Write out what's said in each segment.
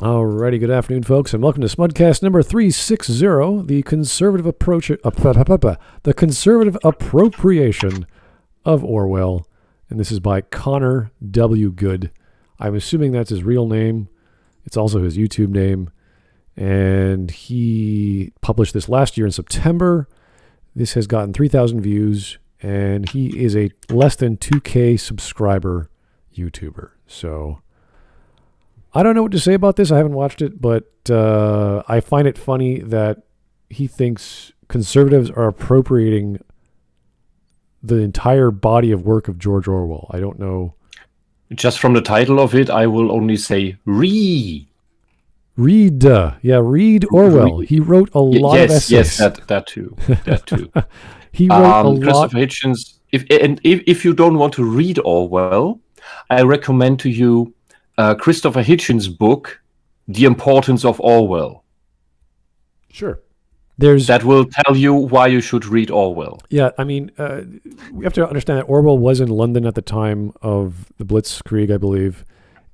Alrighty, good afternoon, folks, and welcome to Smudcast number 360, the conservative appropriation of Orwell, and this is by Connor W Goode. I'm assuming that's his real name. It's also his YouTube name, and he published this last year in September. This has gotten 3,000 views, and he is a less than 2K subscriber YouTuber. So I don't know what to say about this. I haven't watched it, but I find it funny that he thinks conservatives are appropriating the entire body of work of George Orwell. I don't know. Just from the title of it, I will only say read. Read Orwell. He wrote a lot of essays. Yes, that too. He wrote a lot. Christopher Hitchens. If you don't want to read Orwell, I recommend to you Christopher Hitchens' book, The Importance of Orwell. Sure. That will tell you why you should read Orwell. Yeah, I mean, we have to understand that Orwell was in London at the time of the Blitzkrieg, I believe,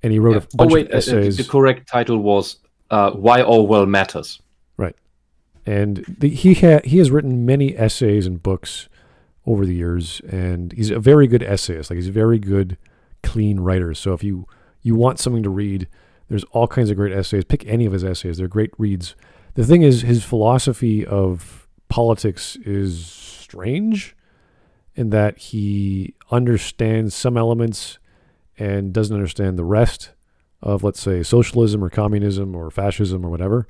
and he wrote a bunch of essays. The correct title was Why Orwell Matters. Right. And he has written many essays and books over the years, and he's a very good essayist. Like, he's a very good, clean writer. So if you want something to read, there's all kinds of great essays. Pick any of his essays. They're great reads. The thing is, his philosophy of politics is strange in that he understands some elements and doesn't understand the rest of, let's say, socialism or communism or fascism or whatever.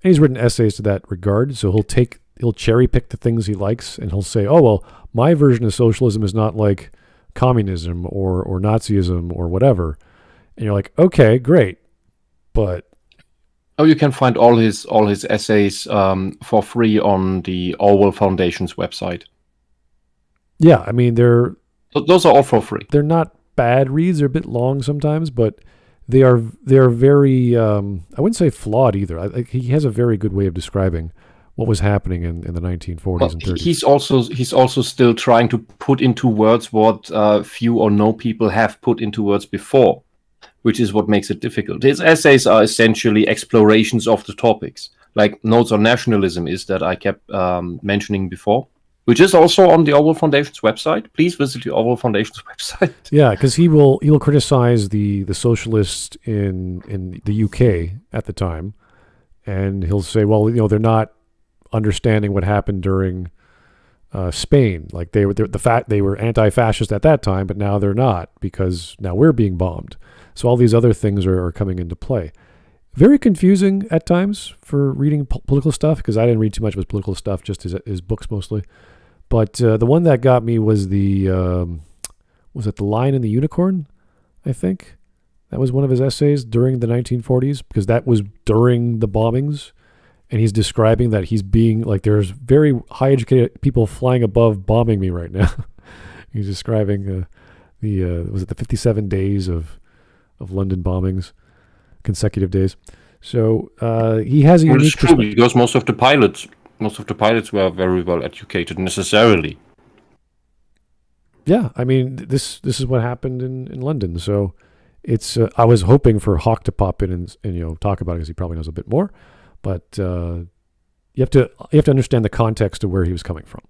And he's written essays to that regard. So he'll cherry pick the things he likes, and he'll say, oh, well, my version of socialism is not like communism or Nazism or whatever. And you're like, okay, great, but you can find all his essays for free on the Orwell Foundation's website. Yeah, I mean, those are all for free. They're not bad reads. They're a bit long sometimes, but they are very I wouldn't say flawed either. He has a very good way of describing what was happening in the 1940s and 30s. He's also still trying to put into words what few or no people have put into words before, which is what makes it difficult. His essays are essentially explorations of the topics, like Notes on Nationalism is that I kept mentioning before, which is also on the Orwell Foundation's website. Please visit the Orwell Foundation's website. Yeah, because he will criticize the socialists in the UK at the time, and he'll say, well, they're not understanding what happened during Spain. Like they were anti-fascist at that time, but now they're not because now we're being bombed. So all these other things are coming into play. Very confusing at times for reading political stuff, because I didn't read too much of his political stuff, just his books mostly. But the one that got me was was it The Lion and the Unicorn, I think? That was one of his essays during the 1940s, because that was during the bombings. And he's describing that he's being, like, there's very high educated people flying above bombing me right now. He's describing was it the 57 days of London bombings, consecutive days. So he has a unique perspective. Because most of the pilots were very well educated necessarily. Yeah, I mean, this is what happened in London. So it's I was hoping for Hawk to pop in and talk about it, because he probably knows a bit more. But you have to understand the context of where he was coming from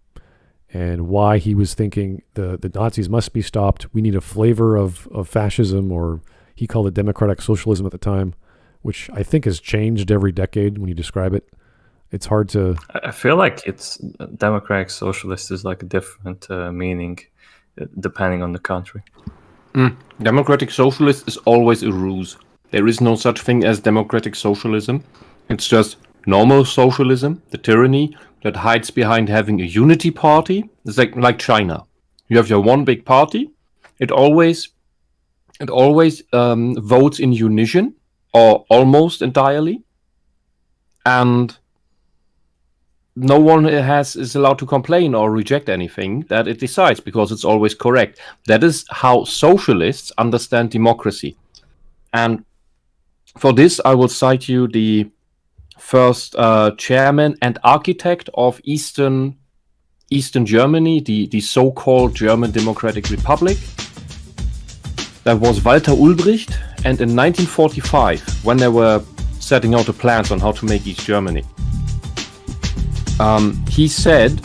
and why he was thinking the Nazis must be stopped. We need a flavor of fascism, or he called it democratic socialism at the time, which I think has changed every decade when you describe it. It's hard to... I feel like it's democratic socialist is like a different meaning depending on the country. Democratic socialist is always a ruse. There is no such thing as democratic socialism. It's just normal socialism, the tyranny that hides behind having a unity party. It's like China. You have your one big party. It always votes in unison, or almost entirely, and no one is allowed to complain or reject anything that it decides, because it's always correct. That is how socialists understand democracy. And for this, I will cite you the first chairman and architect of Eastern Germany, the so-called German Democratic Republic. That was Walter Ulbricht. And in 1945, when there were setting out the plans on how to make East Germany. He said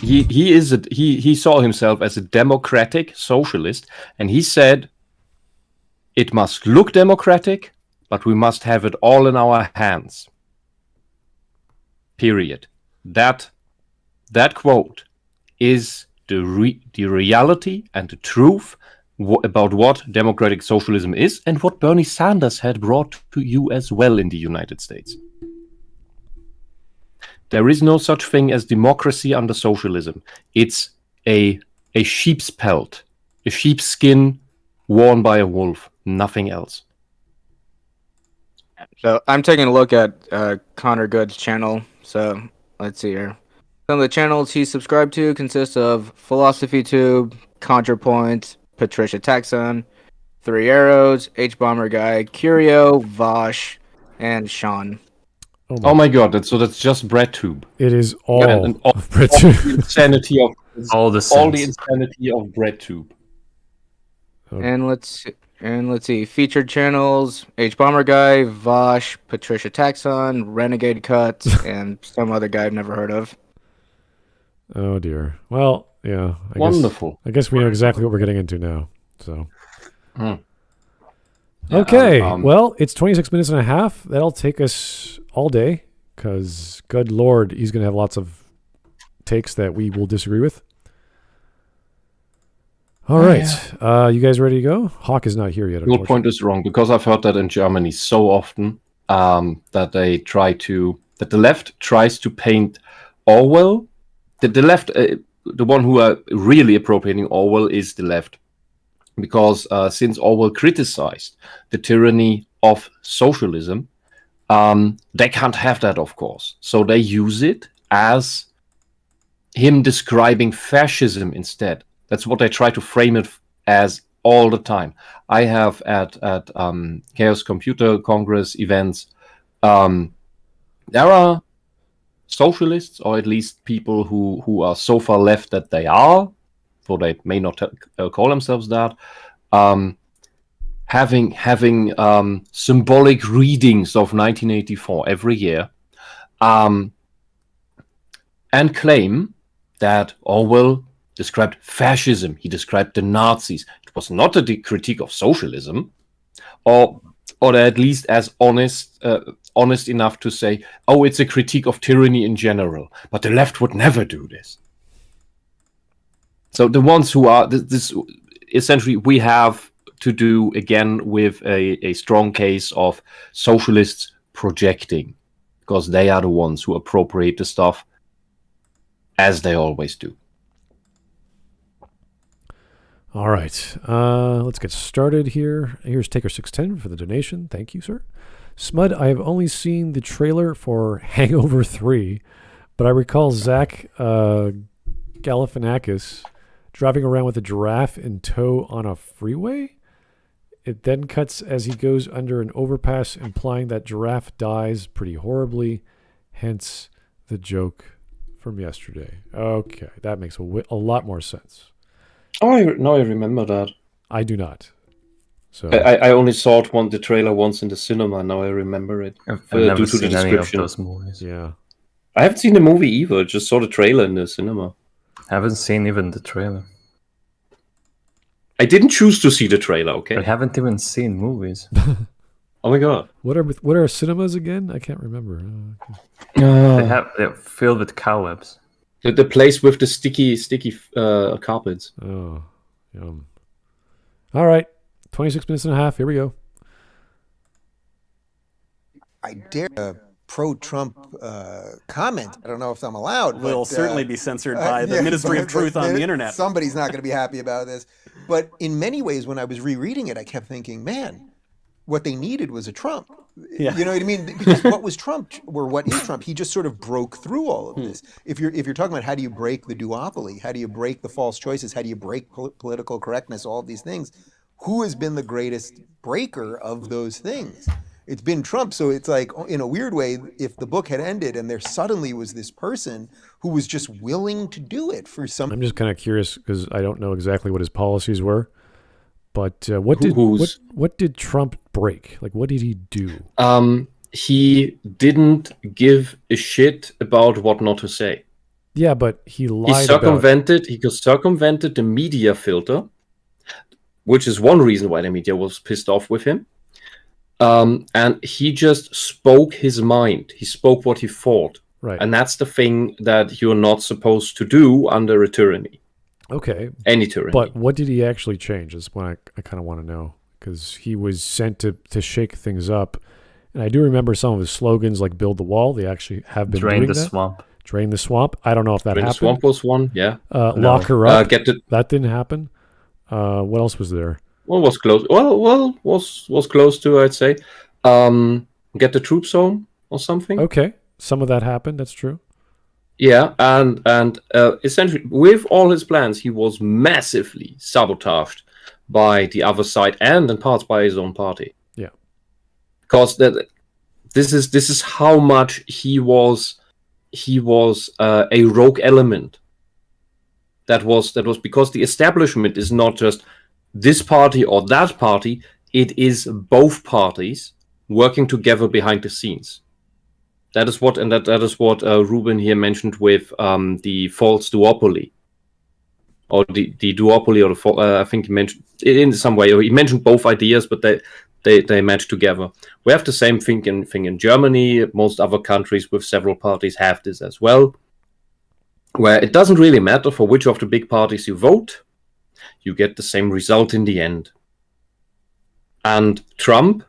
he saw himself as a democratic socialist, and he said it must look democratic, but we must have it all in our hands. Period. That quote is the reality and the truth about what democratic socialism is, and what Bernie Sanders had brought to you as well in the United States. There is no such thing as democracy under socialism. It's a sheep's pelt, a sheep's skin worn by a wolf, nothing else. So I'm taking a look at Connor Good's channel. So let's see here. Some of the channels he subscribed to consist of PhilosophyTube, ContraPoint, Patricia Taxon, Three Arrows, H-Bomber Guy, Curio, Vosh, and Sean. Oh my god, that's just BreadTube. It is all all BreadTube. Insanity of all the insanity of BreadTube. Okay. And let's see. Featured channels: H-Bomber Guy, Vosh, Patricia Taxon, Renegade Cut, and some other guy I've never heard of. Oh dear. Well, yeah. Wonderful. I guess we know exactly what we're getting into now. So. Okay. Well, it's 26 minutes and a half. That'll take us all day, because good lord, he's going to have lots of takes that we will disagree with. All right. Yeah. You guys ready to go? Hawk is not here yet. Your point is wrong, because I've heard that in Germany so often that the left tries to paint Orwell. The left, the one who are really appropriating Orwell is the left. Because since Orwell criticized the tyranny of socialism, they can't have that, of course. So they use it as him describing fascism instead. That's what they try to frame it as all the time. I have at Chaos Computer Congress events, there are socialists, or at least people who are so far left that they are, though they may not call themselves that, having symbolic readings of 1984 every year, and claim that Orwell described fascism, he described the Nazis. It was not a critique of socialism, or at least as honest enough to say, oh, it's a critique of tyranny in general, but the left would never do this. So the ones who are this essentially, we have to do again with a strong case of socialists projecting, because they are the ones who appropriate the stuff, as they always do. All right. Let's get started here. Here's Taker 610 for the donation. Thank you, sir. Smud, I have only seen the trailer for Hangover 3, but I recall Zach Galifianakis driving around with a giraffe in tow on a freeway. It then cuts as he goes under an overpass, implying that giraffe dies pretty horribly, hence the joke from yesterday. Okay, that makes a lot more sense. Oh, I remember that. I do not. So I only saw the trailer once in the cinema. Now I remember it. I've never due to seen the any of description. those movies. yeah. I haven't seen the movie either. Just saw the trailer in the cinema. I haven't seen even the trailer. I didn't choose to see the trailer. Okay. I haven't even seen movies. Oh my god. What are cinemas again? I can't remember. They're filled with cobwebs. The place with the sticky carpets. Oh, yum. All right. 26 minutes and a half. Here we go. I dare a pro-Trump comment. I don't know if I'm allowed. Will certainly be censored by the Ministry of Truth on the internet. Somebody's not going to be happy about this. But in many ways, when I was rereading it, I kept thinking, man, what they needed was a Trump. Yeah. You know what I mean? Because what was Trump, or what is Trump? He just sort of broke through all of this. If you're talking about how do you break the duopoly, how do you break the false choices, how do you break political correctness, all of these things, who has been the greatest breaker of those things? It's been Trump. So it's like, in a weird way, if the book had ended and there suddenly was this person who was just willing to do it for some... I'm just kind of curious because I don't know exactly what his policies were. But what did Trump break? Like, what did he do? He didn't give a shit about what not to say. Yeah, but he He lied circumvented the media filter, which is one reason why the media was pissed off with him. And he just spoke his mind. He spoke what he thought. Right. And that's the thing that you're not supposed to do under a tyranny. Okay. Any tyranny. But what did he actually change is what I kind of want to know. Because he was sent to shake things up. And I do remember some of his slogans, like build the wall. They actually have been Drain doing the that. swamp. Drain the swamp. I don't know if that Drain happened. the swamp was one, yeah. Lock her up. That didn't happen. What else was there? Well, was close. Was close to, I'd say. Get the troops home or something. Okay. Some of that happened. That's true. Yeah, and essentially, with all his plans, he was massively sabotaged by the other side and in parts by his own party. Yeah, because this is how much he was a rogue element. That was because the establishment is not just this party or that party; it is both parties working together behind the scenes. That is what Ruben here mentioned with the false duopoly, or the duopoly, or I think he mentioned it in some way. Or he mentioned both ideas, but they match together. We have the same thing in Germany. Most other countries with several parties have this as well, where it doesn't really matter for which of the big parties you vote, you get the same result in the end. And Trump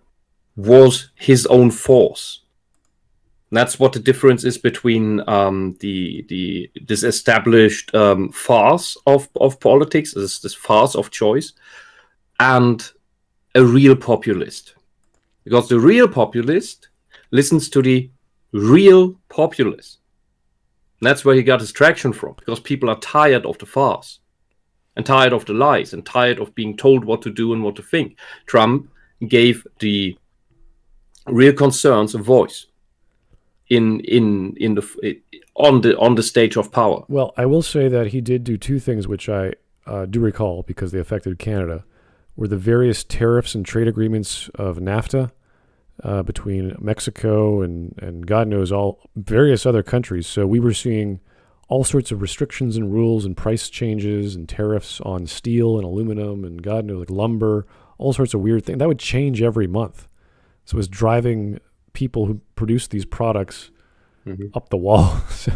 was his own force. That's what the difference is between this established farce of politics, this farce of choice, and a real populist. Because the real populist listens to the real populace. And that's where he got his traction from, because people are tired of the farce, and tired of the lies, and tired of being told what to do and what to think. Trump gave the real concerns a voice. On the stage of power. Well, I will say that he did do two things which I do recall because they affected Canada, were the various tariffs and trade agreements of NAFTA between Mexico and God knows all various other countries. So we were seeing all sorts of restrictions and rules and price changes and tariffs on steel and aluminum and God knows, like lumber, all sorts of weird things. That would change every month. So it was driving people who produce these products up the wall. So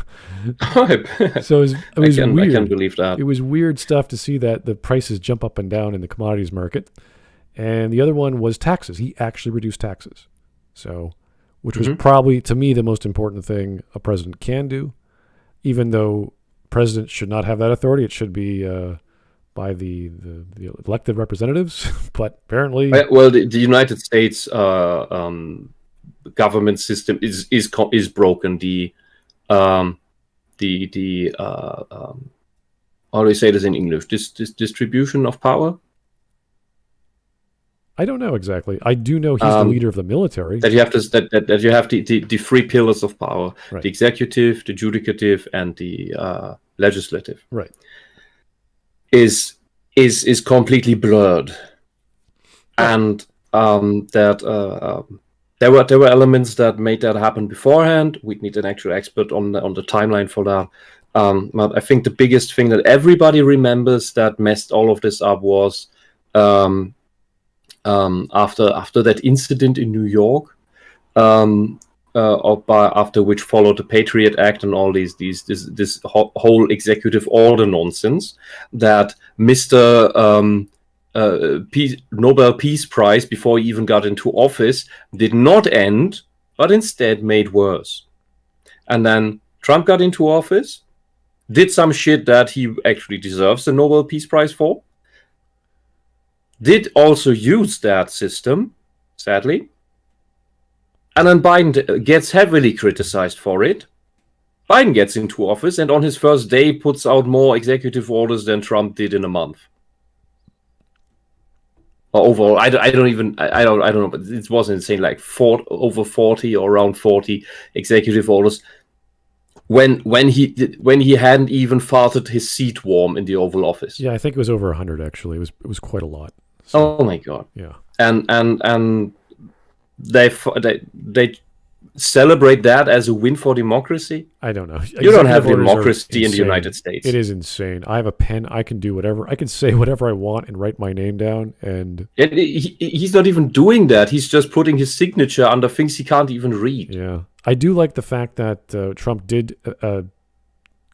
it was weird. I can believe that. It was weird stuff to see that the prices jump up and down in the commodities market. And the other one was taxes. He actually reduced taxes. So, which was probably, to me, the most important thing a president can do, even though presidents should not have that authority. It should be by the elected representatives. But apparently... Well, the United States... government system is broken. How do you say this in English? This distribution of power. I don't know exactly. I do know he's the leader of the military. That you have that you have the three pillars of power: right. The executive, the judicative, and the legislative. Right. Is completely blurred, and that. There were elements that made that happen beforehand. We'd need an actual expert on the timeline for that. But I think the biggest thing that everybody remembers that messed all of this up was after that incident in New York, after which followed the Patriot Act and all this whole executive order nonsense that Mr. Nobel Peace Prize, before he even got into office, did not end, but instead made worse. And then Trump got into office, did some shit that he actually deserves the Nobel Peace Prize for, did also use that system, sadly, and then Biden gets heavily criticized for it. Biden gets into office, and on his first day puts out more executive orders than Trump did in a month. Overall, I don't know, but it was insane. Like over 40 or around 40 executive orders when he hadn't even farted his seat warm in the Oval Office. Yeah, I think it was over 100 actually. It was quite a lot. So, oh my god. Yeah. and they celebrate that as a win for democracy. I don't know. You don't have Executive orders are democracy in the insane. United States. It is insane. I have a pen. I can do whatever. I can say whatever I want and write my name down. And he's not even doing that. He's just putting his signature under things he can't even read. yeah, I do like the fact that Trump did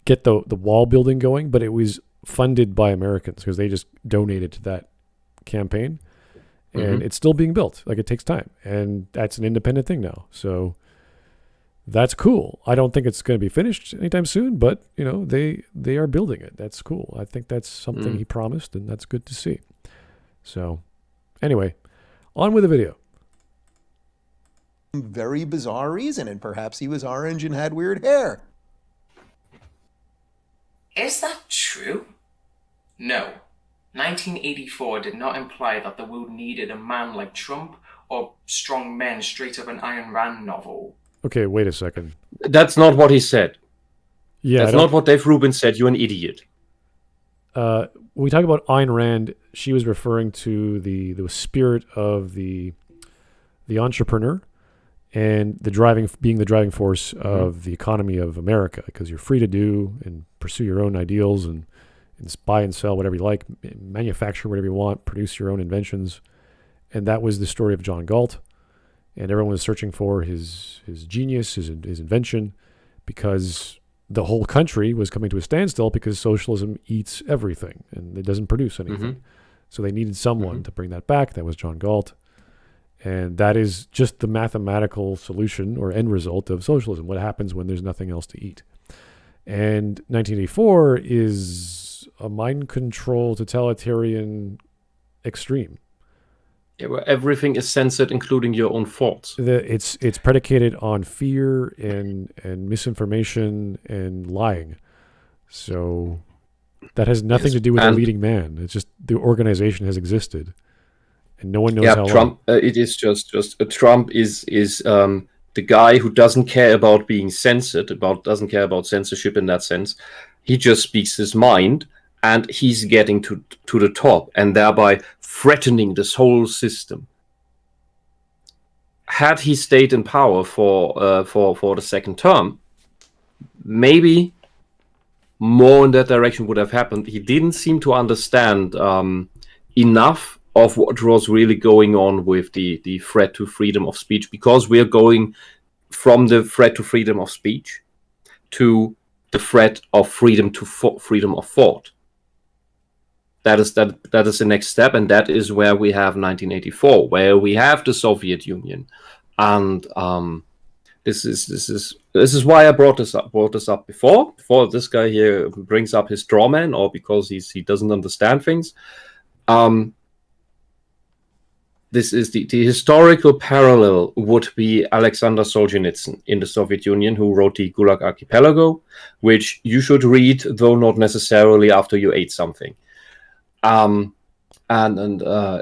get the wall building going, but it was funded by Americans because they just donated to that campaign, and it's still being built. Like, it takes time, and that's an independent thing now. So that's cool. I don't think it's going to be finished anytime soon, but they are building it. That's cool. I think that's something he promised, and that's good to see. So anyway, on with the video. Very bizarre reason, and perhaps he was orange and had weird hair. Is that true? No. 1984 did not imply that the world needed a man like Trump or strong men straight up an Ayn Rand novel. Okay, wait a second. That's not what he said. Yeah, that's not what Dave Rubin said. You're an idiot. When we talk about Ayn Rand, she was referring to the spirit of the entrepreneur and being the driving force of the economy of America, because you're free to do and pursue your own ideals and buy and sell whatever you like, manufacture whatever you want, produce your own inventions. And that was the story of John Galt. And everyone was searching for his genius, his invention, because the whole country was coming to a standstill because socialism eats everything and it doesn't produce anything. So they needed someone to bring that back. That was John Galt. And that is just the mathematical solution or end result of socialism. What happens when there's nothing else to eat? And 1984 is a mind control totalitarian extreme. Yeah, where everything is censored, including your own thoughts. It's predicated on fear and misinformation and lying. So that has nothing to do with the leading man. It's just the organization has existed, and no one knows how Trump. It is just Trump is the guy who doesn't care about being censored, doesn't care about censorship in that sense. He just speaks his mind, and he's getting to the top, and thereby threatening this whole system. Had he stayed in power for the second term, maybe more in that direction would have happened. He didn't seem to understand enough of what was really going on with the threat to freedom of speech, because we are going from the threat to freedom of speech to the threat of freedom to freedom of thought. That is the next step, and that is where we have 1984, where we have the Soviet Union, and this is why I brought this up before this guy here brings up his straw man, or because he doesn't understand things. This is the historical parallel would be Alexander Solzhenitsyn in the Soviet Union, who wrote the Gulag Archipelago, which you should read, though not necessarily after you ate something.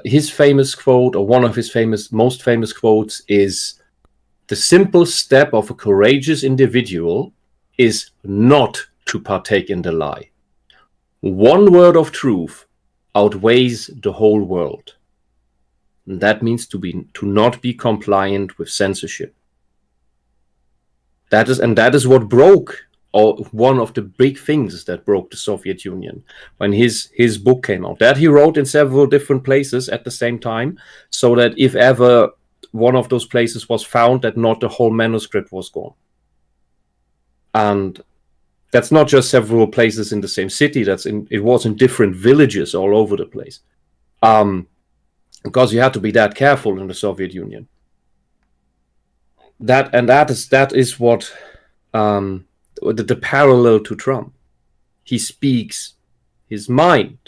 His famous quote, or one of his most famous quotes, is, "The simple step of a courageous individual is not to partake in the lie. One word of truth outweighs the whole world. And that means to not be compliant with censorship." That is what broke, or one of the big things that broke the Soviet Union when his book came out, that he wrote in several different places at the same time, so that if ever one of those places was found, that not the whole manuscript was gone. And that's not just several places in the same city. It was in different villages all over the place, because you had to be that careful in the Soviet Union. That is what the parallel to Trump. He speaks his mind.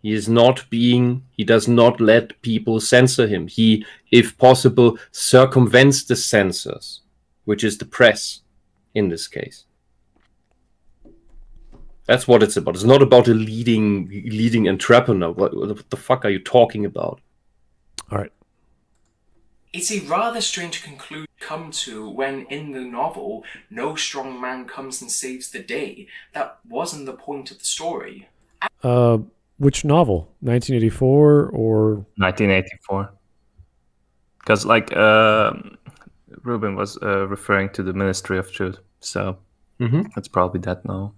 He does not let people censor him. He, if possible, circumvents the censors, which is the press in this case. That's what it's about. It's not about a leading entrepreneur. What the fuck are you talking about? All right. It's a rather strange conclusion to come to when, in the novel, no strong man comes and saves the day. That wasn't the point of the story. Which novel? 1984 or 1984. Because Ruben was referring to the Ministry of Truth, so that's probably that novel.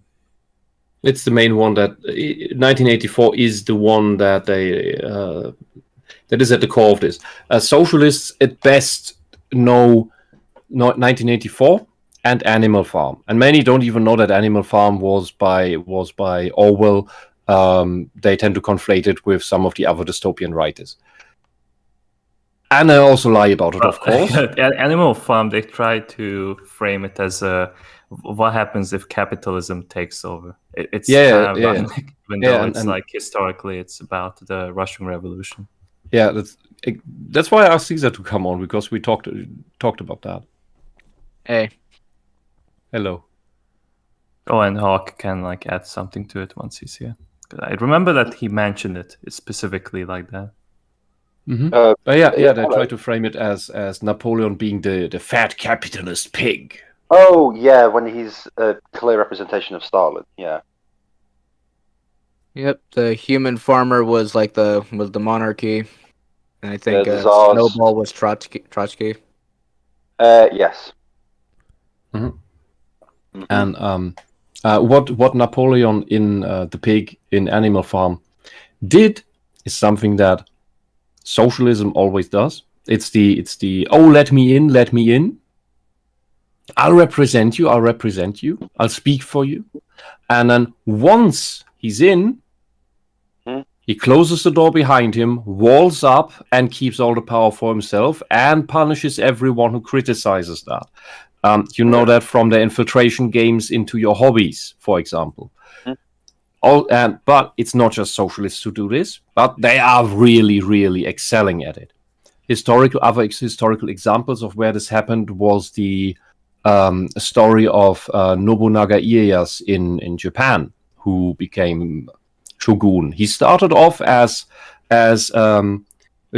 It's the main one that 1984 is the one that they that is at the core of this. Socialists at best know 1984 and Animal Farm, and many don't even know that Animal Farm was by Orwell. They tend to conflate it with some of the other dystopian writers, and I also lie about it, of course. Animal Farm, they try to frame it as what happens if capitalism takes over. It's ironic, even though it's like historically it's about the Russian Revolution. Yeah, that's why I asked Caesar to come on, because we talked about that. Hey. Hello. Oh, and Hawk can add something to it once he's here. I remember that he mentioned it specifically like that. They try to frame it as Napoleon being the fat capitalist pig. Oh yeah, when he's a clear representation of Stalin. Yeah. Yep, the human farmer was the monarchy, and I think Snowball was Trotsky. Yes. And what Napoleon in the pig in Animal Farm did is something that socialism always does. It's the oh, let me in. I'll represent you. I'll speak for you. And then once he's in, he closes the door behind him, walls up, and keeps all the power for himself, and punishes everyone who criticizes that. You know that from the infiltration games into your hobbies, for example. But it's not just socialists who do this, but they are really, really excelling at it. Other historical examples of where this happened was the story of Nobunaga Ieyasu in Japan, who became shogun. He started off as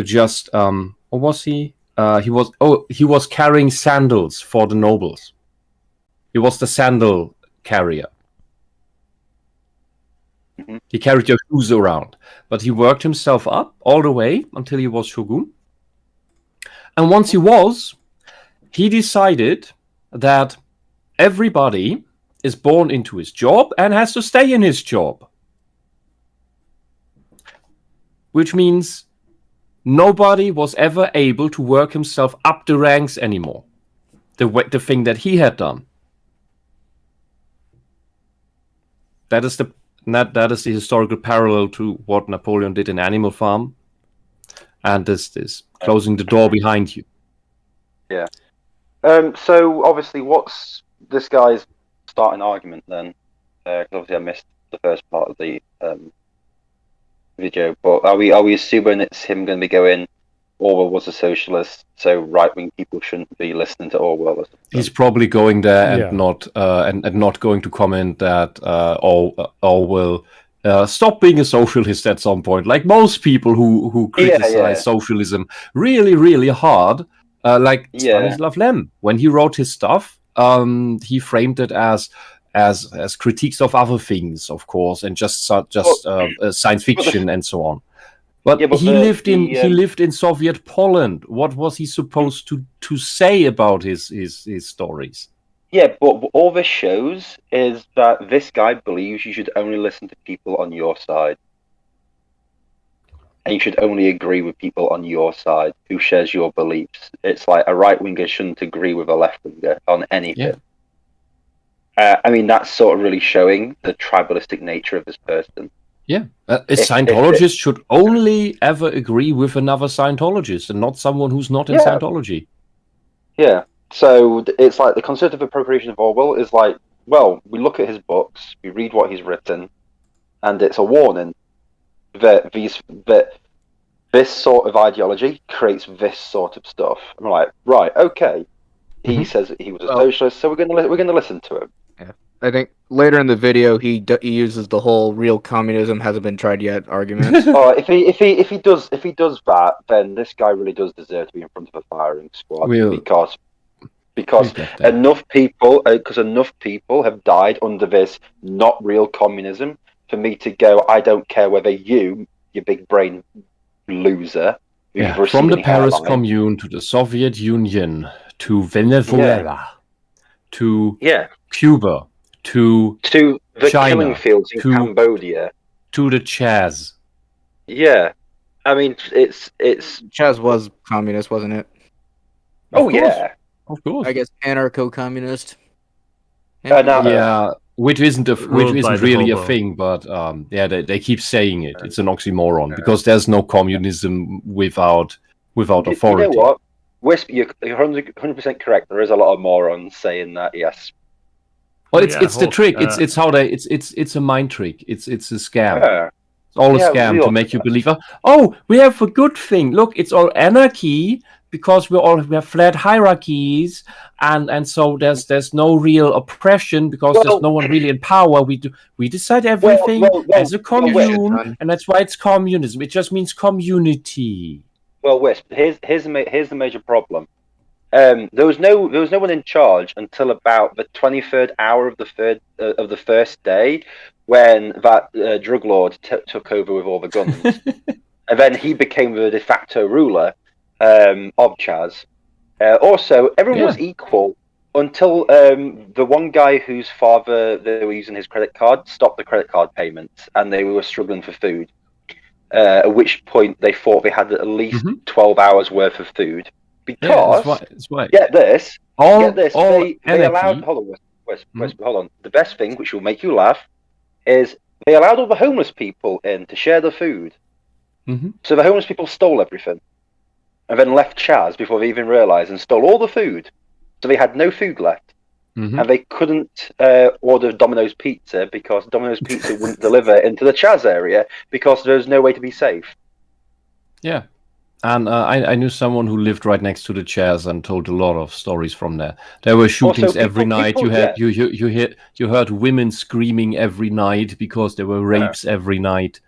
just what was he? He was carrying sandals for the nobles. He was the sandal carrier. He carried your shoes around, but he worked himself up all the way until he was shogun. And once he decided that everybody is born into his job and has to stay in his job. Which means nobody was ever able to work himself up the ranks anymore. The thing that he had done. That is the historical parallel to what Napoleon did in Animal Farm, and this closing the door behind you. Yeah. So obviously, what's this guy's starting argument then? Because obviously I missed the first part of the video, but are we assuming it's him going to be going, Orwell was a socialist, so right-wing people shouldn't be listening to Orwell? Or something? He's probably going there and not going to comment that Orwell stop being a socialist at some point, like most people who criticize socialism really, really hard. Stanislav Lem, when he wrote his stuff, he framed it as critiques of other things, of course, and just science fiction and so on. But he lived in Soviet Poland. What was he supposed to say about his stories? Yeah, but all this shows is that this guy believes you should only listen to people on your side. And you should only agree with people on your side who shares your beliefs. It's like a right-winger shouldn't agree with a left-winger on anything. Yeah. I mean, that's sort of really showing the tribalistic nature of this person. Yeah, a Scientologist should only ever agree with another Scientologist and not someone who's not in Scientology. Yeah, so it's like the concept of appropriation of Orwell is like, well, we look at his books, we read what he's written, and it's a warning that this sort of ideology creates this sort of stuff. And we're like, right, okay. He says that he was a socialist, so we're gonna listen to him. Yeah, I think later in the video he uses the whole "real communism hasn't been tried yet" argument. If he does that, then this guy really does deserve to be in front of a firing squad because enough people have died under this not real communism for me to go, I don't care whether you big brain loser, from the Paris Commune to the Soviet Union to Venezuela to Cuba to the China, killing fields in Cambodia to the Chaz. Yeah, I mean it's Chaz was communist, wasn't it? Oh yeah, of course. I guess anarcho-communist. Which isn't really a thing, but they keep saying it. It's an oxymoron because there's no communism without authority. You know what, Wisp, you're 100% correct. There is a lot of morons saying that. Yes. Well, it's the trick. It's how it's a mind trick. It's a scam. Yeah. It's all a scam to make you believe. Oh, we have a good thing. Look, it's all anarchy because we have flat hierarchies, and so there's no real oppression because there's no one really in power. We decide everything as a commune, and that's why it's communism. It just means community. Well, Wisp, here's the major problem. There was no one in charge until about the 23rd hour of the first day, when that drug lord took over with all the guns, and then he became the de facto ruler of Chaz. Also, everyone was equal until the one guy whose father they were using his credit card stopped the credit card payments, and they were struggling for food. At which point they thought they had at least 12 hours worth of food. Because that's right. Get this. They allowed. Hold on. The best thing, which will make you laugh, is they allowed all the homeless people in to share the food. So the homeless people stole everything, and then left Chaz before they even realised, and stole all the food. So they had no food left, and they couldn't order Domino's pizza because Domino's pizza wouldn't deliver into the Chaz area because there was no way to be safe. Yeah. And I knew someone who lived right next to the Chaz and told a lot of stories from there. There were shootings every night. You heard women screaming every night because there were rapes every night.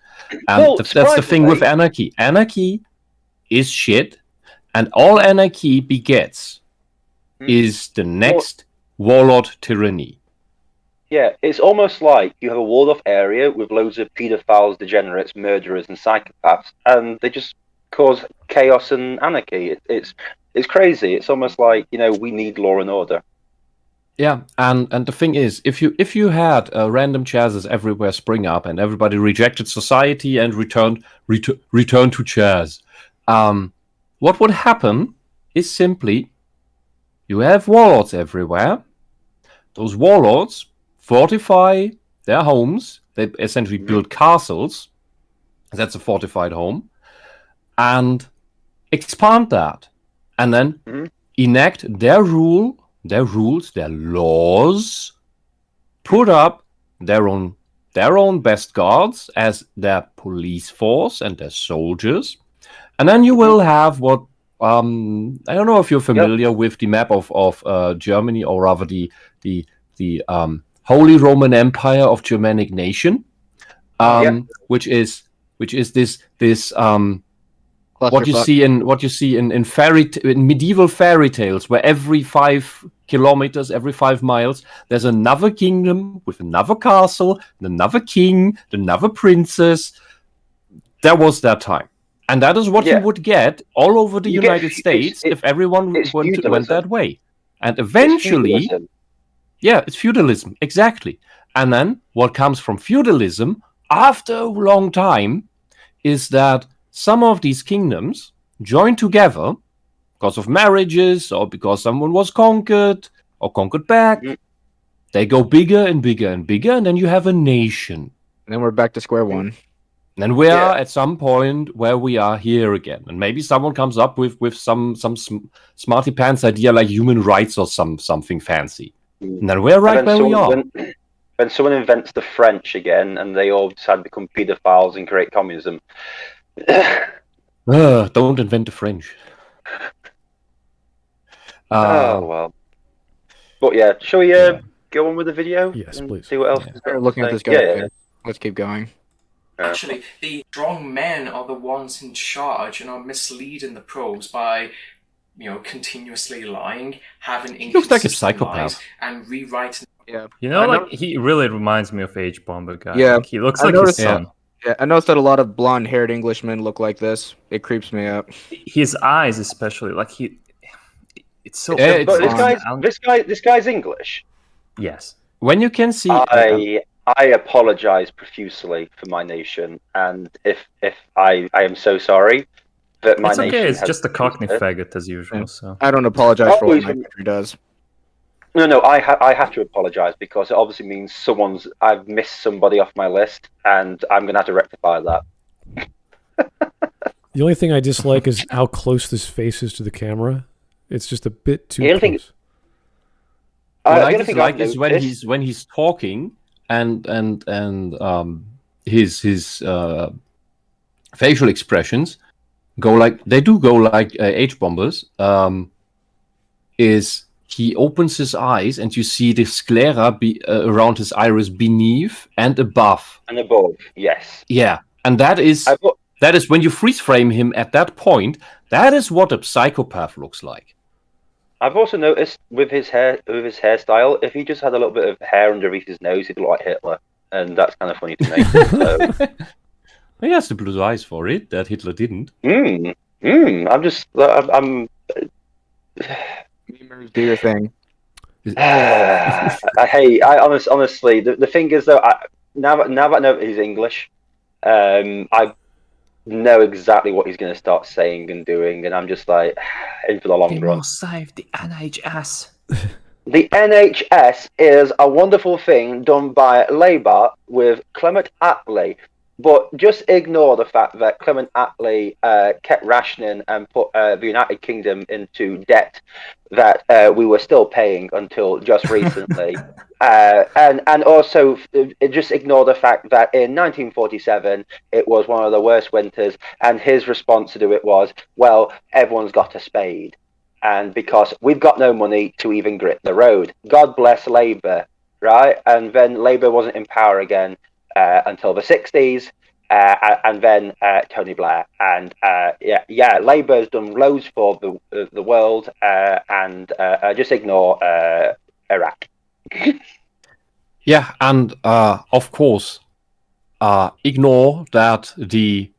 And that's the thing with anarchy. Anarchy is shit, and all anarchy begets is the next warlord tyranny. Yeah, it's almost like you have a walled-off area with loads of paedophiles, degenerates, murderers, and psychopaths, and they just cause chaos and anarchy. It's crazy. It's almost like, we need law and order. Yeah, and the thing is, if you had random Chazes everywhere spring up and everybody rejected society and returned to Chaz, what would happen is simply you have warlords everywhere. Those warlords fortify their homes. They essentially build castles. That's a fortified home. And expand that, and then enact their rules, their laws, put up their own best guards as their police force and their soldiers, and then you will have what I don't know if you're familiar with the map of Germany, or rather the Holy Roman Empire of Germanic nation, which is this what you see in medieval fairy tales, where every 5 kilometers, every 5 miles, there's another kingdom with another castle, another king, another princess. That was that time, and that is what you would get all over the United States if everyone went that way. And eventually, it's feudalism, exactly. And then what comes from feudalism after a long time is that some of these kingdoms join together because of marriages or because someone was conquered or conquered back. They go bigger and bigger and bigger, and then you have a nation. And then we're back to square one. And then we are at some point where we are here again. And maybe someone comes up with some smarty pants idea like human rights or something fancy. And then we're right where we are. When someone invents the French again and they all decide to become pedophiles and create communism. Don't invent the French. Oh, well. But yeah, shall we go on with the video? Yes, please. See what else is looking at this guy. Let's keep going. Actually, the strong men are the ones in charge and are misleading the probes by, continuously lying, having looks like a psychopath, and rewriting. Yeah. You know, he really reminds me of H-Bomber guy. Yeah. Like, he looks like his son. Yeah, I noticed that a lot of blonde-haired Englishmen look like this. It creeps me out. His eyes, especially, like it's so. But this guy's English. Yes. When you can see, I apologize profusely for my nation, and if I am so sorry that my it's nation. Okay. It's has just a Cockney faggot as usual. So I don't apologize for what my country does. No, I have to apologize because it obviously means I've missed somebody off my list, and I'm gonna have to rectify that. The only thing I dislike is how close this face is to the camera. It's just a bit too close. What I dislike is when he's talking and his facial expressions go like H-bombers. Is he opens his eyes and you see the sclera around his iris beneath and above. And above, yes. Yeah, and that is when you freeze frame him at that point. That is what a psychopath looks like. I've also noticed with his hairstyle, if he just had a little bit of hair underneath his nose, he'd look like Hitler, and that's kind of funny to me. So. He has the blue eyes for it that Hitler didn't. I'm. Do your thing. Honestly, the thing is though, now that I know that he's English, I know exactly what he's going to start saying and doing, and I'm just like, in for the long run. Save the NHS. The NHS is a wonderful thing done by Labour with Clement Attlee. But just ignore the fact that Clement Attlee kept rationing and put the United Kingdom into debt that we were still paying until just recently. And also just ignore the fact that in 1947, it was one of the worst winters. And his response to it was, well, everyone's got a spade. And because we've got no money to even grit the road. God bless Labour, right? And then Labour wasn't in power again. Until the 60s, and then Tony Blair, and Labour's done loads for the world, and just ignore Iraq. Yeah, and of course, ignore that the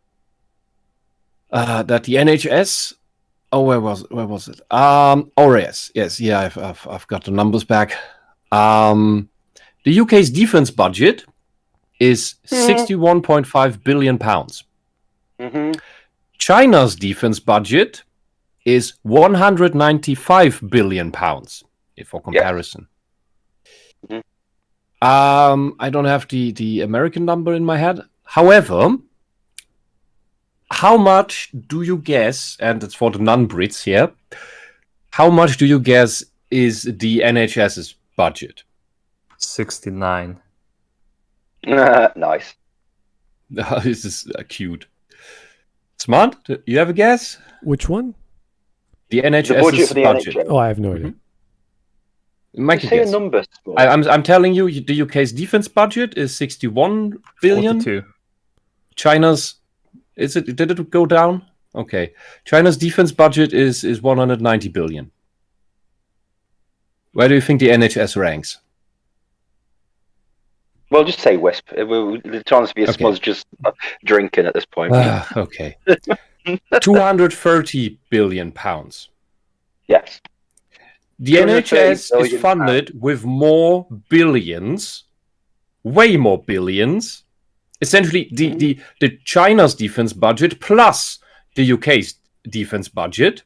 NHS. Oh, where was it? I've got the numbers back. The UK's defense budget is £61.5 billion. Mm-hmm. China's defense budget is £195 billion, for comparison. Yes. Mm-hmm. I don't have the American number in my head. However, how much do you guess, and it's for the non-Brits here, how much do you guess is the NHS's budget? 69. Nice. This is cute. Smart, do you have a guess? Which one? The NHS's budget. Oh, I have no idea. Make say a number. I'm telling you, the UK's defense budget is 61 billion. 42. China's did it go down? Okay. China's defense budget is 190 billion. Where do you think the NHS ranks? Well, just say Wisp. The chance to be a smudge just drinking at this point. Okay. 230 billion pounds. Yes. The NHS is funded with more billions, way more billions. Essentially, the China's defense budget plus the UK's defense budget,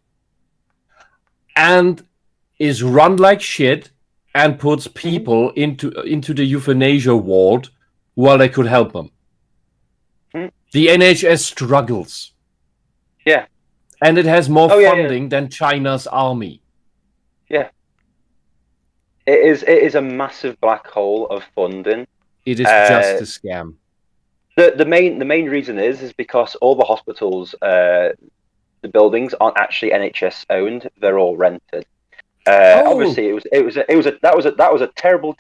and is run like shit. And puts people into the euthanasia ward while they could help them. The NHS struggles. Yeah. And it has more funding than China's army. Yeah. It is a massive black hole of funding. It is just a scam. The main reason is because all the hospitals, the buildings aren't actually NHS owned; they're all rented. Obviously, that was a terrible.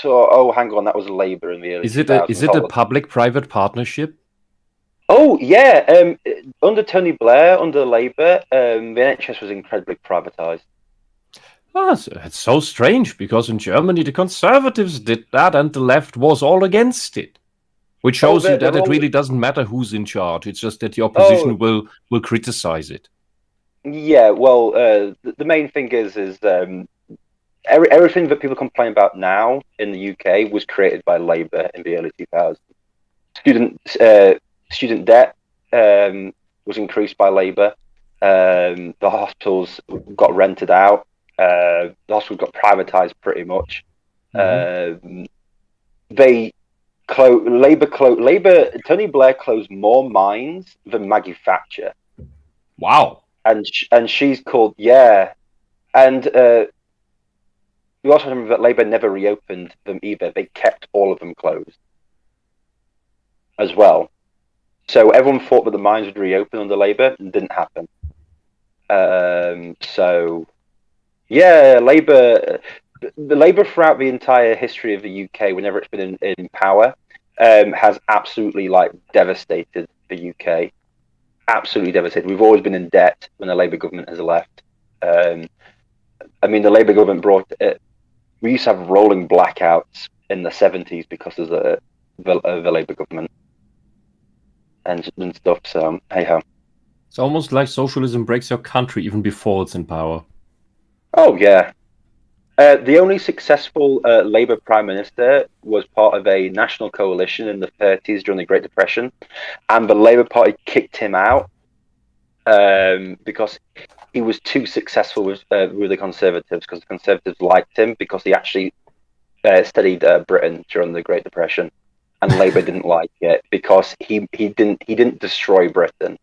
Oh, hang on, that was Labour in the early. Is it a public-private partnership? Oh yeah, under Tony Blair, under Labour, the NHS was incredibly privatised. It's so strange, because in Germany the conservatives did that and the left was all against it. Which shows you that it really doesn't matter who's in charge. It's just that the opposition will criticize it. Yeah, well, the main thing is everything that people complain about now in the UK was created by Labour in the early 2000s. Student debt was increased by Labour. The hospitals got rented out. The hospitals got privatised pretty much. Labour. Tony Blair closed more mines than Maggie Thatcher. Wow. And she's called, and you also remember that Labour never reopened them either. They kept all of them closed as well. So everyone thought that the mines would reopen under Labour, and didn't happen. The Labour throughout the entire history of the UK, whenever it's been in power, has absolutely devastated the UK. Absolutely devastated. We've always been in debt when the Labour government has left. The Labour government brought it. We used to have rolling blackouts in the 70s because of the Labour government and stuff. So hey ho. It's almost like socialism breaks your country even before it's in power. Oh yeah. The only successful Labour Prime Minister was part of a national coalition in the 30s during the Great Depression, and the Labour Party kicked him out because he was too successful with the Conservatives, because the Conservatives liked him because he actually steadied Britain during the Great Depression, and Labour didn't like it because he didn't destroy Britain.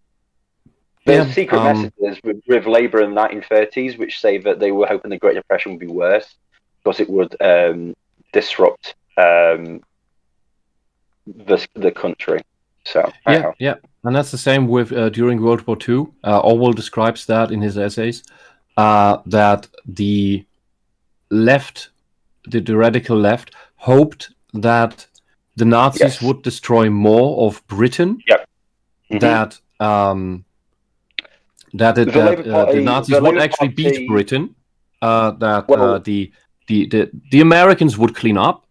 There's secret messages with Labour in the 1930s which say that they were hoping the Great Depression would be worse because it would disrupt the country. So yeah, and that's the same with during World War II. Orwell describes that in his essays, that the left, the radical left, hoped that the Nazis would destroy more of Britain. Yep. That the Nazis would actually beat Britain. The Americans would clean up,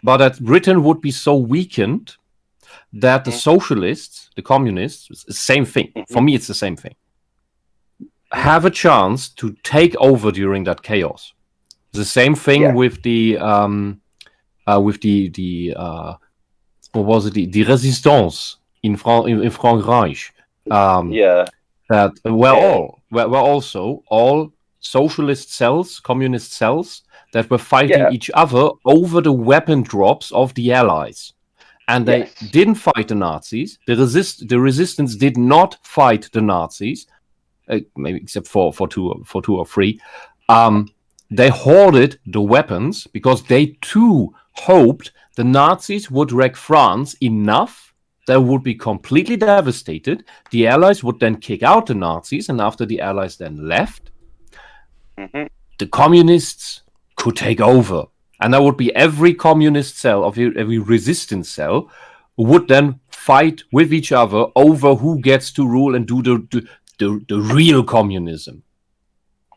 but that Britain would be so weakened that the socialists, the communists, same thing. For me, it's the same thing. Have a chance to take over during that chaos. The same thing with the what was it? The Resistance in Frankreich. That were also all socialist cells, communist cells that were fighting each other over the weapon drops of the Allies, and they didn't fight the Nazis. The resistance did not fight the Nazis, maybe except for two or three. They hoarded the weapons because they too hoped the Nazis would wreck France enough. They would be completely devastated. The Allies would then kick out the Nazis, and after the Allies then left, the communists could take over. And there would be every communist cell, every resistance cell, would then fight with each other over who gets to rule and do the real communism.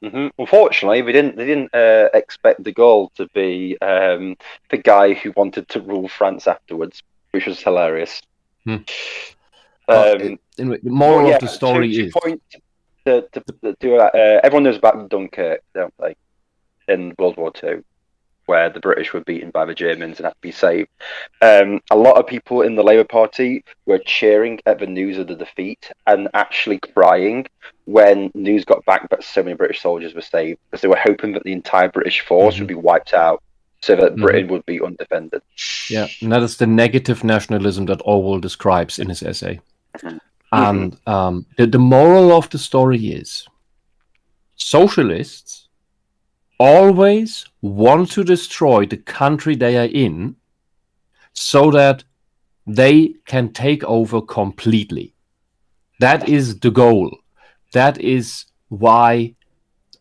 Unfortunately, they didn't expect de Gaulle to be the guy who wanted to rule France afterwards, which was hilarious. The moral of the story is everyone knows about Dunkirk, don't they? In World War II, where the British were beaten by the Germans and had to be saved. A lot of people in the Labour Party were cheering at the news of the defeat and actually crying when news got back that so many British soldiers were saved, because they were hoping that the entire British force would be wiped out, so that Britain would be undefended. Yeah, and that is the negative nationalism that Orwell describes in his essay. And the moral of the story is socialists always want to destroy the country they are in so that they can take over completely. That is the goal. That is why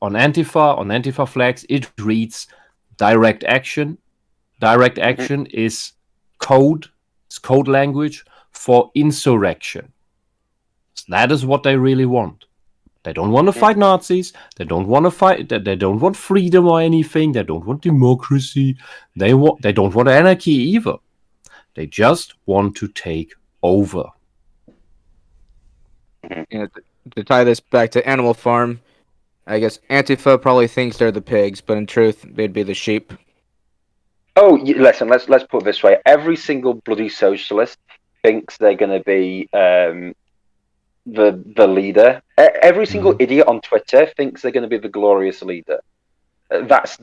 on Antifa flags, it reads direct action. Direct action is code. It's code language for insurrection. So that is what they really want. They don't want to fight Nazis. They don't want to fight. They don't want freedom or anything. They don't want democracy. They don't want anarchy either. They just want to take over. Yeah, to tie this back to Animal Farm, I guess Antifa probably thinks they're the pigs, but in truth, they'd be the sheep. Oh, listen. Let's put it this way: every single bloody socialist thinks they're going to be the leader. Every single idiot on Twitter thinks they're going to be the glorious leader. That's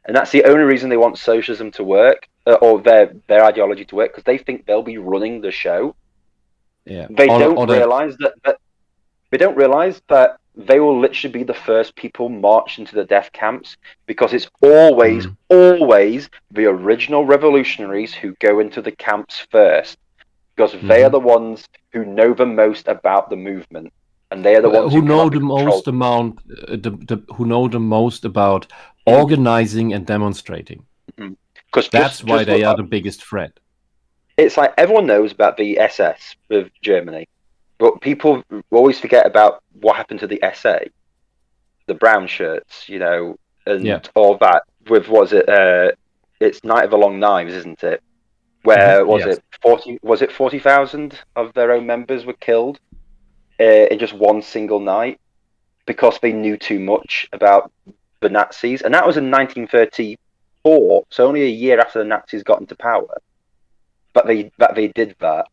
the only reason they want socialism to work, or their ideology to work, because they think they'll be running the show. Yeah. They don't realize that they will literally be the first people marched into the death camps, because it's always the original revolutionaries who go into the camps first, because they are the ones who know the most about the movement, and they are the ones who know the most about organizing and demonstrating. Because that's why they are the biggest threat. It's like everyone knows about the SS with Germany, but people always forget about what happened to the SA, the brown shirts, and all that. With it's Night of the Long Knives, isn't it? Where it 40,000 of their own members were killed in just one single night because they knew too much about the Nazis, and that was in 1934, so only a year after the Nazis got into power. But they did that.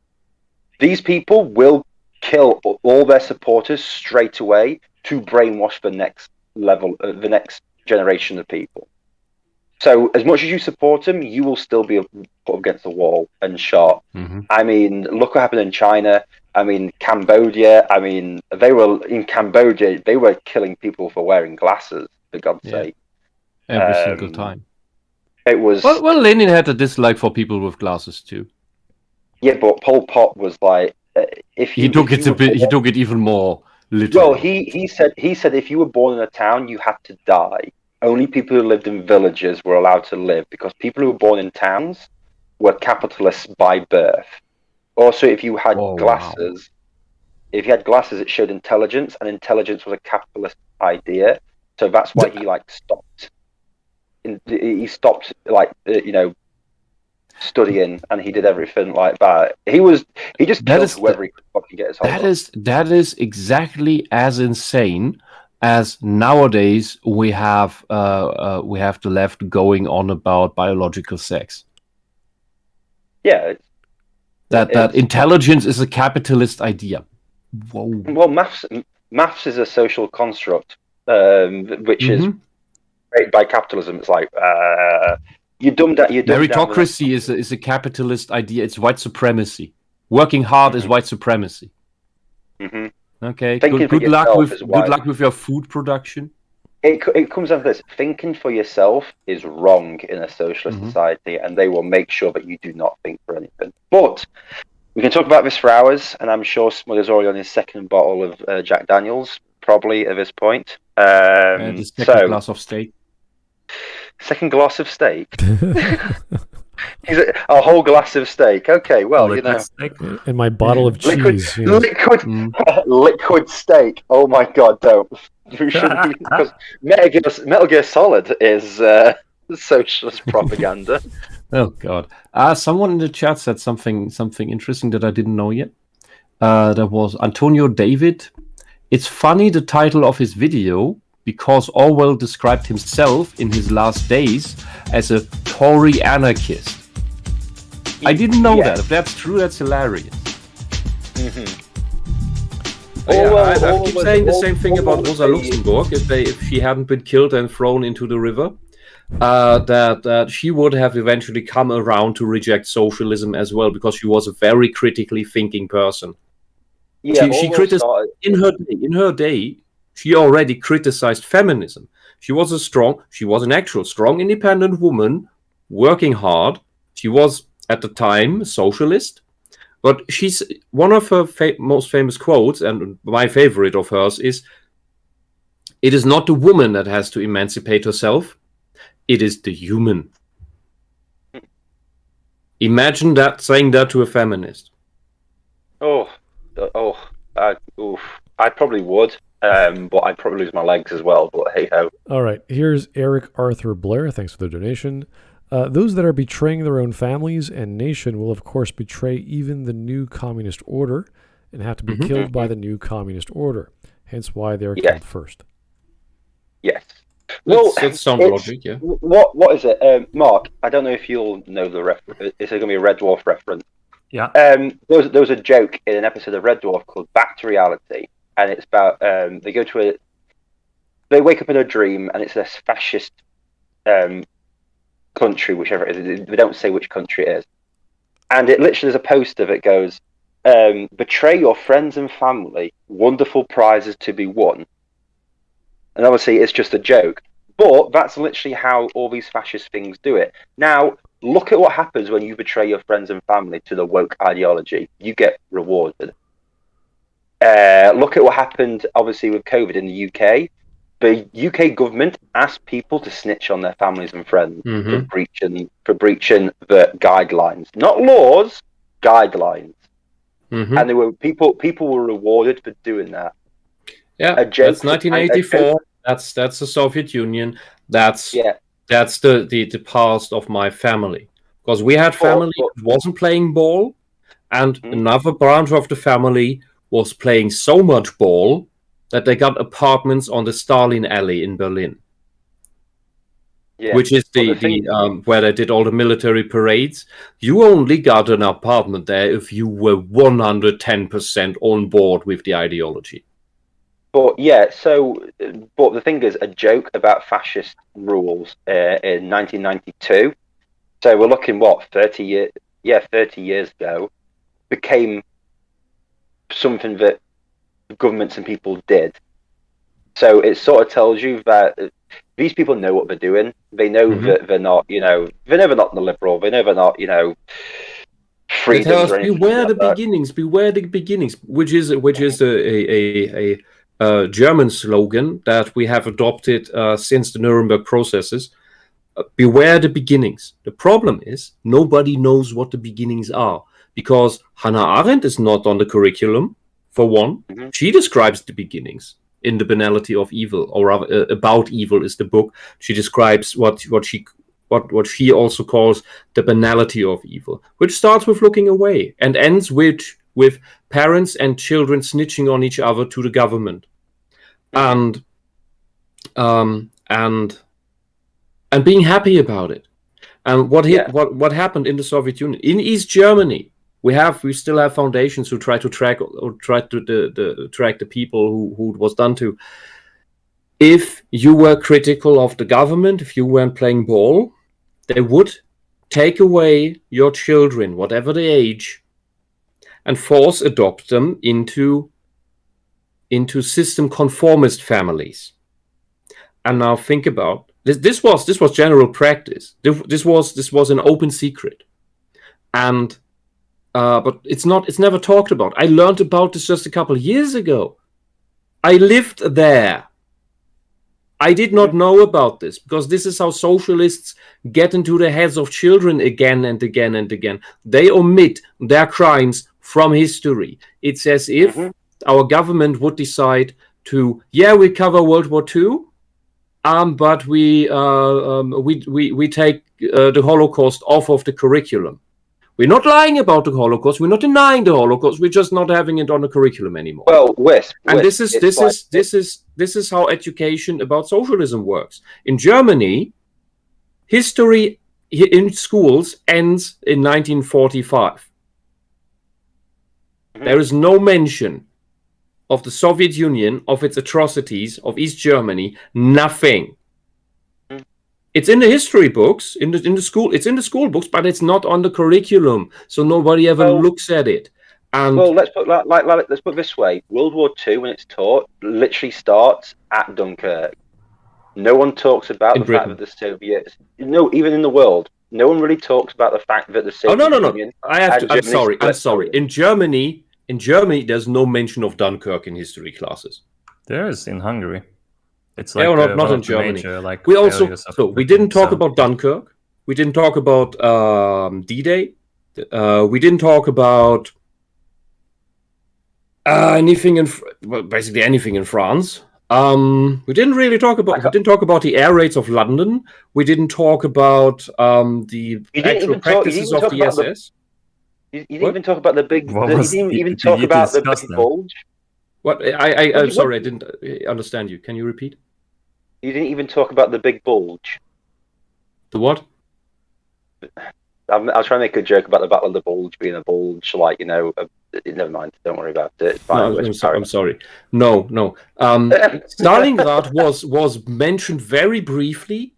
These people will kill all their supporters straight away to brainwash the next level, the next generation of people. So as much as you support them, you will still be put against the wall and shot. I mean, look what happened in China. I mean, Cambodia. I mean, they were killing people for wearing glasses, for God's sake. Every single time. It was... Well, Lenin had a dislike for people with glasses too. Yeah, but Pol Pot was like... He took it even more literally. Well, he said if you were born in a town, you had to die. Only people who lived in villages were allowed to live, because people who were born in towns were capitalists by birth. Also, if you had glasses, it showed intelligence, and intelligence was a capitalist idea. So that's why he stopped. He stopped studying, and he did everything like that. He just killed whoever he could fucking get his hold on. That is exactly as insane as nowadays we have the left going on about biological sex. Yeah. That intelligence is a capitalist idea. Whoa. Well, maths is a social construct, which is created by capitalism. It's like meritocracy is a capitalist idea. It's white supremacy. Working hard is white supremacy. Okay. Good luck with your food production. It comes down to this: thinking for yourself is wrong in a socialist society, and they will make sure that you do not think for anything. But we can talk about this for hours, and I'm sure Smud is already on his second bottle of Jack Daniels, probably at this point. The second glass of steak. Second glass of steak. A whole glass of steak. Okay, well, and my bottle of cheese. Liquid steak. Oh my God, don't. You shouldn't, because Metal Gear Solid is socialist propaganda. Oh God. Someone in the chat said something interesting that I didn't know yet. That was Antonio David. It's funny the title of his video, because Orwell described himself in his last days as a Tory anarchist. I didn't know that. If that's true, that's hilarious. I keep saying the same thing about Rosa Luxemburg. If she hadn't been killed and thrown into the river, that she would have eventually come around to reject socialism as well, because she was a very critically thinking person. Yeah, she criticized in her day. She already criticized feminism. She was an actual strong, independent woman, working hard. She was, at the time, a socialist. But she's one of her most famous quotes, and my favorite of hers is, "It is not the woman that has to emancipate herself. It is the human." Imagine that, saying that to a feminist. I probably would. but I'd probably lose my legs as well. But hey ho. All right, here's Eric Arthur Blair. Thanks for the donation. Those that are betraying their own families and nation will, of course, betray even the new communist order and have to be killed by the new communist order. Hence why they're killed first. Yes. Well, that's sound logic, yeah. What is it? Mark, I don't know if you'll know the reference. Is it going to be a Red Dwarf reference? Yeah. There was a joke in an episode of Red Dwarf called Back to Reality, and it's about they wake up in a dream, and it's this fascist country, whichever it is. They don't say which country it is. And it literally is a poster that goes, betray your friends and family, wonderful prizes to be won. And obviously it's just a joke. But that's literally how all these fascist things do it. Now, look at what happens when you betray your friends and family to the woke ideology. You get rewarded. Look at what happened, obviously, with COVID in the UK. The UK government asked people to snitch on their families and friends for breaching the guidelines, not laws, guidelines. And there were people were rewarded for doing that. Yeah, that's 1984. That's the Soviet Union. That's the past of my family. Because we had family that wasn't playing ball, and another branch of the family was playing so much ball that they got apartments on the Stalin Alley in Berlin, which is the where they did all the military parades. You only got an apartment there if you were 110% on board with the ideology. But but the thing is, a joke about fascist rules in 1992. So we're looking 30 years. Yeah, 30 years ago, became something that governments and people did. So it sort of tells you that these people know what they're doing. They know that they're not, they're never not the liberal. They're never not, freedom. It tells beware the beginnings. Beware the beginnings, which is a German slogan that we have adopted since the Nuremberg processes. Beware the beginnings. The problem is nobody knows what the beginnings are, because Hannah Arendt is not on the curriculum. For one, she describes the beginnings in The Banality of Evil, or rather, About Evil is the book. She describes what she also calls the banality of evil, which starts with looking away and ends with parents and children snitching on each other to the government, and being happy about it. And what happened in the Soviet Union, in East Germany? We still have foundations who try to track the people who it was done to. If you were critical of the government, if you weren't playing ball, they would take away your children, whatever the age, and adopt them into system conformist families. And now think about this. This was general practice. This was an open secret, and. But it's never talked about. I learned about this just a couple of years ago. I lived there. I did not know about this, because this is how socialists get into the heads of children again and again and again. They omit their crimes from history. It's as if our government would decide to, we cover World War II, but we take the Holocaust off of the curriculum. We're not lying about the Holocaust. We're not denying the Holocaust. We're just not having it on the curriculum anymore. Well, this is how education about socialism works. In Germany, history in schools ends in 1945. There is no mention of the Soviet Union, of its atrocities, of East Germany. Nothing. It's in the history books, in the school. It's in the school books, but it's not on the curriculum, so nobody ever looks at it. And let's put let's put it this way: World War II, when it's taught, literally starts at Dunkirk. No one talks about the fact that the Soviets, even in the world, no one really talks about the fact that the Soviet Union. I'm sorry. In Germany, there's no mention of Dunkirk in history classes. There is in Hungary. It's like not in Germany. We didn't talk about Dunkirk. We didn't talk about D-Day. We didn't talk about Basically anything in France. We didn't really talk about. We didn't talk about the air raids of London. We didn't talk about the actual practices of the SS. You didn't even talk about the big. You didn't even talk about the big bulge. What? I'm sorry, I didn't understand you. Can you repeat? You didn't even talk about the big bulge. The what? I was trying to make a joke about the Battle of the Bulge being a bulge, like, you know. Never mind. Don't worry about it. No, I'm sorry. No. Stalingrad was mentioned very briefly.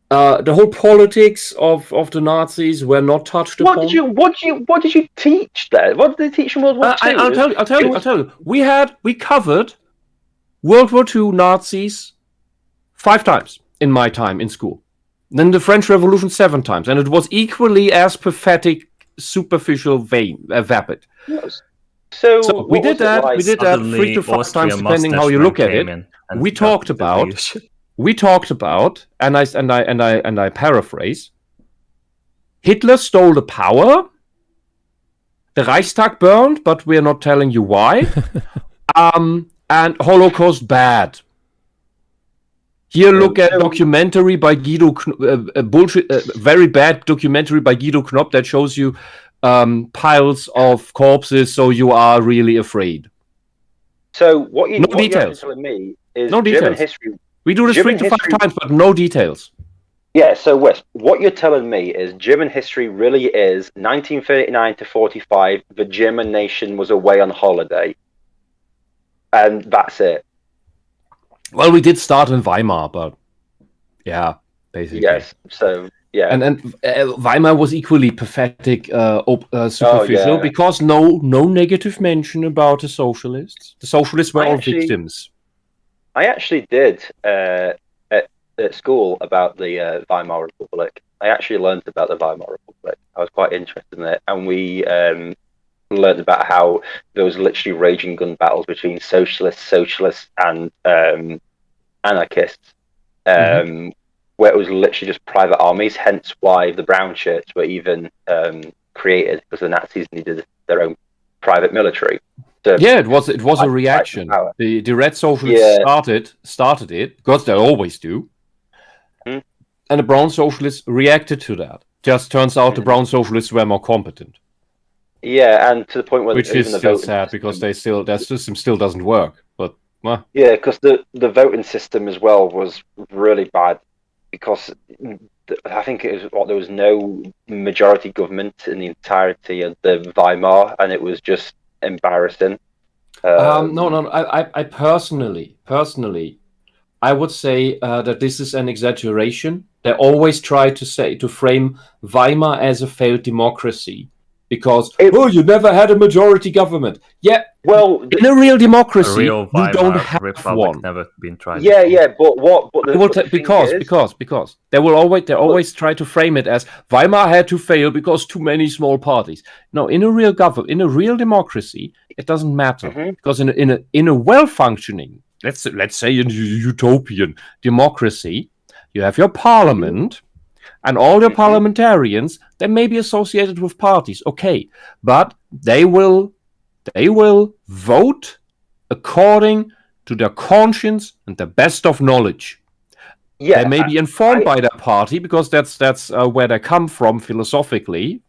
The whole politics of the Nazis were not touched upon. What did you teach there? What did they teach in World War II? I'll tell you. We covered World War II Nazis 5 times in my time in school. Then the French Revolution 7 times, and it was equally as pathetic, superficial, vapid. Yes. So we did that. We did that 3 to 5 times, depending how you look at it. We talked about, and I paraphrase: Hitler stole the power. The Reichstag burned, but we're not telling you why. And Holocaust bad. Here, look at documentary by Guido. Very bad documentary by Guido Knopp that shows you piles of corpses, so you are really afraid. So what you're details. telling me is no German details. history. We do this 3 to 5 times, but no details. Yeah. So Wes, what you're telling me is German history really is 1939 to 45. The German nation was away on holiday, and that's it. Well, we did start in Weimar, but yeah, basically. Yes. So yeah, and Weimar was equally pathetic, superficial, because no negative mention about the socialists. The socialists were all victims. I actually did at school about the Weimar Republic. I actually learned about the Weimar Republic. I was quite interested in it, and we learned about how there was literally raging gun battles between socialists and anarchists, where it was literally just private armies, hence why the brown shirts were even created, because the Nazis needed their own private military. It was a reaction. The red socialists started it, because they always do, and the brown socialists reacted to that. Just turns out the brown socialists were more competent. Yeah, and to the point where which is still sad, because their system still doesn't work. But yeah, because the voting system as well was really bad, because I think there was no majority government in the entirety of the Weimar, and it was just embarrassing. No. I personally, I would say that this is an exaggeration. They always try to frame Weimar as a failed democracy. Because you never had a majority government. Yeah, well, in a real democracy, you don't have one. Never been tried. Yeah, but because they always try to frame it as Weimar had to fail because too many small parties. No, in a real democracy, it doesn't matter, because in a well-functioning, let's say in utopian democracy, you have your parliament. And all your parliamentarians, they may be associated with parties, okay, but they will vote according to their conscience and the best of knowledge. Yeah, they may be informed by their party, because that's where they come from philosophically.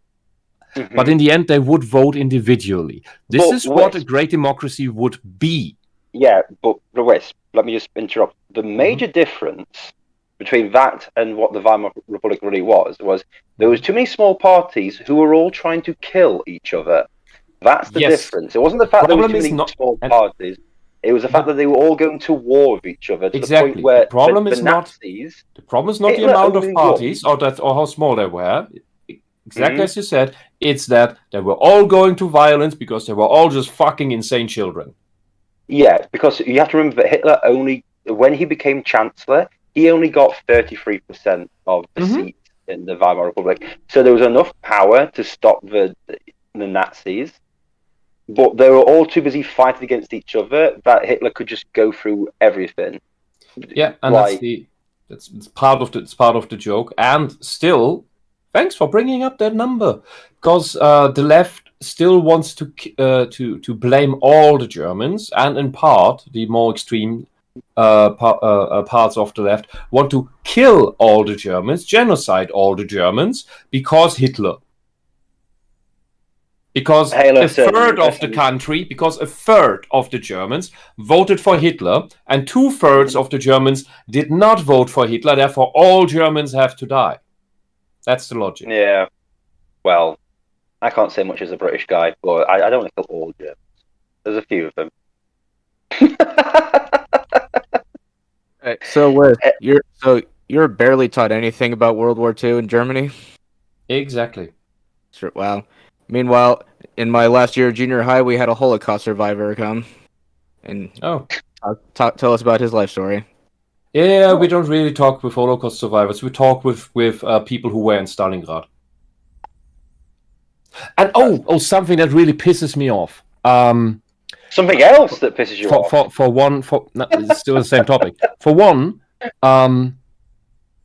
But in the end, they would vote individually. This is what a great democracy would be. Yeah, but Wes, let me just interrupt. The major difference between that and what the Weimar Republic really was there was too many small parties who were all trying to kill each other. That's the difference. It wasn't the fact there were too many small parties. It was the fact that they were all going to war with each other. To the point where the problem is not the amount of parties or how small they were. Exactly as you said, it's that they were all going to violence because they were all just fucking insane children. Yeah, because you have to remember that Hitler when he became Chancellor, he only got 33% of the seats in the Weimar Republic. So there was enough power to stop the Nazis, but they were all too busy fighting against each other that Hitler could just go through everything. Yeah, and that's part of the joke. And still, thanks for bringing up that number, because the left still wants to blame all the Germans, and in part the more extreme parts of the left want to kill all the Germans, genocide all the Germans, because Hitler. Because a third of the country, because a third of the Germans voted for Hitler, and 2/3 of the Germans did not vote for Hitler, therefore all Germans have to die. That's the logic. Yeah. Well, I can't say much as a British guy, but I don't want to kill all Germans. There's a few of them. So you're barely taught anything about World War II in Germany? Exactly. Sure. Wow. Meanwhile, in my last year of junior high, we had a Holocaust survivor come and tell us about his life story. Yeah, we don't really talk with Holocaust survivors. We talk with people who were in Stalingrad. And something that really pisses me off. Something else that pisses you off. It's still the same topic. For one,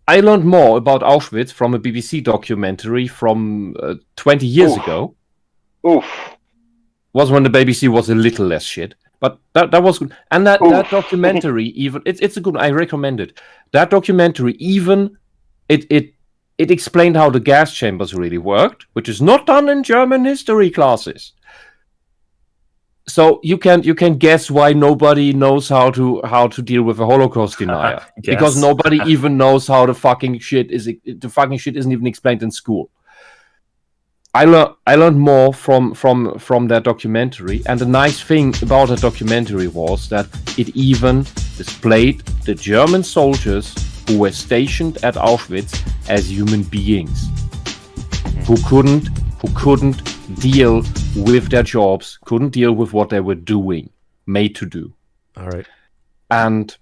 I learned more about Auschwitz from a BBC documentary from 20 years ago. Was when the BBC was a little less shit, but that was good. And that documentary, even it's a good. I recommend it. That documentary, even it explained how the gas chambers really worked, which is not done in German history classes. So you can guess why nobody knows how to deal with a Holocaust denier, because nobody even knows how the fucking shit is. The fucking shit isn't even explained in school. I learned more from that documentary, and the nice thing about that documentary was that it even displayed the German soldiers who were stationed at Auschwitz as human beings, who couldn't deal with their jobs, couldn't deal with what they were made to do. All right. And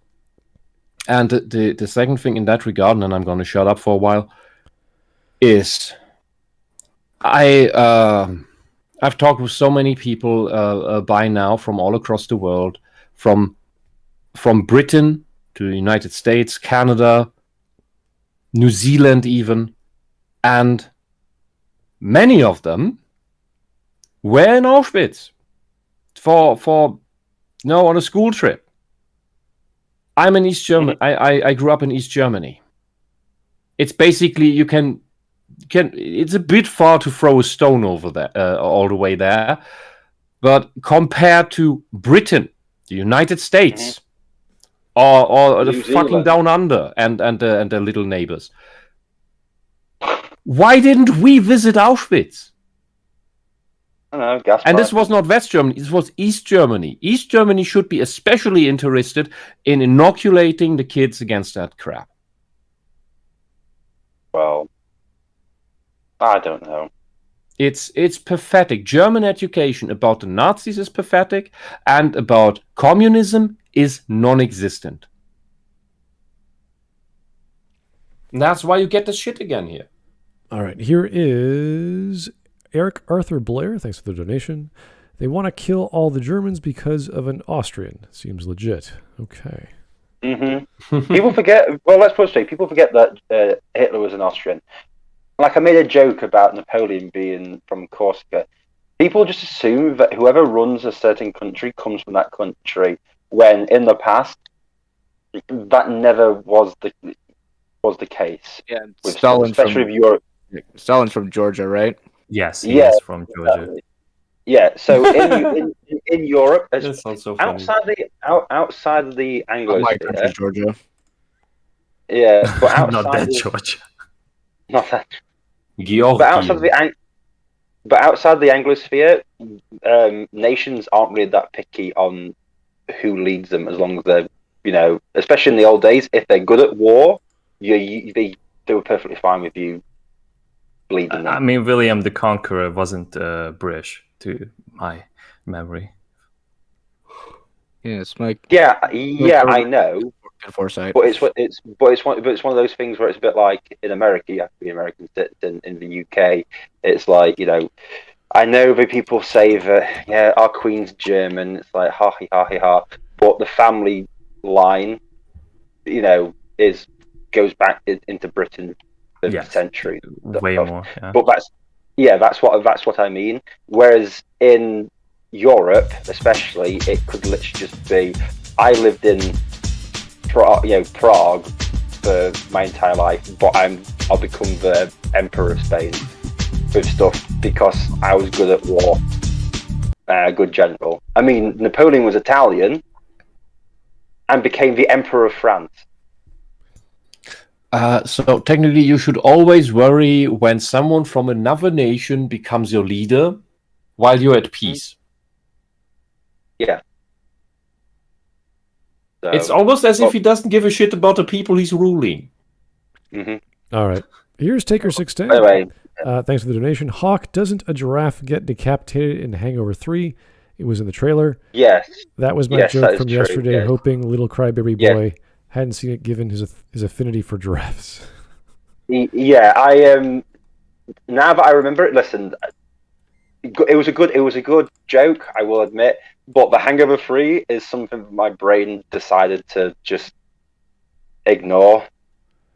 the second thing in that regard, and I'm going to shut up for a while, is I've talked with so many people by now from all across the world, from Britain to the United States, Canada, New Zealand even, and many of them were in Auschwitz on a school trip. I'm in East Germany. I grew up in East Germany. It's basically it's a bit far to throw a stone over there, all the way there, but compared to Britain, the United States, or the fucking down under and their little neighbors, why didn't we visit Auschwitz? I don't know, and this was not West Germany, this was East Germany. East Germany should be especially interested in inoculating the kids against that crap. Well, I don't know. It's pathetic. German education about the Nazis is pathetic, and about communism is non-existent. And that's why you get this shit again here. All right, here is Eric Arthur Blair. Thanks for the donation. They want to kill all the Germans because of an Austrian. Seems legit. Okay. Mm-hmm. People forget. Well, let's put it straight. People forget that Hitler was an Austrian. Like I made a joke about Napoleon being from Corsica. People just assume that whoever runs a certain country comes from that country, when in the past that never was the case. Yeah, with especially with Europe. Stalin's from Georgia, right? Yes, he is from Georgia. Exactly. Yeah, so in Europe, so outside of the Anglosphere, Georgia. Yeah, but outside not that Georgia. Not that. Georgia. But outside the Anglosphere, nations aren't really that picky on who leads them, as long as they're, especially in the old days, if they're good at war, they were perfectly fine with you leading them. I mean, William the Conqueror wasn't British, to my memory. Yeah, it's Mike. Yeah, I know. Good foresight. But it's one of those things where it's a bit like in America, you have to be American citizen. In the UK, it's like, I know that people say that our Queen's German. It's like ha ha ha ha, but the family line, goes back into Britain for centuries. Way more. Yeah. But Yeah, that's what I mean. Whereas in Europe, especially, it could literally just be, I lived in Prague for my entire life, but I'll become the Emperor of Spain with stuff because I was good at war, a good general. I mean, Napoleon was Italian and became the Emperor of France. So technically, you should always worry when someone from another nation becomes your leader while you're at peace. Yeah. So, it's almost as if he doesn't give a shit about the people he's ruling. Mm-hmm. All right. Here's Taker 610. Anyway, thanks for the donation. Hawk, doesn't a giraffe get decapitated in Hangover 3? It was in the trailer. Yes. That was my joke from yesterday, yes. hoping little crybaby boy hadn't seen it given his affinity for giraffes. Yeah, I now that I remember it, listen, it was a good joke, I will admit, but The Hangover 3 is something my brain decided to just ignore,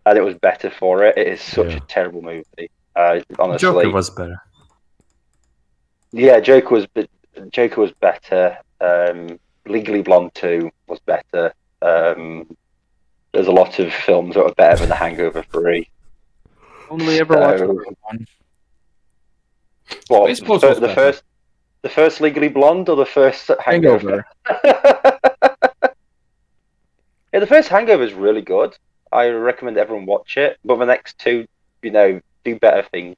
and it was better for it. It is such a terrible movie. Honestly, Joker was better. Yeah, Joker was better. Legally Blonde 2 was better. There's a lot of films that are better than The Hangover 3. Only ever watched one. What? The first Legally Blonde or the first Hangover? Yeah, the first Hangover is really good. I recommend everyone watch it. But the next two, do better things.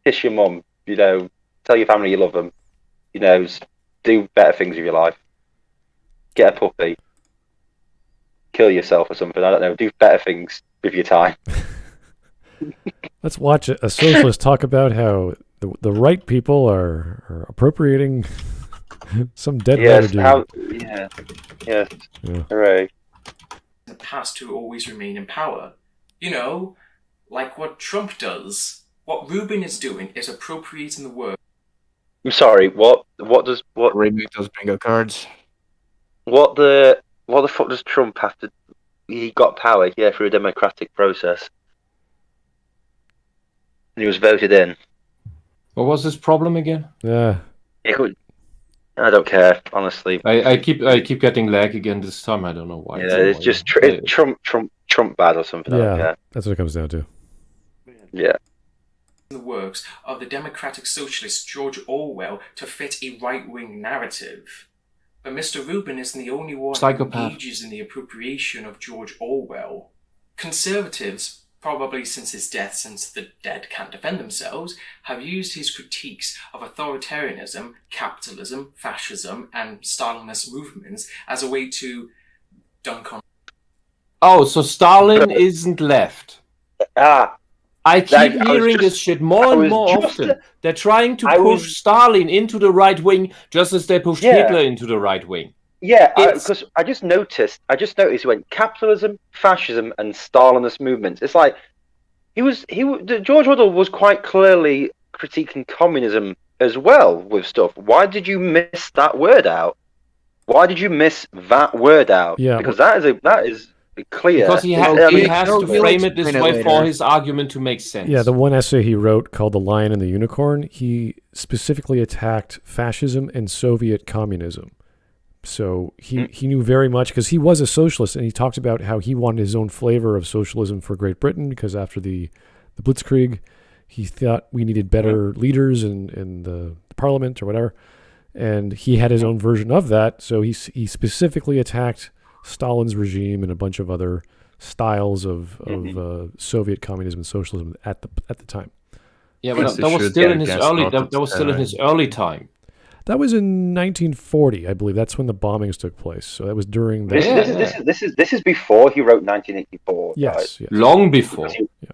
Kiss your mum. Tell your family you love them. Do better things with your life. Get a puppy. Kill yourself or something. I don't know. Do better things with your time. Let's watch a socialist talk about how the right people are appropriating some dead dude. Yes. Hooray. The past to always remain in power. Like what Trump does. What Rubin is doing is appropriating the word. I'm sorry. What remake those bingo cards? What the fuck does Trump have to? He got power, through a democratic process, and he was voted in. What was his problem again? Yeah. I don't care, honestly. I keep getting lag again this time. I don't know why. Yeah, it's just Trump bad or something. Yeah, that's what it comes down to. Yeah. The works of the democratic socialist George Orwell to fit a right-wing narrative. But Mr. Rubin isn't the only one Psychopath. who engages in the appropriation of George Orwell. Conservatives, probably since his death, since the dead can't defend themselves, have used his critiques of authoritarianism, capitalism, fascism, and Stalinist movements as a way to dunk on. Oh, so Stalin isn't left. I keep hearing this shit more and more often. They're trying to push Stalin into the right wing, just as they pushed Hitler into the right wing. Yeah, because I just noticed when capitalism, fascism, and Stalinist movements. It's like George Orwell was quite clearly critiquing communism as well with stuff. Why did you miss that word out? Why did you miss that word out? Yeah, because that is clear. Because he has to frame it this way for his argument to make sense. Yeah, the one essay he wrote called The Lion and the Unicorn, he specifically attacked fascism and Soviet communism. So he knew very much, because he was a socialist, and he talks about how he wanted his own flavor of socialism for Great Britain, because after the Blitzkrieg, he thought we needed better leaders in the parliament or whatever, and he had his own version of that. So he specifically attacked Stalin's regime and a bunch of other styles of Soviet communism and socialism at the time. Yeah, but that was still in his early. That was still in his early time. That was in 1940, I believe. That's when the bombings took place. So that was during the. This is before he wrote 1984. Yes, right? yes. Long before.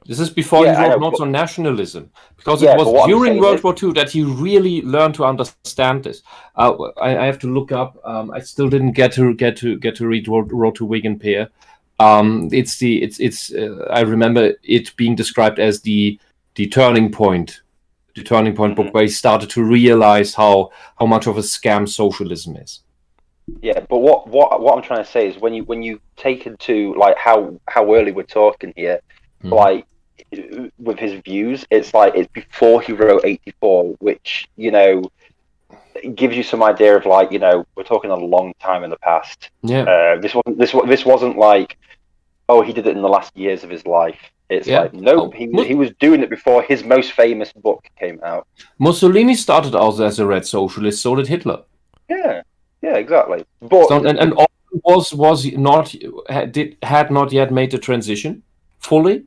This is before he wrote Notes on Nationalism, because it was during World War II that he really learned to understand this. I have to look up. I still didn't get to read Road to Wigan Pier. It's I remember it being described as the turning point. The turning point book where he started to realize how much of a scam socialism is. Yeah, but what I'm trying to say is when you take into like how early we're talking here, like with his views, it's like it's before he wrote 84, which, you know, gives you some idea of, like, you know, we're talking a long time in the past. Yeah. This wasn't like, oh, he did it in the last years of his life. It's like, nope, he was doing it before his most famous book came out. Mussolini started out as a red socialist, so did Hitler. Yeah, exactly. But and Orwell had not yet made the transition fully.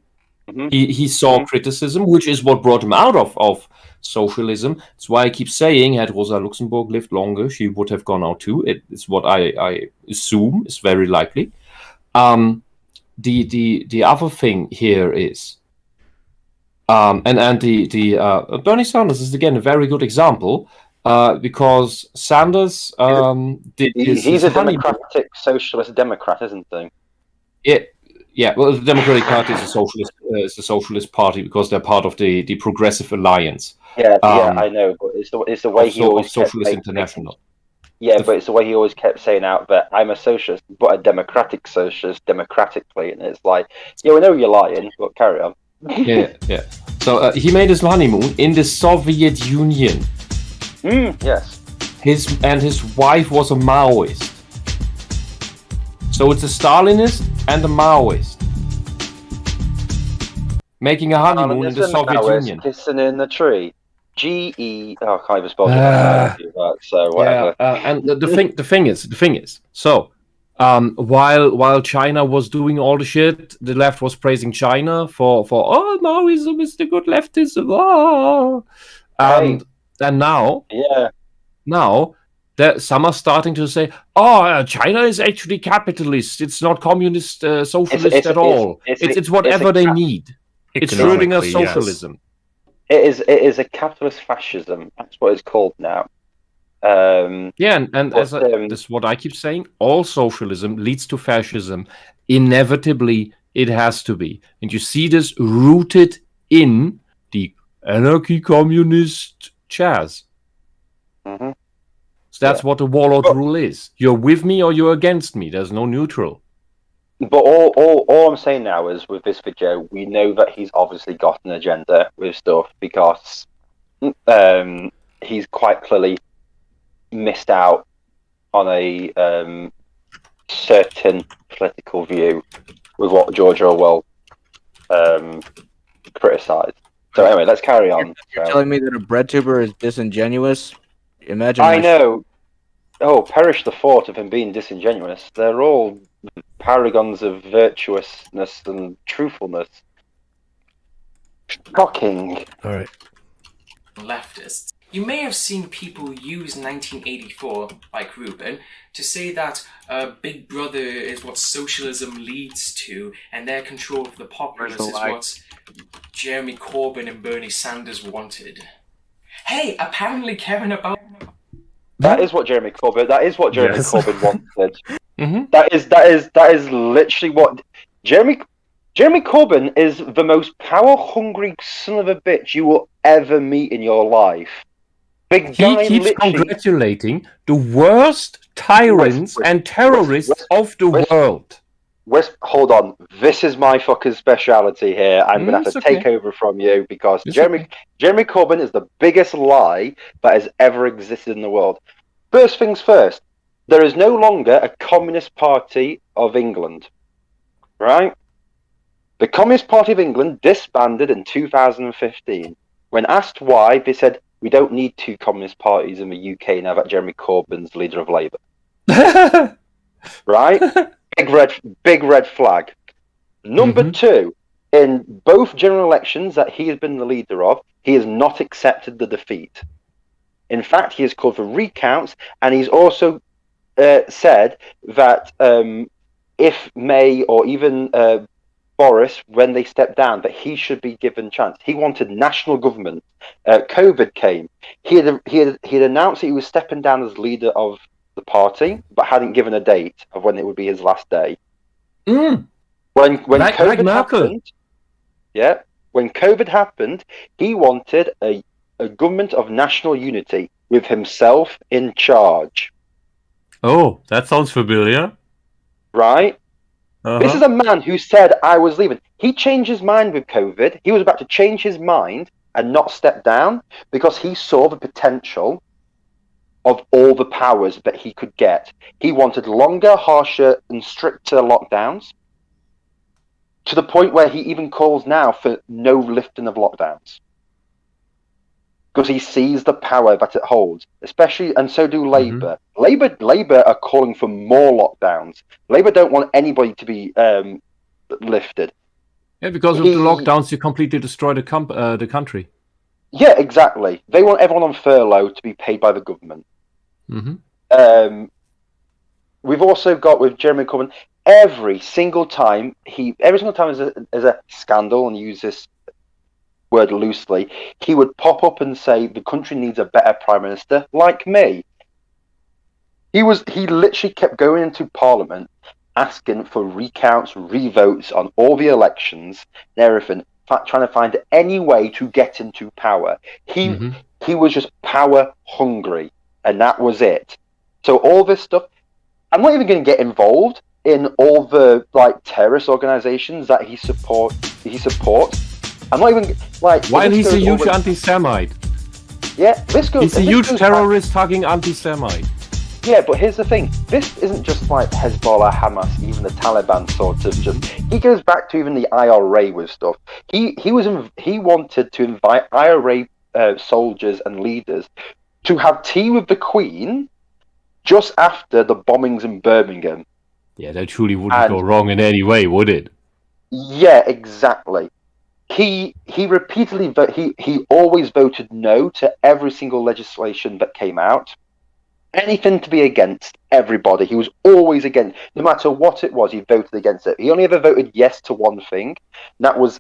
Mm-hmm. He saw criticism, which is what brought him out of socialism. That's why I keep saying, had Rosa Luxemburg lived longer, she would have gone out too. It's what I assume is very likely. The other thing here is, and the Bernie Sanders is again a very good example, because Sanders did he's a democratic socialist Democrat, isn't he? Yeah. Well, the Democratic Party is a socialist party because they're part of the Progressive Alliance. Yeah, I know, but it's the way he always Socialist International. Yeah, but it's the way he always kept saying out that I'm a socialist, but a democratic socialist democratically, and it's like, yeah, we know you're lying, but carry on. Yeah. So he made his honeymoon in the Soviet Union. Yes. His wife was a Maoist. So it's a Stalinist and a Maoist making a honeymoon in the Soviet Union. Kissing in the tree. GE. Oh, I can't even spell that. So whatever. And the thing is, so while China was doing all the shit, the left was praising China for Maoism is the good leftism. And now some are starting to say, China is actually capitalist. It's not communist, socialist at all. It's whatever they need. It's Schrödinger's socialism. It is a capitalist fascism. That's what it's called now. This is what I keep saying. All socialism leads to fascism. Inevitably, it has to be. And you see this rooted in the anarchy communist chairs. Mm-hmm. So that's what the warlord rule is. You're with me or you're against me. There's no neutral. But all I'm saying now is, with this video, we know that he's obviously got an agenda with stuff, because he's quite clearly missed out on a certain political view with what George Orwell criticised. So anyway, let's carry on. You're telling me that a bread tuber is disingenuous? Imagine. I know. Oh, perish the thought of him being disingenuous. They're all paragons of virtuousness and truthfulness. Shocking. All right. Leftists. You may have seen people use 1984, like Ruben, to say that Big Brother is what socialism leads to, and their control of the populace is what Jeremy Corbyn and Bernie Sanders wanted. Hey, apparently caring about... That is what Jeremy Corbyn Corbyn wanted. Mm-hmm. That is literally what Jeremy Corbyn is. The most power-hungry son of a bitch you will ever meet in your life. He keeps congratulating the worst tyrants and terrorists of the world. Hold on. This is my fucking speciality here. I'm going to have to take over from you, because Jeremy Corbyn is the biggest lie that has ever existed in the world. First things first, there is no longer a Communist Party of England, right? The Communist Party of England disbanded in 2015. When asked why, they said, we don't need two communist parties in the UK now that Jeremy Corbyn's leader of Labour. Right? Big red flag. Number two, in both general elections that he has been the leader of, he has not accepted the defeat. In fact, he has called for recounts, and he's also said that if May or even Boris, when they stepped down, that he should be given chance. He wanted national government. COVID came. He had announced that he was stepping down as leader of the party, but hadn't given a date of when it would be his last day. When COVID happened, when COVID happened, he wanted a government of national unity with himself in charge. Oh, that sounds familiar. Right? This is a man who said I was leaving. He changed his mind with COVID. He was about to change his mind and not step down because he saw the potential of all the powers that he could get. He wanted longer, harsher, and stricter lockdowns, to the point where he even calls now for no lifting of lockdowns. Because he sees the power that it holds, especially, and so do Labour. Labour are calling for more lockdowns. Labour don't want anybody to be lifted. Yeah, because of the lockdowns, you completely destroy the country. Yeah, exactly. They want everyone on furlough to be paid by the government. We've also got with Jeremy Corbyn, every single time there's a scandal, and use this word loosely, he would pop up and say the country needs a better prime minister like me. He literally kept going into Parliament asking for recounts, revotes on all the elections and everything, trying to find any way to get into power. He was just power hungry, and that was it. So all this stuff, I'm not even going to get involved in all the terrorist organizations that he supports. I'm not even While he's a huge anti-Semite. Yeah, he's a huge terrorist-hugging anti-Semite. Yeah, but here's the thing. This isn't just like Hezbollah, Hamas, even the Taliban sort of just. He goes back to even the IRA with stuff. He wanted to invite IRA soldiers and leaders to have tea with the Queen just after the bombings in Birmingham. Yeah, that truly wouldn't go wrong in any way, would it? Yeah, exactly. He repeatedly he always voted no to every single legislation that came out. Anything to be against everybody. He was always against, no matter what it was, he voted against it. He only ever voted yes to one thing, and that was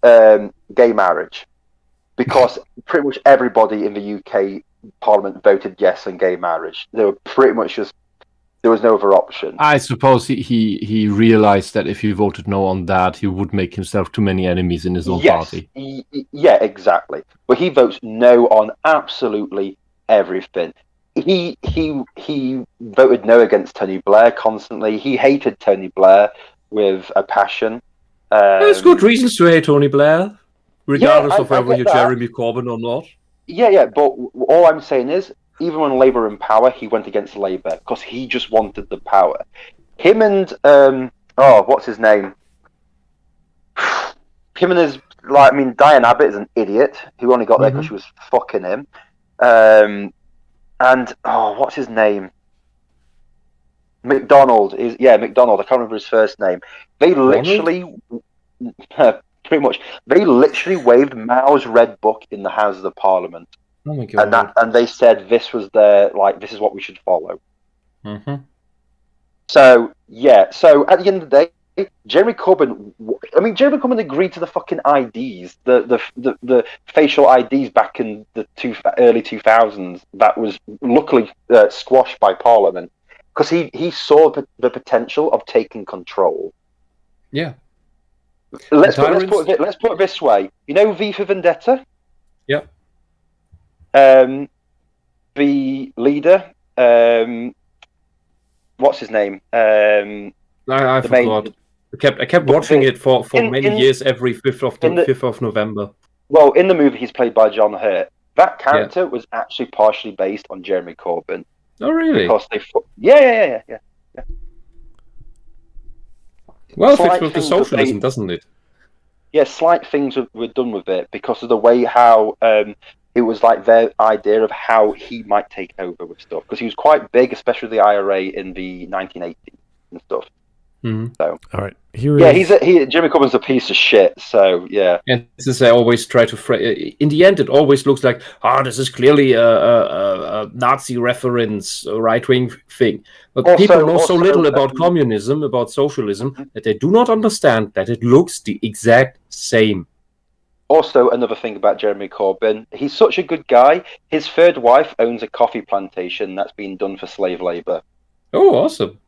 gay marriage. Because pretty much everybody in the UK Parliament voted yes on gay marriage. They were pretty much just, there was no other option. I suppose he realized that if he voted no on that, he would make himself too many enemies in his own party. Yeah, exactly. But he votes no on absolutely everything. He voted no against Tony Blair constantly. He hated Tony Blair with a passion. There's good reasons to hate Tony Blair, regardless of whether you're Jeremy Corbyn or not. Yeah, but all I'm saying is, even when Labour were in power, he went against Labour because he just wanted the power. Him and what's his name? Him and his Diane Abbott is an idiot who only got there because she was fucking him. And what's his name? McDonald. McDonald. I can't remember his first name. They literally, pretty much, they literally waved Mao's Red Book in the Houses of Parliament. Oh my God. And they said this was this is what we should follow. So at the end of the day, Jeremy Corbyn agreed to the fucking IDs, the facial IDs back in the early 2000s. That was luckily squashed by Parliament because he saw the potential of taking control. Yeah. Let's put it this way. You know V for Vendetta? Yeah. The leader, what's his name? I forgot. I kept watching it for many years every 5th of November. Well, in the movie, he's played by John Hurt. That character was actually partially based on Jeremy Corbyn. Oh, really? Because yeah. Well, it fits with the socialism, doesn't it? Yeah, slight things were done with it because of the way how it was their idea of how he might take over with stuff. Because he was quite big, especially the IRA in the 1980s and stuff. So, all right, Jeremy Corbyn's a piece of shit. So yeah, and since I always try to in the end, it always looks like this is clearly a Nazi reference, a right-wing thing. But people know so little about communism, about socialism, that they do not understand that it looks the exact same. Also, another thing about Jeremy Corbyn, he's such a good guy. His third wife owns a coffee plantation that's been done for slave labor. Oh, awesome!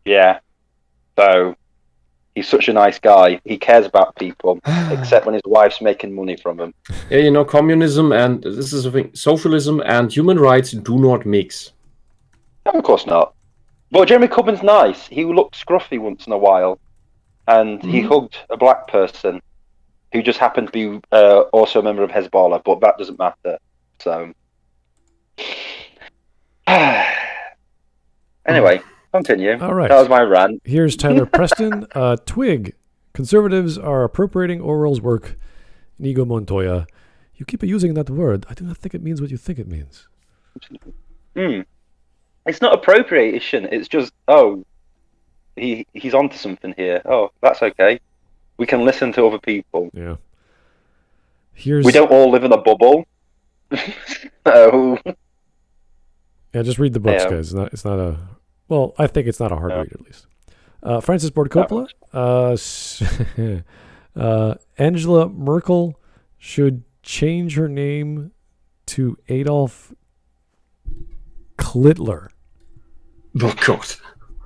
Yeah. So, he's such a nice guy. He cares about people, except when his wife's making money from him. Yeah, communism and this is the thing, socialism and human rights do not mix. No, of course not. But Jeremy Corbyn's nice. He looks scruffy once in a while. and he hugged a black person who just happened to be also a member of Hezbollah, but that doesn't matter. So, anyway, continue. All right. That was my rant. Here's Tyler Preston. Twig. Conservatives are appropriating Orwell's work. Inigo Montoya. You keep using that word. I do not think it means what you think it means. It's not appropriation. It's just, he's onto something here. Oh, that's okay. We can listen to other people. Yeah. We don't all live in a bubble. So... Yeah, just read the books, guys. It's not a... Well, I think it's not a hard read, at least. Francis Ford Coppola. Angela Merkel should change her name to Adolf Hitler. Oh, God.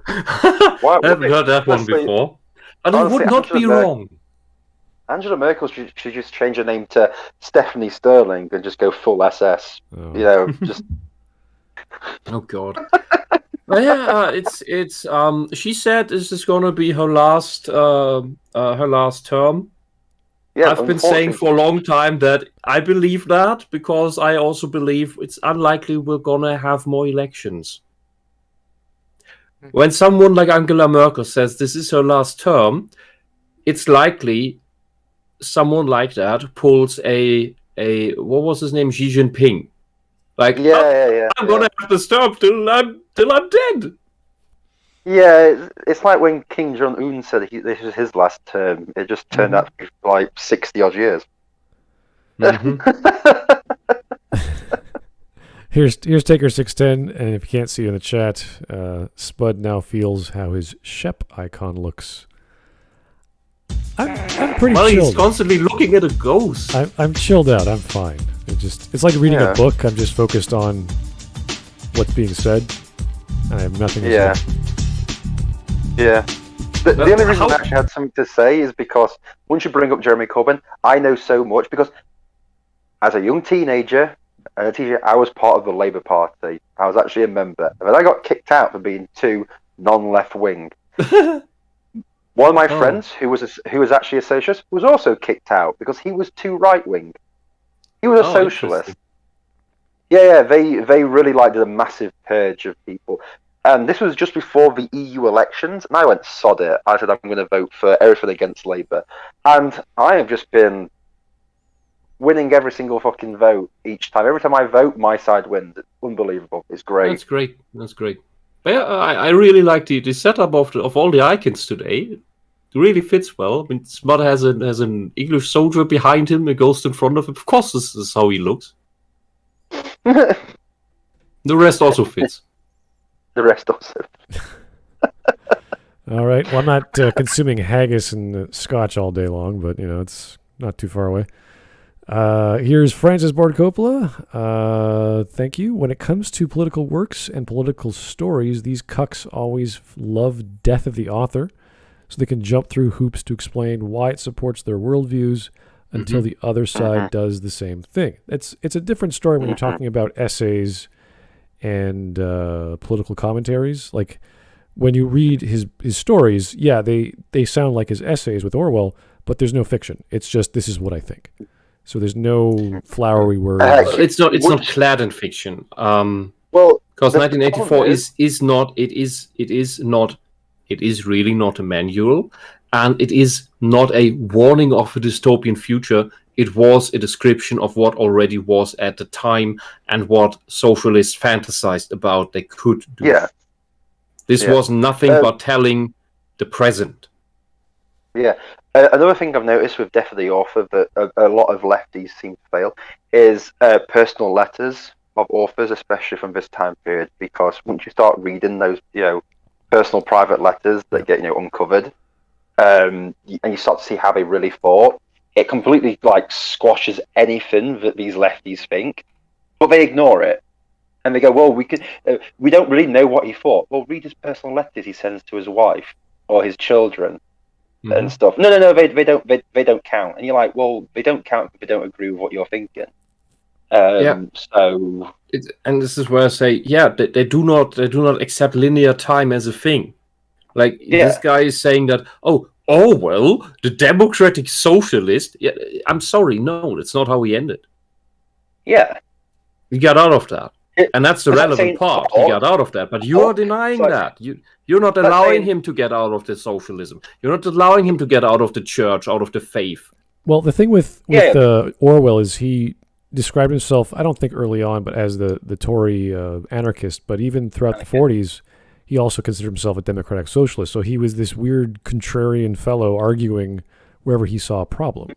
I haven't heard that one before. And it would not be wrong. Angela Merkel should just change her name to Stephanie Sterling and just go full SS. Oh. Just... Oh, God. It's she said this is going to be her last term. Yeah, I've been saying for a long time that I believe that, because I also believe it's unlikely we're going to have more elections. When someone like Angela Merkel says this is her last term, it's likely someone like that pulls a what was his name, Xi Jinping. Like, I'm going to have to stop till I'm dead. Yeah, it's like when King Jong-un said this was his last term. It just turned out to be like 60-odd years. Here's Taker 610, and if you can't see in the chat, Spud now feels how his Shep icon looks. I'm pretty chilled. He's constantly looking at a ghost. I'm chilled out. I'm fine. It's like reading a book. I'm just focused on what's being said. I have nothing to say. Yeah. The only reason I actually had something to say is because once you bring up Jeremy Corbyn, I know so much, because as a young teenager, I was part of the Labour Party. I was actually a member. And I got kicked out for being too non-left wing. One of my friends, who was actually a socialist, was also kicked out because he was too right wing. He was a socialist. Yeah, they really did a massive purge of people. And this was just before the EU elections, and I went, sod it. I said, I'm going to vote for everything against Labour. And I have just been winning every single fucking vote each time. Every time I vote, my side wins. It's unbelievable. It's great. That's great. But yeah, I really like the setup of all the icons today. It really fits well. I mean, Smud has an English soldier behind him, a ghost in front of him. Of course, this is how he looks. The rest also fits. The rest also. All right. Well, I'm not consuming haggis and scotch all day long, but it's not too far away. Here's Francis Ford Coppola. Thank you. When it comes to political works and political stories, these cucks always love death of the author, so they can jump through hoops to explain why it supports their worldviews until the other side does the same thing. It's a different story when you're talking about essays and political commentaries. Like when you read his stories, they sound like his essays with Orwell, but there's no fiction. It's just, this is what I think. So there's no flowery words. It's not clad in fiction. Because 1984 is really not a manual, and it is not a warning of a dystopian future. It was a description of what already was at the time and what socialists fantasized about they could do. Yeah. This was nothing but telling the present. Yeah. Another thing I've noticed with Death of the Author that a lot of lefties seem to fail is personal letters of authors, especially from this time period, because once you start reading those, personal private letters that get, uncovered, and you start to see how they really thought, it completely squashes anything that these lefties think, but they ignore it. And they go, well, we don't really know what he thought. Well, read his personal letters he sends to his wife or his children. And stuff. No, they don't count. And you're like, well, they don't count if they don't agree with what you're thinking. So, and this is where I say, they do not accept linear time as a thing. Like this guy is saying that, Orwell, the democratic socialist. Yeah, I'm sorry, no, that's not how he ended. Yeah. He got out of that. And that's the relevant part. He got out of that. But you're denying that. You're not allowing him to get out of the socialism. You're not allowing him to get out of the church, out of the faith. Well, the thing with Orwell is he described himself, I don't think early on, but as the Tory anarchist. But even throughout the 40s, he also considered himself a democratic socialist. So he was this weird contrarian fellow arguing wherever he saw a problem.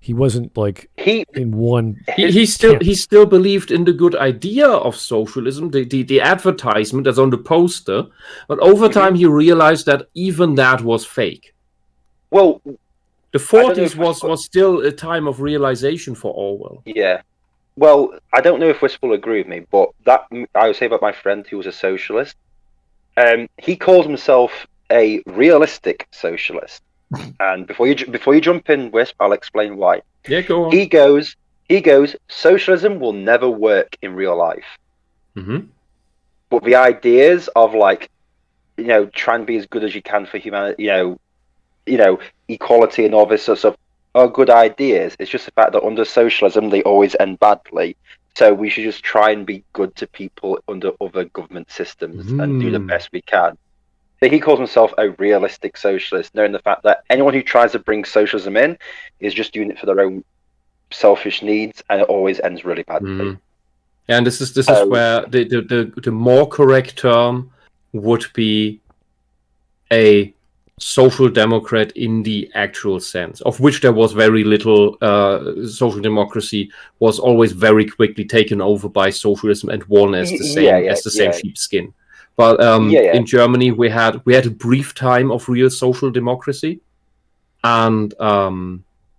He wasn't like in one. He still believed in the good idea of socialism, the advertisement that's on the poster, but over time he realized that even that was fake. Well, the 40s was still a time of realization for Orwell. Yeah. Well, I don't know if Wisp will agree with me, but that I would say about my friend who was a socialist. He calls himself a realistic socialist. And before you jump in, Wisp, I'll explain why. Yeah, go on. He goes, socialism will never work in real life. Mm-hmm. But the ideas of try and be as good as you can for humanity, equality and all this sort of stuff are good ideas. It's just the fact that under socialism they always end badly. So we should just try and be good to people under other government systems and do the best we can. But he calls himself a realistic socialist, knowing the fact that anyone who tries to bring socialism in is just doing it for their own selfish needs, and it always ends really badly. Mm-hmm. And this is where the more correct term would be a social democrat in the actual sense, of which there was very little. Social democracy was always very quickly taken over by socialism and worn as the same sheepskin. But in Germany, we had a brief time of real social democracy, and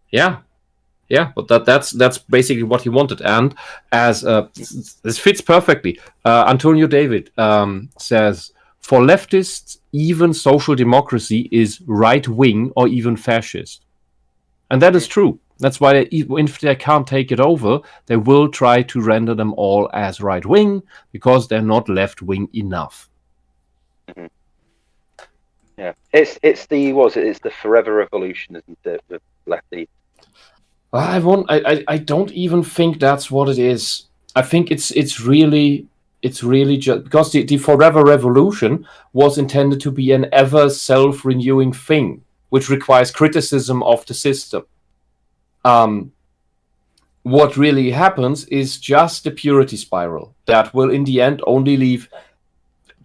but that's basically what he wanted. And as this fits perfectly, Antonio David says, for leftists, even social democracy is right wing or even fascist, and that is true. That's why if they can't take it over, they will try to render them all as right wing because they're not left wing enough. Mm-hmm. Yeah, it's the forever revolution, isn't it? The lefty. I don't even think that's what it is. I think it's really just because the forever revolution was intended to be an ever self-renewing thing, which requires criticism of the system. What really happens is just the purity spiral that will in the end only leave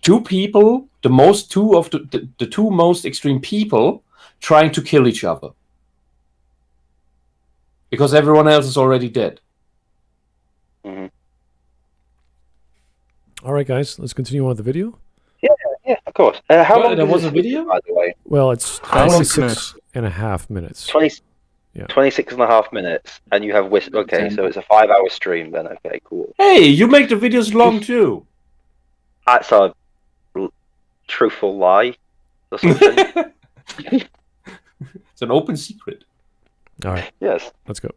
two people, the two most extreme people, trying to kill each other. Because everyone else is already dead. Mm-hmm. All right, guys, let's continue on with the video. Yeah, of course. How long there was a video? By the way, well, it's 26.5 minutes. 26.5 minutes, and you have Wisp. Okay, so it's a 5-hour stream then. Okay, cool. Hey, you make the videos long too. That's a truthful lie or something. It's an open secret. All right. Yes. Let's go.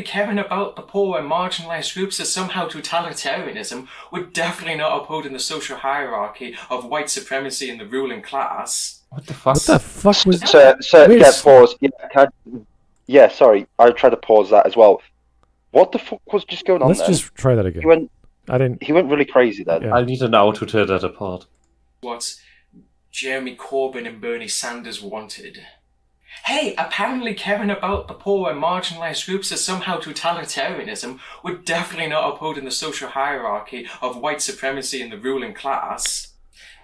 Caring about the poor and marginalised groups as somehow totalitarianism would definitely not uphold in the social hierarchy of white supremacy in the ruling class. What the fuck? What the fuck was that? Pause. Yeah, sorry. I tried to pause that as well. What the fuck was just going on there? Let's just try that again. He went really crazy then. Yeah. I need an hour to tear that apart. What Jeremy Corbyn and Bernie Sanders wanted. Hey, apparently caring about the poor and marginalised groups as somehow totalitarianism would definitely not uphold in the social hierarchy of white supremacy in the ruling class.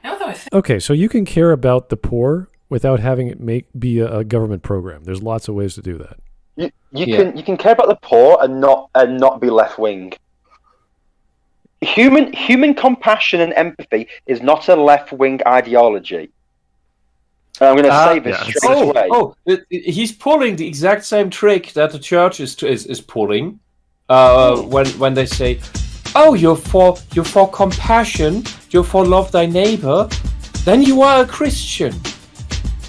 Now that I think... Okay, so you can care about the poor without having it be a government program. There's lots of ways to do that. You can care about the poor and not be left wing. Human compassion and empathy is not a left wing ideology. I'm going to say this straight away. He's pulling the exact same trick that the church is pulling when they say, "Oh, you're for compassion, you're for love thy neighbor, then you are a Christian."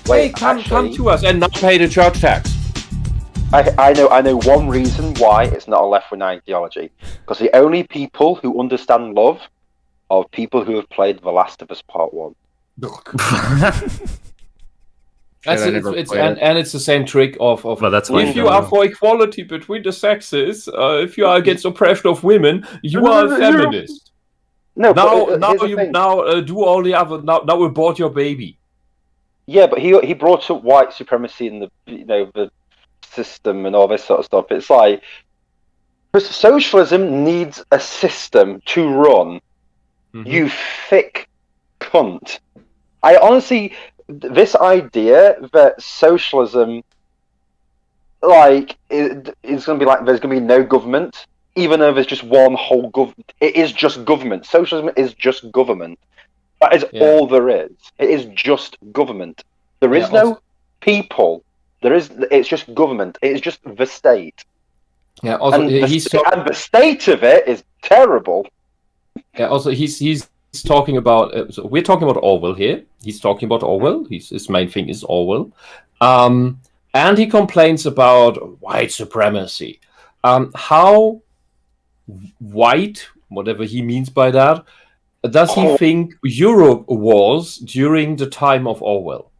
Wait, come to us and not pay the church tax. I know one reason why it's not a left-wing ideology. Because the only people who understand love are people who have played The Last of Us Part 1. It's the same trick of well, that's why if you are for equality between the sexes, if you are against oppression of women, you are a feminist. No, now do all the other. Now abort your baby. Yeah, but he brought up white supremacy in the system and all this sort of stuff. It's like socialism needs a system to run. Mm-hmm. You thick cunt. I honestly, this idea that socialism, like, is going to be like there's going to be no government, even though there's just one whole government. It is just government. Socialism is just government. That is all there is. It is just government. There is no people. It's just government. It is just the state. Yeah. Also, and the state of it is terrible. Yeah. Also, he's talking about. So we're talking about Orwell here. He's talking about Orwell. His main thing is Orwell, and he complains about white supremacy. How white, whatever he means by that, does he think Europe was during the time of Orwell?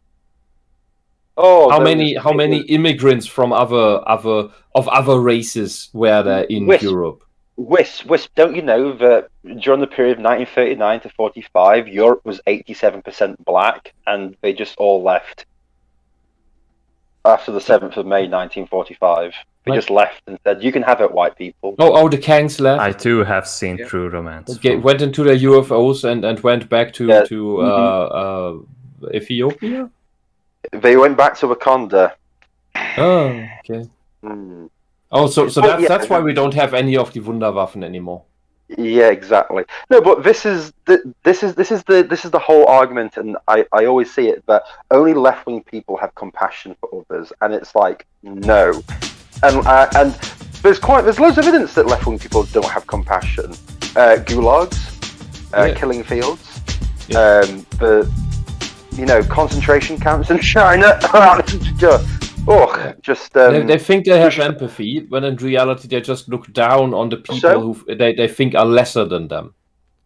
How many immigrants from other races were there in Europe? Wisp, don't you know that during the period of 1939 to 45, Europe was 87% black, and they just all left after the 7th of May 1945. They just left and said, "You can have it, white people." Oh, the Kangs left. I too have seen True Romance. Okay, went into their UFOs and went back to Ethiopia. They went back to Wakanda. Oh, okay. Oh, so that's why we don't have any of the Wunderwaffen anymore. Yeah, exactly. No, but this is the whole argument, and I always see it that only left-wing people have compassion for others, and it's like no. And there's loads of evidence that left-wing people don't have compassion. Gulags, killing fields, the concentration camps in China. They think they have empathy, when in reality they just look down on the people who they think are lesser than them.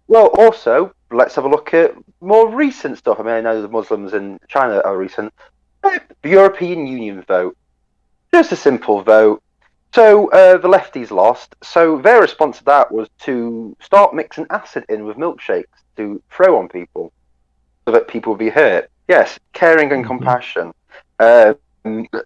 Well, also let's have a look at more recent stuff. I mean, I know the Muslims in China are recent. The European Union vote. Just a simple vote. So the lefties lost. So their response to that was to start mixing acid in with milkshakes to throw on people so that people would be hurt. Yes, caring and compassion.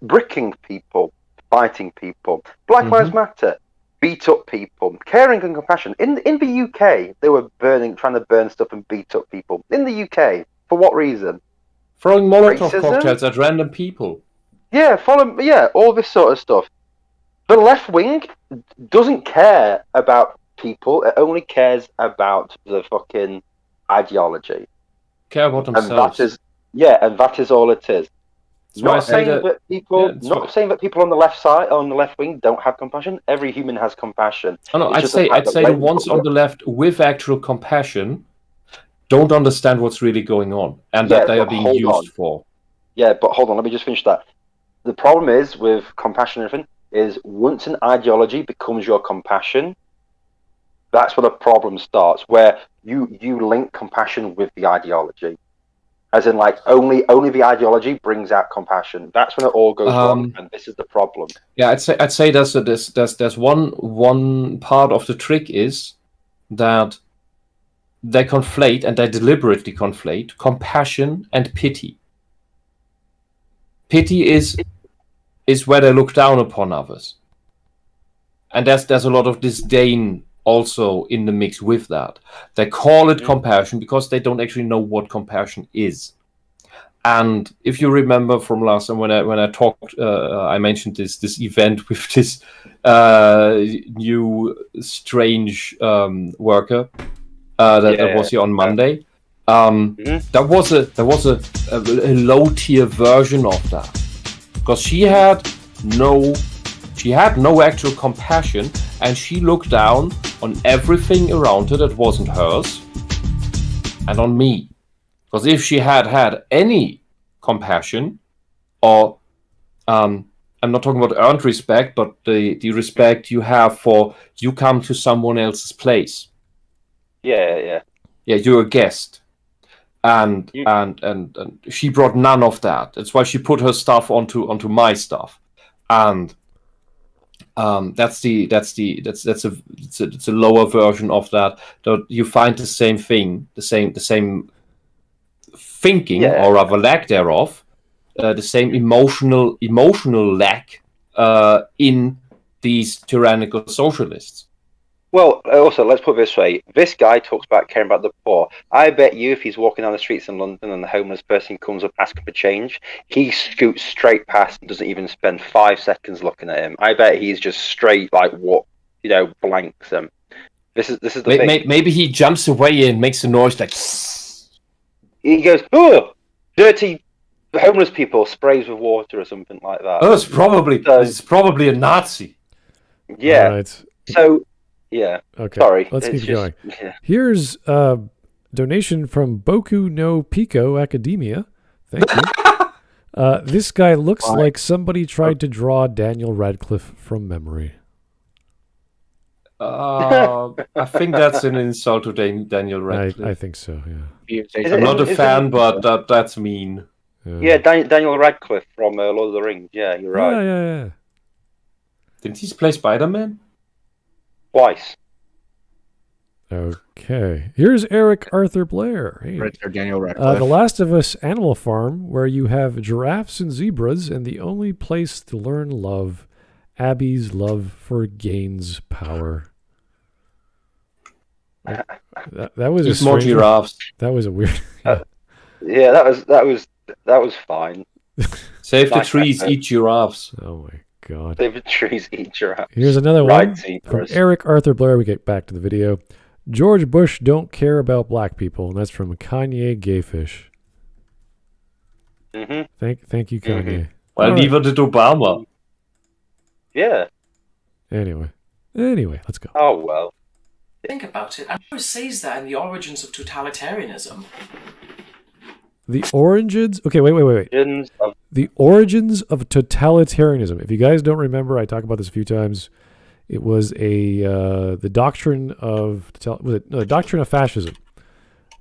Bricking people, fighting people. Black Lives Matter. Beat up people. Caring and compassion. In the UK, they were trying to burn stuff and beat up people. In the UK. For what reason? Throwing Molotov cocktails at random people. Yeah, all this sort of stuff. The left wing doesn't care about people. It only cares about the fucking ideology. Care about themselves. And that is all it is. Not saying that people on the left side, on the left wing, don't have compassion. Every human has compassion. Oh, no, I'd say the ones on the left with actual compassion don't understand what's really going on, and that they are being used for. Yeah, but hold on, let me just finish that. The problem is with compassion and everything is once an ideology becomes your compassion, that's where the problem starts, where you link compassion with the ideology. As in, like, only the ideology brings out compassion. That's when it all goes wrong, and this is the problem. Yeah, I'd say there's one part of the trick is that they conflate, and they deliberately conflate, compassion and pity. Pity is where they look down upon others, and there's a lot of disdain also in the mix with that. They call it compassion because they don't actually know what compassion is. And if you remember from last time when I talked, I mentioned this event with this new strange worker that was here on Monday. There was a low tier version of that because she had no actual compassion, and she looked down on everything around her that wasn't hers, and on me. Because if she had any compassion, or I'm not talking about earned respect, but the respect you have for you come to someone else's place. Yeah, you're a guest. and she brought none of that. That's why she put her stuff onto my stuff, and that's a lower version of that. You find the same thing, the same thinking, or rather lack thereof, the same emotional lack in these tyrannical socialists. Well, also, let's put it this way. This guy talks about caring about the poor. I bet you if he's walking down the streets in London and the homeless person comes up asking for change, he scoots straight past and doesn't even spend 5 seconds looking at him. I bet he's just straight, blanks him. This is the thing. Maybe he jumps away and makes a noise like... He goes, oh, dirty homeless people, sprays with water or something like that. Oh, it's probably a Nazi. Yeah. Right. So... Yeah. Okay. Sorry. Let's keep going. Yeah. Here's a donation from Boku no Pico Academia. Thank you. This guy looks like somebody tried to draw Daniel Radcliffe from memory. I think that's an insult to Daniel Radcliffe. I think so, yeah. I'm not a fan, but that's mean. Yeah, Daniel Radcliffe from Lord of the Rings. Yeah, you're right. Yeah. Didn't he play Spider-Man? Twice. Okay. Here's Eric Arthur Blair. Hey. Right there, Daniel Radcliffe. The Last of Us Animal Farm, where you have giraffes and zebras, and the only place to learn love, Abby's love for Gaines' power. That was just more giraffes. That was a weird. Yeah, that was fine. Save the trees, eat giraffes. Oh my God. Save the trees, eat giraffes. Here's another one from Eric Arthur Blair. We get back to the video. George Bush don't care about black people, and that's from Kanye Gayfish. Mm-hmm. Thank you, Kanye. Mm-hmm. Well, neither did Obama. Yeah. Anyway, let's go. Oh well. Think about it. Who says that in The Origins of Totalitarianism? The origins. Okay, wait. The origins of totalitarianism. If you guys don't remember, I talked about this a few times. It was the doctrine of the doctrine of fascism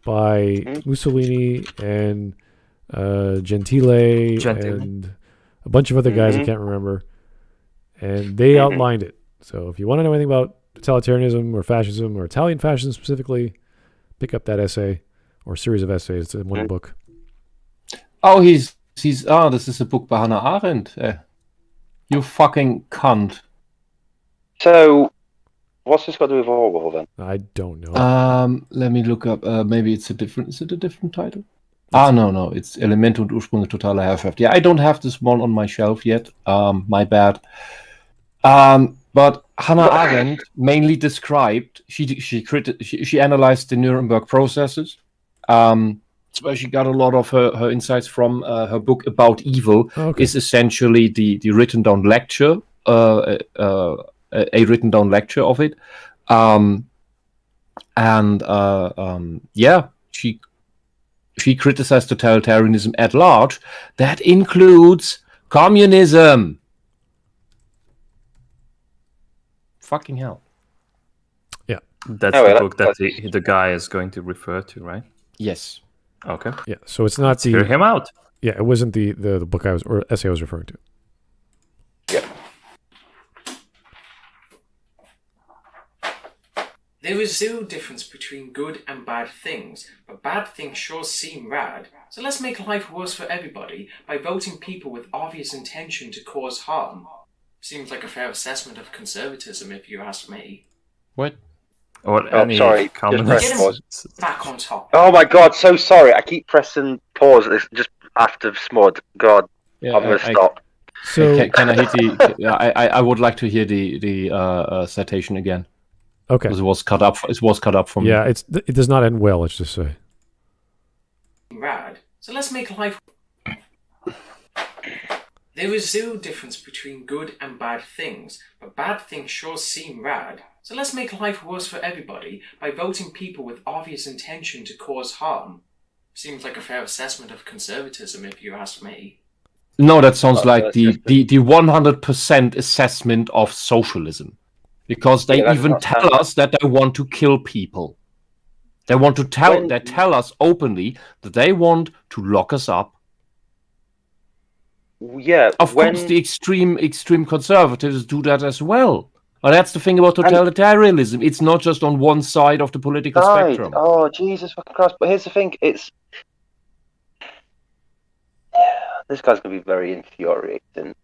by Mussolini and Gentile and a bunch of other guys I can't remember, and they outlined it. So if you want to know anything about totalitarianism or fascism or Italian fascism specifically, pick up that essay or series of essays. It's in one book. Oh, this is a book by Hannah Arendt. You fucking cunt. So, what's this got to do with Orwell then? I don't know. Let me look up. Maybe it's a different. Is it a different title? No. It's Elemente und Ursprünge totaler Herrschaft. Yeah, I don't have this one on my shelf yet. My bad. But Hannah Arendt mainly described. She analyzed the Nuremberg processes. That's where she got a lot of her insights from. Her book About Evil is essentially the written down lecture, a written down lecture of it. She criticized totalitarianism at large. That includes communism. Fucking hell. Yeah. That's the book that the guy is going to refer to, right? Yes. Okay. Yeah, so it's not hear him out. Yeah, it wasn't the book or essay I was referring to. Yeah. There is zero difference between good and bad things, but bad things sure seem rad. So let's make life worse for everybody by voting people with obvious intention to cause harm. Seems like a fair assessment of conservatism, if you ask me. What? Sorry. Pause. Back on top. Oh my God, so sorry. I keep pressing pause just after Smud. God, yeah, I'm gonna stop. So can I hit the? I would like to hear the citation again. Okay. Because it was cut up from. Yeah, it does not end well. Let's just say. Rad. So let's make life. There is zero difference between good and bad things, but bad things sure seem rad. So let's make life worse for everybody by voting people with obvious intention to cause harm. Seems like a fair assessment of conservatism, if you ask me. No, that sounds like the 100% assessment of socialism. Because they even tell us that they want to kill people. They want to tell us openly that they want to lock us up. Yeah. Of course, the extreme conservatives do that as well. But that's the thing about totalitarianism. It's not just on one side of the political spectrum. Oh, Jesus fucking Christ. But here's the thing. This guy's going to be very infuriating.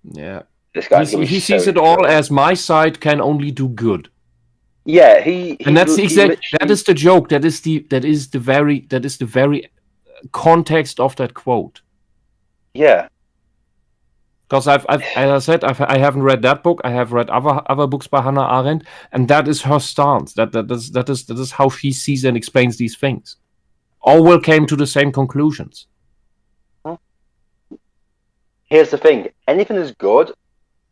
Yeah. This guy he sees it all as my side can only do good. Yeah, and that's that is the joke. That is the very context of that quote. Yeah. Because as I said, I haven't read that book. I have read other books by Hannah Arendt, and that is her stance. That is how she sees and explains these things. Orwell came to the same conclusions. Here's the thing: anything is good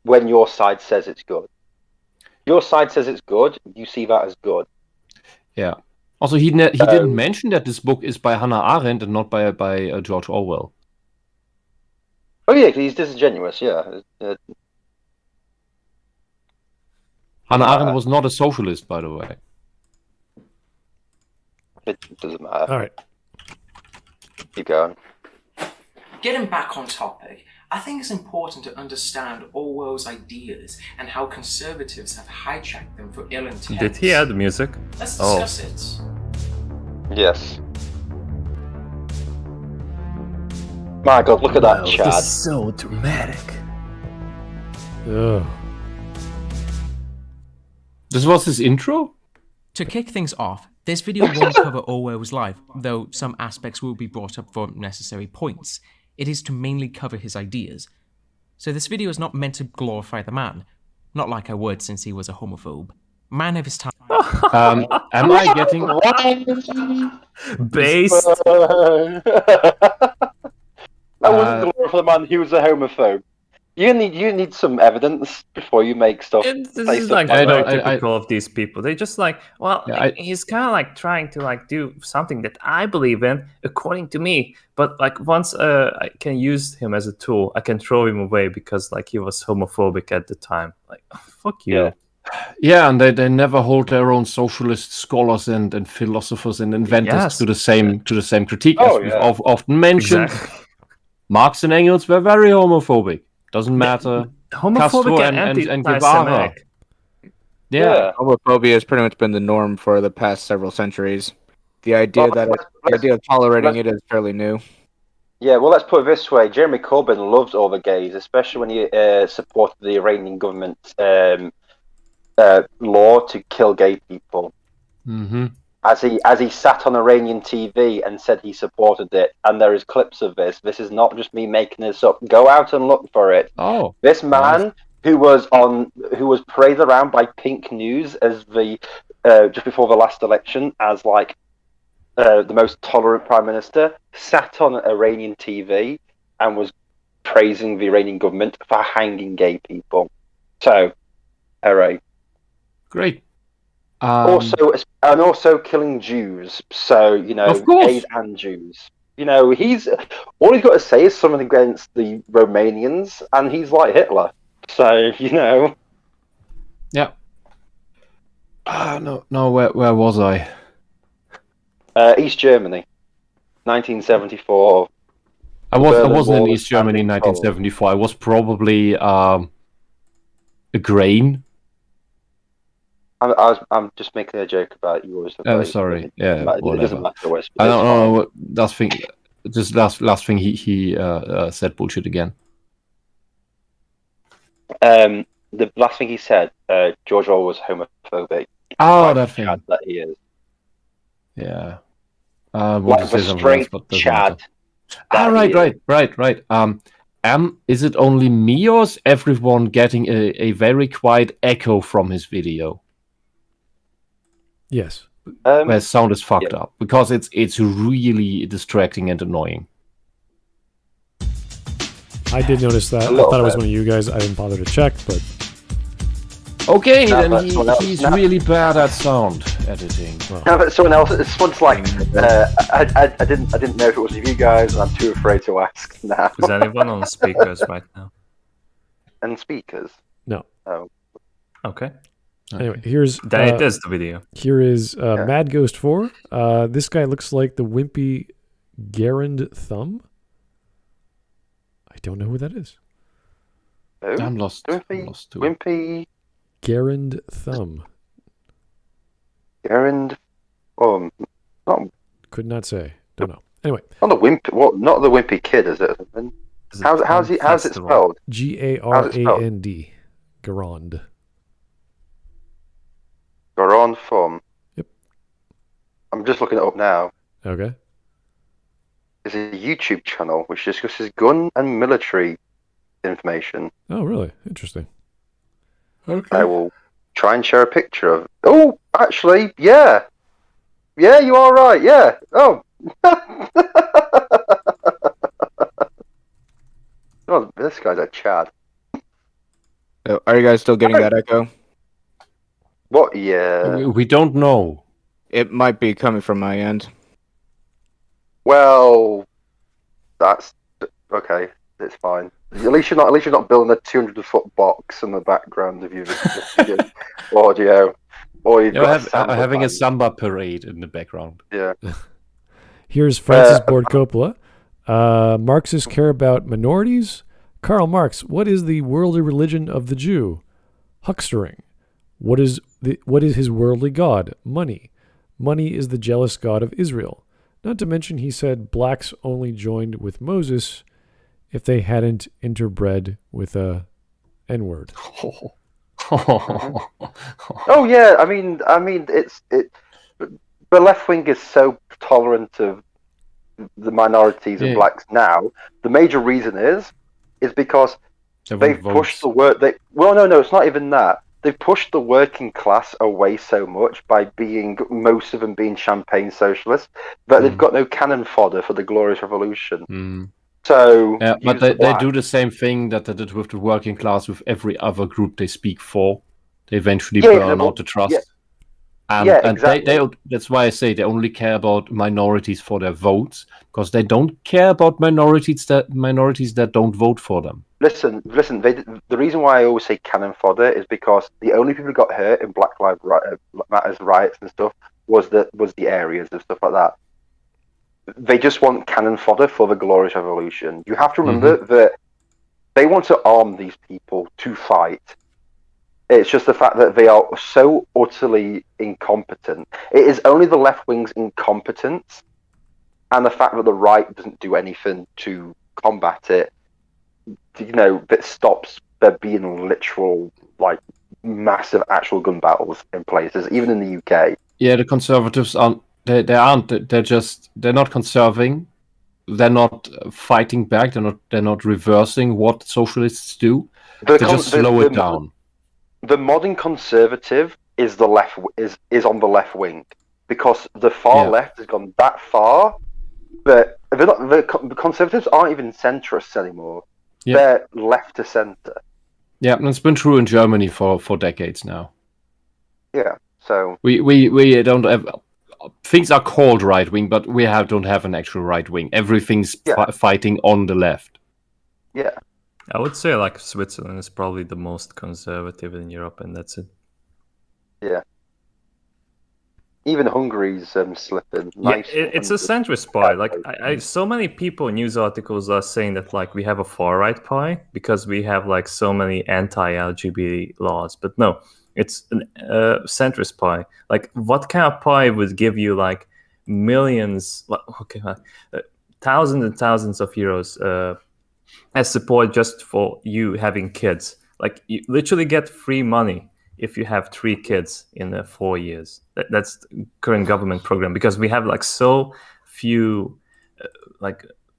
when your side says it's good. Your side says it's good. You see that as good. Yeah. Also, he didn't mention that this book is by Hannah Arendt and not by George Orwell. Oh yeah, he's disingenuous. Yeah. Hannah Arendt was not a socialist, by the way. It doesn't matter. All right. Keep going. Getting back on topic, I think it's important to understand Orwell's ideas and how conservatives have hijacked them for ill intent. Did he add music? Let's discuss it. Yes. My God, look at that Chad. This is so dramatic. Ugh. This was his intro? To kick things off, this video won't cover Orwell's life, though some aspects will be brought up for necessary points. It is to mainly cover his ideas. So this video is not meant to glorify the man. Not like I would, since he was a homophobe. Man of his time. Am I getting... Based? That wasn't for the man. He was a homophobe. You need some evidence before you make stuff. This is like very typical of these people. They just like, well, he's kind of like trying to like do something that I believe in, according to me. But like once I can use him as a tool, I can throw him away because like he was homophobic at the time. Like, fuck you. Yeah, and they never hold their own socialist scholars and philosophers and inventors to the same critique. As we've often mentioned. Exactly. Marx and Engels were very homophobic. Doesn't matter. Homophobic and anti-Semitic. Yeah, homophobia has pretty much been the norm for the past several centuries. The idea of tolerating it is fairly new. Yeah, well, let's put it this way: Jeremy Corbyn loves all the gays, especially when he supported the Iranian government's law to kill gay people. Mm-hmm. As he sat on Iranian TV and said he supported it, and there is clips of this. This is not just me making this up. Go out and look for it. Oh, this man who was praised around by Pink News as the just before the last election as like the most tolerant prime minister, sat on Iranian TV and was praising the Iranian government for hanging gay people. So, hooray! Great. Also killing Jews. So, you know, gays and Jews. You know, all he's got to say is something against the Romanians, and he's like Hitler. So, you know. Yeah. No. Where was I? East Germany, 1974. I wasn't in East Germany in 1974. I was probably a grain. I'm just making a joke about yours. Oh, sorry. Yeah, it doesn't matter what I don't know. Last thing, just last thing he said bullshit again. The last thing he said, George Orwell was homophobic. Oh, that thing. That he is. Yeah. Like the straight Chad. Right. Is it only me or is everyone getting a very quiet echo from his video? Yes. Where sound is fucked up because it's really distracting and annoying. I did notice that. I thought it was one of you guys. I didn't bother to check, but okay, then he's really bad at sound editing. Well. No, but someone's like, I didn't know if it was you guys, and I'm too afraid to ask now. Is anyone on speakers right now? And speakers? No. Oh. Okay. Anyway, here's that is the video. Here is Mad Ghost 4. This guy looks like the wimpy Garand Thumb. I don't know who that is. Oh, I'm lost. Wimpy. Garand Thumb. Garand. Could not say. Don't know. Anyway. Not the wimpy. What? Not the wimpy kid, is it? How's it spelled? Garand. Garand. Garand Thumb. Yep. I'm just looking it up now. Okay. It's a YouTube channel which discusses gun and military information. Oh, really? Interesting. Okay. I will try and share a picture of. Oh, actually, yeah. Yeah, you are right. Yeah. Oh. Oh, this guy's a Chad. So, are you guys still getting that echo? What? Yeah. We don't know. It might be coming from my end. Well, that's okay. It's fine. At least you're not building a 200-foot box in the background of your audio. Or you're having a samba parade in the background. Yeah. Here's Francis Ford Coppola. Marxists care about minorities. Karl Marx. What is the worldly religion of the Jew? Huckstering. What is his worldly god? Money. Money is the jealous god of Israel. Not to mention, he said blacks only joined with Moses if they hadn't interbred with a N-word. Oh yeah, I mean, the left wing is so tolerant of the minorities and blacks now. The major reason is because they've pushed the work. No, it's not even that. They've pushed the working class away so much by most of them being champagne socialists that they've got no cannon fodder for the Glorious Revolution. So, but they do the same thing that they did with the working class with every other group they speak for. They eventually burn out the trust. And exactly. That's why I say they only care about minorities for their votes, because they don't care about minorities that don't vote for them. Listen. The reason why I always say cannon fodder is because the only people who got hurt in Black Lives Matter riots and stuff was the areas and stuff like that. They just want cannon fodder for the Glorious Revolution. You have to remember that they want to arm these people to fight. It's just the fact that they are so utterly incompetent. It is only the left wing's incompetence and the fact that the right doesn't do anything to combat it, that stops there being literal, massive actual gun battles in places, even in the UK. Yeah, the Conservatives aren't. They're not conserving. They're not fighting back. They're not reversing what socialists do. They just slow it down. The modern conservative is is on the left wing because the far left has gone that far that the conservatives aren't even centrists anymore. Yep. They're left to center. Yeah, and it's been true in Germany for decades now. Yeah, so we don't have. Things are called right wing, but we don't have an actual right wing. Everything's fighting on the left. Yeah. I would say Switzerland is probably the most conservative in Europe, and that's it. Yeah. Even Hungary's slipping. Nice. Yeah, it's a centrist pie. I so many people in news articles are saying that we have a far right pie because we have so many anti-LGBT laws, but no, it's a centrist pie. What kind of pie would give you millions, thousands and thousands of euros as support just for you having kids? You literally get free money if you have 3 kids in 4 years. That's the current government program, because we have so few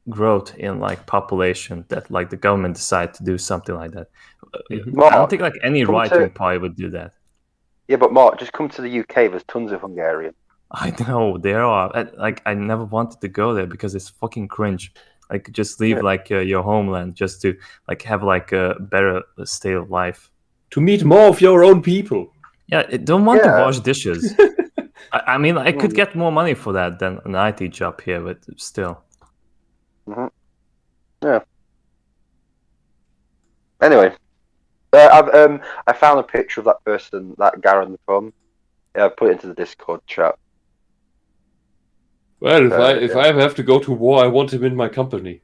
growth in population that the government decide to do something like that. Mark, I don't think any right-wing pie would do that. Yeah, but Mark, just come to the UK. There's tons of Hungarian. I know there are. I never wanted to go there because it's fucking cringe. Just leave your homeland just to have a better state of life. To meet more of your own people. Yeah, I don't want to wash dishes. I mean, I could get more money for that than an IT job here, but still. Mm-hmm. Yeah. Anyway, I I found a picture of that person, that Garen from. Yeah, I put it into the Discord chat. Well, if I have to go to war, I want him in my company.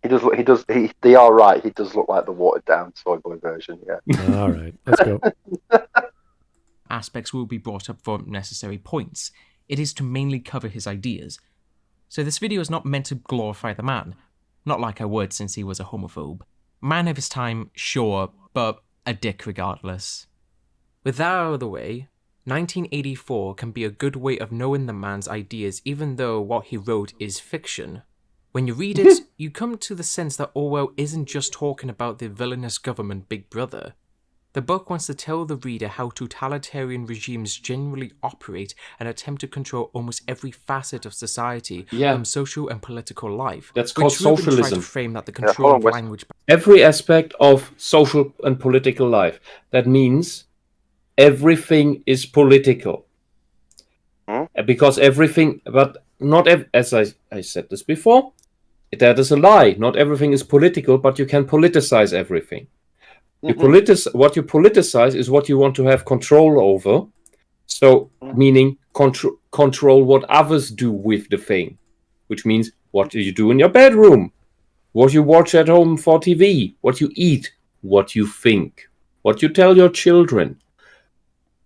They are right. He does look like the watered down soy boy version. Yeah. All right, let's go. Aspects will be brought up for necessary points. It is to mainly cover his ideas. So this video is not meant to glorify the man. Not like I would, since he was a homophobe. Man of his time, sure, but a dick regardless. With that out of the way, 1984 can be a good way of knowing the man's ideas, even though what he wrote is fiction. When you read it, you come to the sense that Orwell isn't just talking about the villainous government Big Brother. The book wants to tell the reader how totalitarian regimes generally operate and attempt to control almost every facet of society, from social and political life. That's called socialism. Try to frame that the control of language. Every aspect of social and political life. That means everything is political. Because everything, but not as I said this before, that is a lie. Not everything is political, but you can politicize everything. What you politicize is what you want to have control over. So, meaning control what others do with the thing, which means what do you do in your bedroom, what you watch at home for TV, what you eat, what you think, what you tell your children.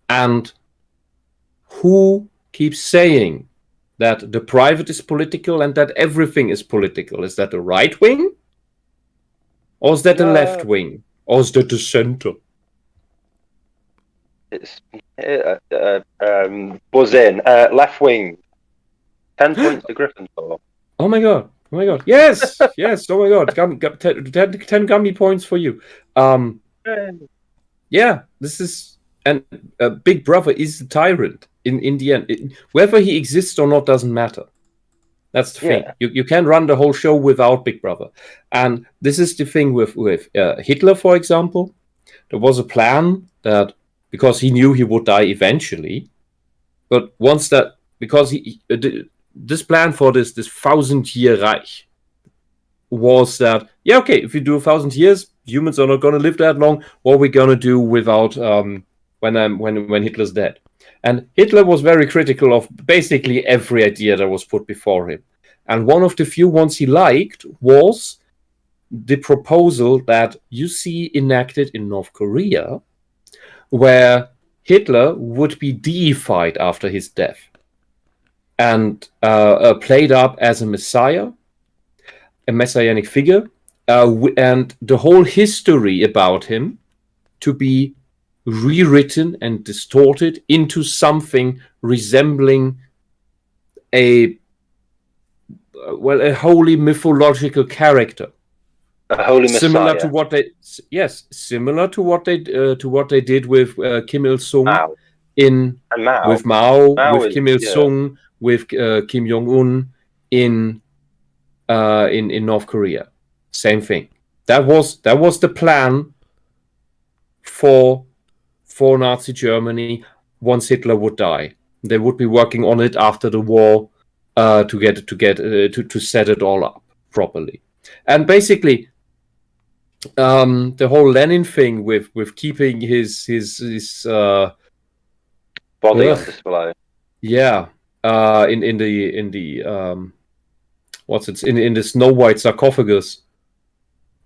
And who keeps saying that the private is political and that everything is political? Is that the right wing? Or is that the left wing? Or is that the center? It's buzz in. Left wing. 10 points to Gryffindor. Oh my god. Oh my god. Yes! Yes, oh my god. 10 gummy points for you. Yeah, this is... And Big Brother is the tyrant in the end. Whether he exists or not doesn't matter. That's the thing. You can run the whole show without Big Brother. And this is the thing with Hitler, for example. There was a plan that, because he knew he would die eventually, but once that, because this plan for this 1,000-year Reich was that, yeah, okay, if you do 1,000 years, humans are not going to live that long. What are we going to do without when Hitler's dead? And Hitler was very critical of basically every idea that was put before him. And one of the few ones he liked was the proposal that you see enacted in North Korea, where Hitler would be deified after his death and played up as a messiah, a messianic figure, and the whole history about him to be rewritten and distorted into something resembling a holy mythological character, a holy messiah. Similar to what they did with Kim Il Sung with Mao, with Kim Il Sung, with Kim Jong Un in North Korea. Same thing. That was the plan for Nazi Germany once Hitler would die. They would be working on it after the war to set it all up properly. And basically, the whole Lenin thing with keeping his body on display. Yeah, in the in the Snow White sarcophagus.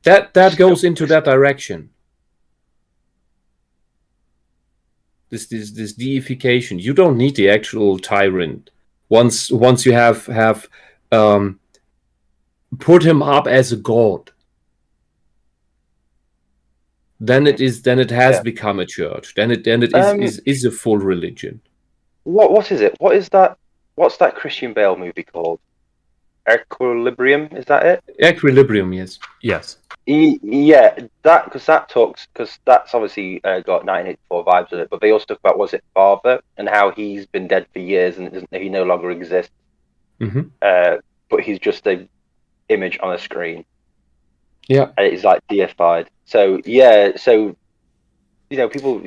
That goes into that direction. This deification. You don't need the actual tyrant. Once you have put him up as a god, then it has become a church. Then it is a full religion. What is it? What is that? What's that Christian Bale movie called? Equilibrium, is that it? Equilibrium, yes. Yeah, because that's obviously got 1984 vibes with it. But they also talk about, was it Father, and how he's been dead for years and he no longer exists. Mm-hmm. But he's just an image on a screen. Yeah, and it's like deified. So yeah, people.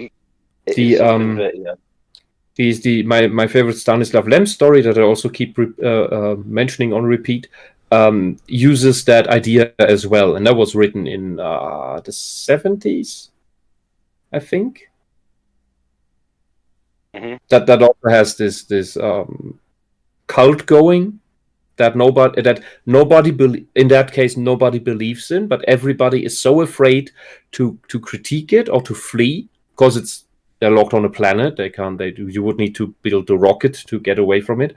My favorite Stanislav Lem story that I also keep mentioning on repeat uses that idea as well, and that was written in the 70s, I think. Mm-hmm. That also has this cult going that nobody in that case nobody believes in, but everybody is so afraid to critique it or to flee because they're locked on a planet. You would need to build a rocket to get away from it.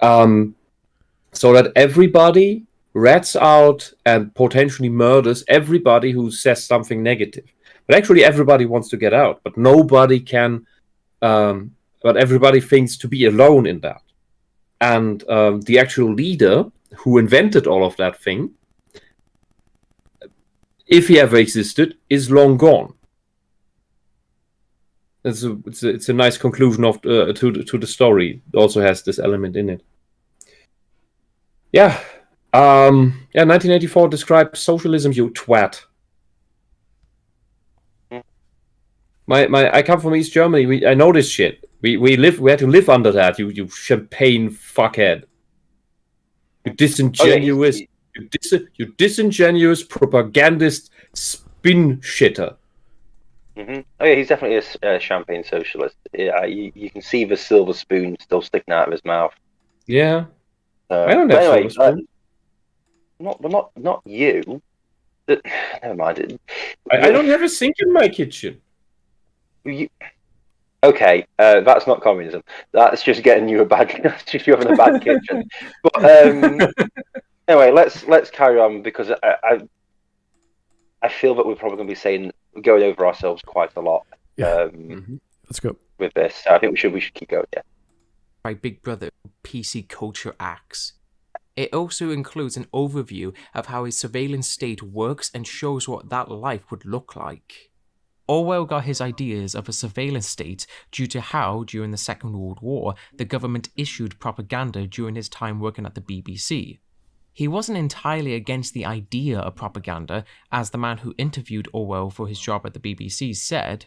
So that everybody rats out and potentially murders everybody who says something negative. But actually everybody wants to get out, but nobody can, but everybody thinks to be alone in that. And the actual leader who invented all of that thing, if he ever existed, is long gone. It's a nice conclusion of to the story. It also has this element in it. Yeah. 1984 describes socialism, you twat. I come from East Germany. I know this shit. We had to live under that. You champagne fuckhead. You disingenuous. You disingenuous propagandist spin shitter. Mm-hmm. Oh yeah, he's definitely a champagne socialist. Yeah, you can see the silver spoon still sticking out of his mouth. Yeah. I don't have silver spoon. Not you. Never mind. I don't have a sink in my kitchen. Okay, that's not communism. That's just getting you that's just you having a bad kitchen. But anyway, let's carry on because I feel that we're probably going to be going over ourselves quite a lot. Yeah. Let's go with this. So I think we should keep going. Yeah. By Big Brother, PC Culture Acts. It also includes an overview of how a surveillance state works and shows what that life would look like. Orwell got his ideas of a surveillance state due to how, during the Second World War, the government issued propaganda during his time working at the BBC. He wasn't entirely against the idea of propaganda, as the man who interviewed Orwell for his job at the BBC said,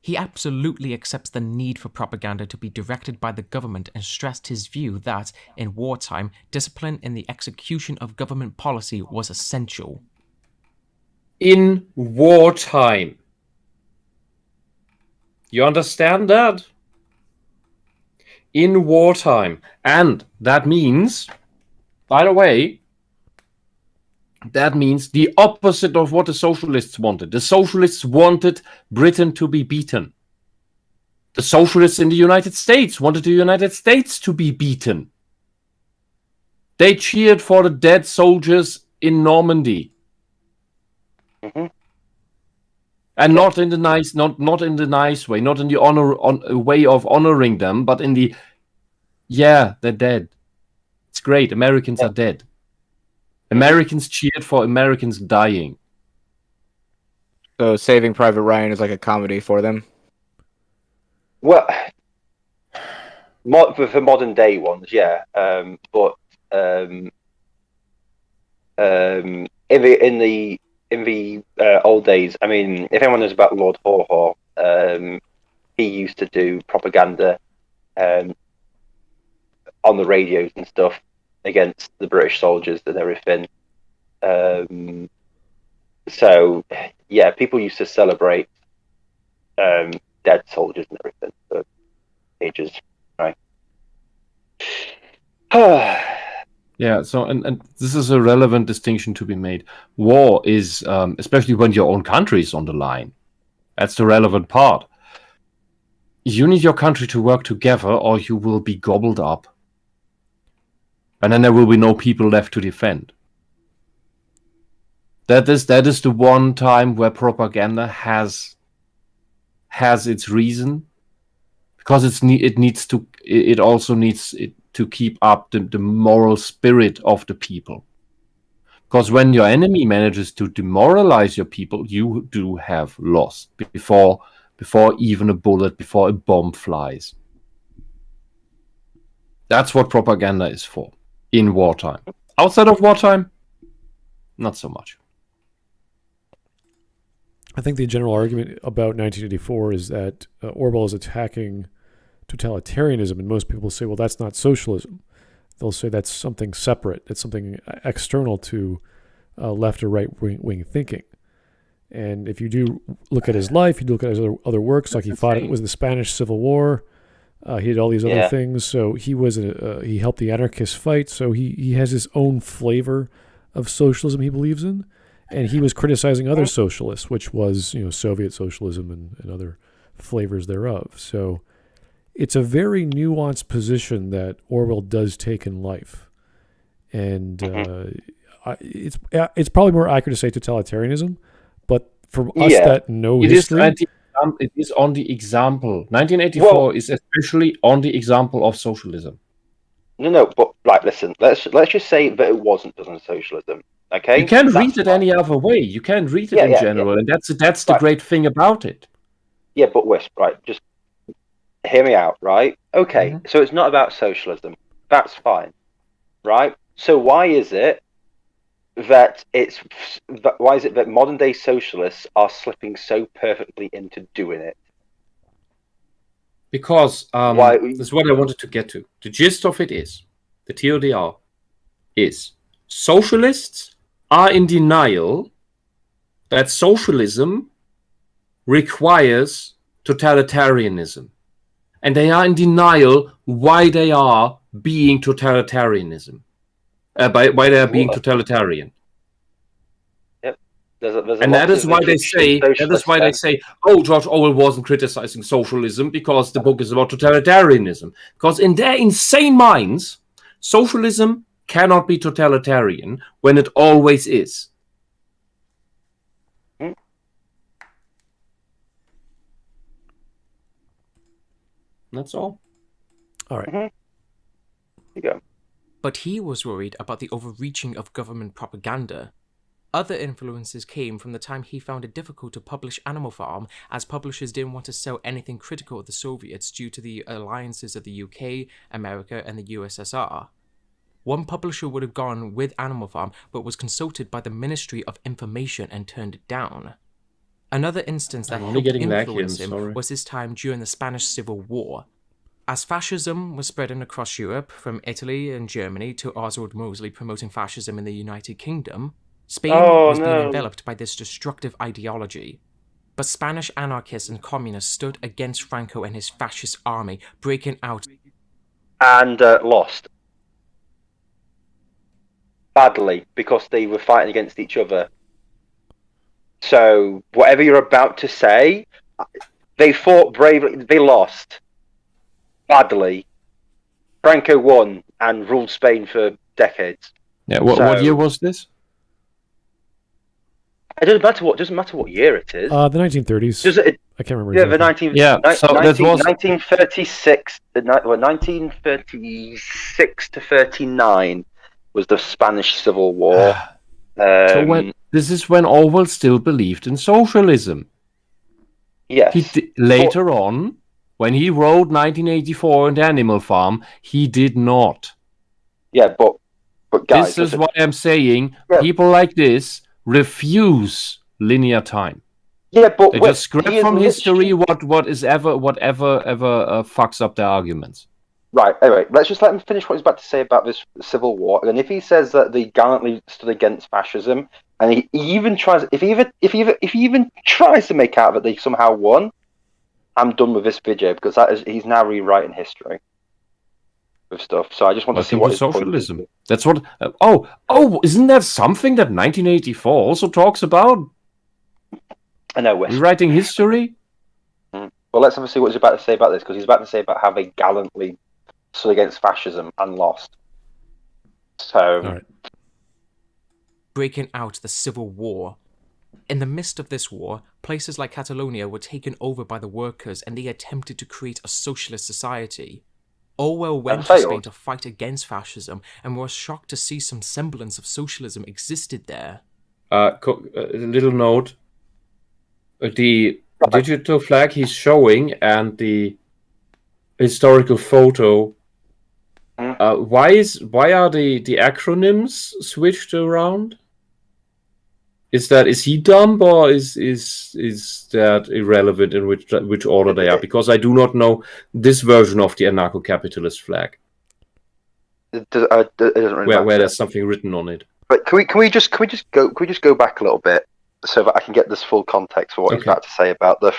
"He absolutely accepts the need for propaganda to be directed by the government and stressed his view that, in wartime, discipline in the execution of government policy was essential." In wartime. You understand that? In wartime. And that means, by the way, that means the opposite of what the socialists wanted. The socialists wanted Britain to be beaten. The socialists in the United States wanted the United States to be beaten. They cheered for the dead soldiers in Normandy. Mm-hmm. And not in the nice, not in the nice way, not in the way of honoring them, but in the, yeah, they're dead. It's great. Americans are dead. Americans cheered for Americans dying. So Saving Private Ryan is like a comedy for them? Well, for modern day ones, yeah. But in the old days, I mean, if anyone knows about Lord Haw, he used to do propaganda on the radios and stuff against the British soldiers and everything. So, yeah, people used to celebrate dead soldiers and everything for ages, right? Yeah, so and this is a relevant distinction to be made. War is, especially when your own country is on the line, that's the relevant part. You need your country to work together or you will be gobbled up. And then there will be no people left to defend. That is the one time where propaganda has its reason, because it also needs to keep up the moral spirit of the people. Because when your enemy manages to demoralize your people, you do have lost before even a bullet, before a bomb flies. That's what propaganda is for in wartime. Outside of wartime, not so much. I think the general argument about 1984 is that Orwell is attacking totalitarianism, and most people say, well, that's not socialism. they'll say that's something separate. It's something external to left or right wing thinking. And if you do look at his life, you do look at his other works, like he fought, it was the Spanish Civil War. He did all these other things. So he was he helped the anarchists fight. So he has his own flavor of socialism he believes in. And he was criticizing other socialists, which was, Soviet socialism and other flavors thereof. So it's a very nuanced position that Orwell does take in life. And it's probably more accurate to say totalitarianism, but for us that know history... It is on the example. 1984 is especially on the example of socialism. No, but listen. Let's just say that it wasn't done on socialism. Okay, you can't read it any other way. You can't read it in general, and that's the great thing about it. Yeah, but Wisp, right? Just hear me out, right? Okay, so it's not about socialism. That's fine, right? So why is it that modern day socialists are slipping so perfectly into doing it? Because this is what I wanted to get to. The gist of it is, the TLDR is, socialists are in denial that socialism requires totalitarianism. And they are in denial why they are being totalitarianism. Why they are being totalitarian. Yep. And that is why they say, oh, George Orwell wasn't criticizing socialism because the book is about totalitarianism. Because in their insane minds, socialism cannot be totalitarian when it always is. That's all. All right. Here you go. But he was worried about the overreaching of government propaganda. Other influences came from the time he found it difficult to publish Animal Farm, as publishers didn't want to sell anything critical of the Soviets due to the alliances of the UK, America, and the USSR. One publisher would have gone with Animal Farm, but was consulted by the Ministry of Information and turned it down. Another instance that helped influence him was his time during the Spanish Civil War. As fascism was spreading across Europe, from Italy and Germany to Oswald Mosley promoting fascism in the United Kingdom, Spain was being enveloped by this destructive ideology. But Spanish anarchists and communists stood against Franco and his fascist army, breaking out and lost badly because they were fighting against each other. So whatever you're about to say, they fought bravely, they lost badly. Franco won and ruled Spain for decades. Yeah, what year was this? It doesn't matter what year it is. The 1930s. I can't remember. Yeah, exactly. So that was 1936. 1936 to 39 was the Spanish Civil War. So this is when Orwell still believed in socialism. Yes. Later on, when he wrote 1984 and Animal Farm, he did not. Yeah, but guys, this is what I'm saying. Yeah. People like this refuse linear time. Yeah, but they just scrap from history whatever fucks up their arguments. Right. Anyway, let's just let him finish what he's about to say about this civil war. And if he says that they gallantly stood against fascism, and he even tries, if he even tries to make out that they somehow won, I'm done with this video because he's now rewriting history with stuff. So I just want to see what his socialism. Point is. That's what. Isn't that something that 1984 also talks about? I know. Rewriting history. Well, let's have a see what he's about to say about this, because he's about to say about how they gallantly stood against fascism and lost. So, right. Breaking out the Civil War. In the midst of this war, places like Catalonia were taken over by the workers, and they attempted to create a socialist society. Orwell went to Spain to fight against fascism, and was shocked to see some semblance of socialism existed there. A little note: the digital flag he's showing and the historical photo. Why are the acronyms switched around? Is he dumb, or is that irrelevant in which order they are? Because I do not know this version of the anarcho-capitalist flag. It doesn't really matter. Where there's something written on it. But can we just go back a little bit so that I can get this full context for what he's about to say about the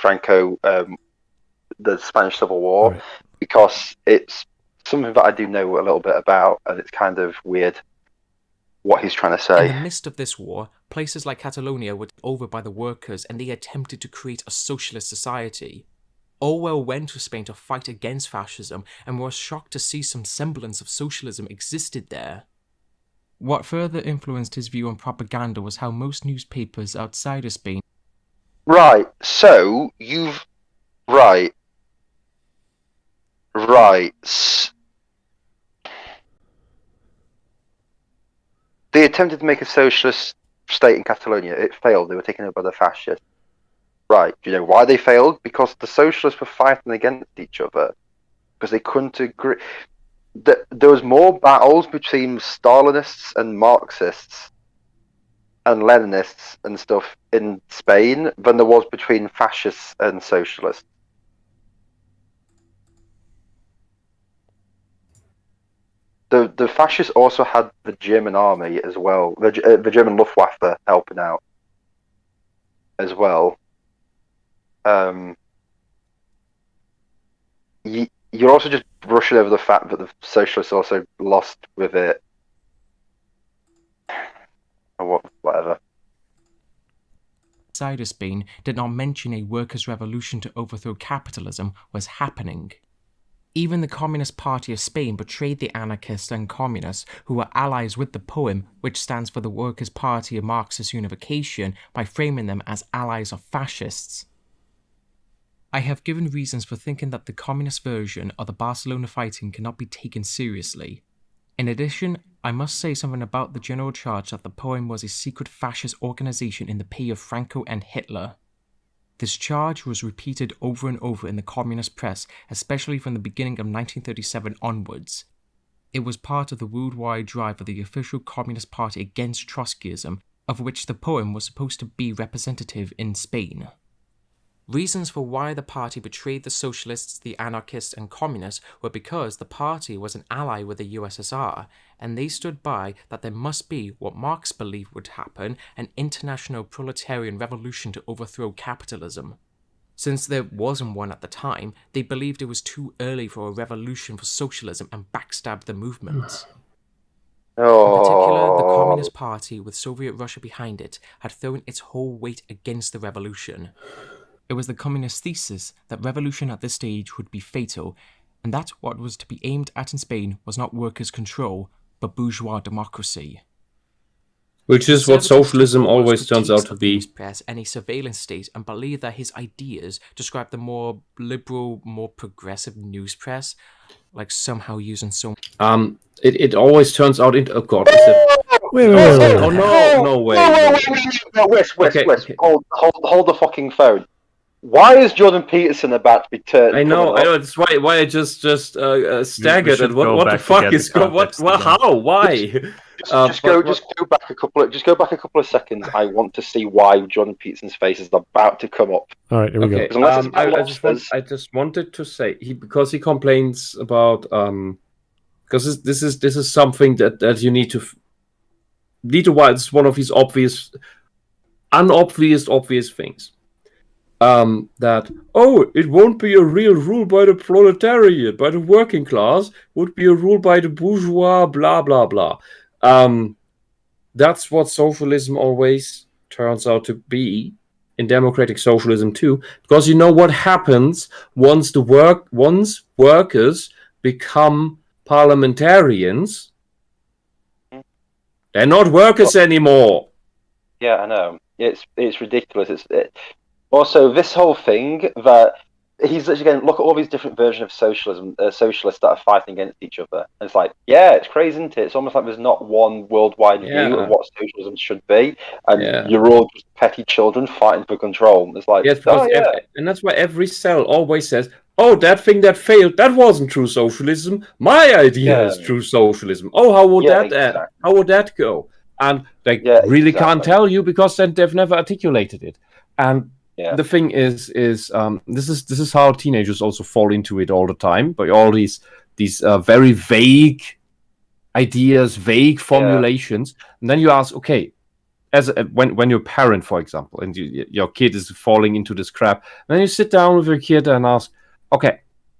the Spanish Civil War, right. Because it's something that I do know a little bit about, and it's kind of weird what he's trying to say. In the midst of this war, places like Catalonia were taken over by the workers, and they attempted to create a socialist society. Orwell went to Spain to fight against fascism and was shocked to see some semblance of socialism existed there. What further influenced his view on propaganda was how most newspapers outside of Spain... Right, so you've... Right. They attempted to make a socialist state in Catalonia. It failed. They were taken over by the fascists. Right. Do you know why they failed? Because the socialists were fighting against each other. Because they couldn't agree. There was more battles between Stalinists and Marxists and Leninists and stuff in Spain than there was between fascists and socialists. The fascists also had the German army as well, the German Luftwaffe helping out as well. You're also just brushing over the fact that the socialists also lost with it. Or whatever. Outside of Spain did not mention a workers' revolution to overthrow capitalism was happening. Even the Communist Party of Spain betrayed the anarchists and communists who were allies with the POEM, which stands for the Workers' Party of Marxist Unification, by framing them as allies of fascists. I have given reasons for thinking that the communist version of the Barcelona fighting cannot be taken seriously. In addition, I must say something about the general charge that the POEM was a secret fascist organization in the pay of Franco and Hitler. This charge was repeated over and over in the communist press, especially from the beginning of 1937 onwards. It was part of the worldwide drive of the official Communist Party against Trotskyism, of which the POEM was supposed to be representative in Spain. Reasons for why the party betrayed the socialists, the anarchists and communists were because the party was an ally with the USSR, and they stood by that there must be what Marx believed would happen, an international proletarian revolution to overthrow capitalism. Since there wasn't one at the time, they believed it was too early for a revolution for socialism and backstabbed the movement. In particular, the Communist Party, with Soviet Russia behind it, had thrown its whole weight against the revolution. It was the communist thesis that revolution at this stage would be fatal, and that what was to be aimed at in Spain was not workers' control, but bourgeois democracy. Which is what socialism always turns out to be. Press and a surveillance state, and believe that his ideas describe the more liberal, more progressive news press, like somehow using so. It always turns out into. Oh God! Wait. Oh no way! No, Wes, hold the fucking phone. Why is Jordan Peterson about to be turned? I know. That's why I just staggered. And what the fuck is going? What? How? Why? Just go back a couple of seconds. I want to see why Jordan Peterson's face is about to come up. All right, here we go. I just wanted to say because he complains about because this is something that you need to it's one of these obvious things. That it won't be a real rule by the proletariat, by the working class, would be a rule by the bourgeois, blah blah blah. That's what socialism always turns out to be in democratic socialism too, because you know what happens once workers become parliamentarians, they're not workers anymore. Yeah, I know. It's ridiculous. Also, this whole thing that he's again look at all these different versions of socialism, socialists that are fighting against each other. And it's like, yeah, it's crazy, isn't it? It's almost like there's not one worldwide view of what socialism should be, and you're all just petty children fighting for control. It's like, and that's why every cell always says, "Oh, that thing that failed, that wasn't true socialism. My idea is true socialism. Oh, how would how would that go?" And they really can't tell you because then they've never articulated it. And the thing is this is how teenagers also fall into it all the time, by all these very vague ideas, vague formulations, and then you ask, okay, when you're a parent, for example, and your kid is falling into this crap, and then you sit down with your kid and ask, okay,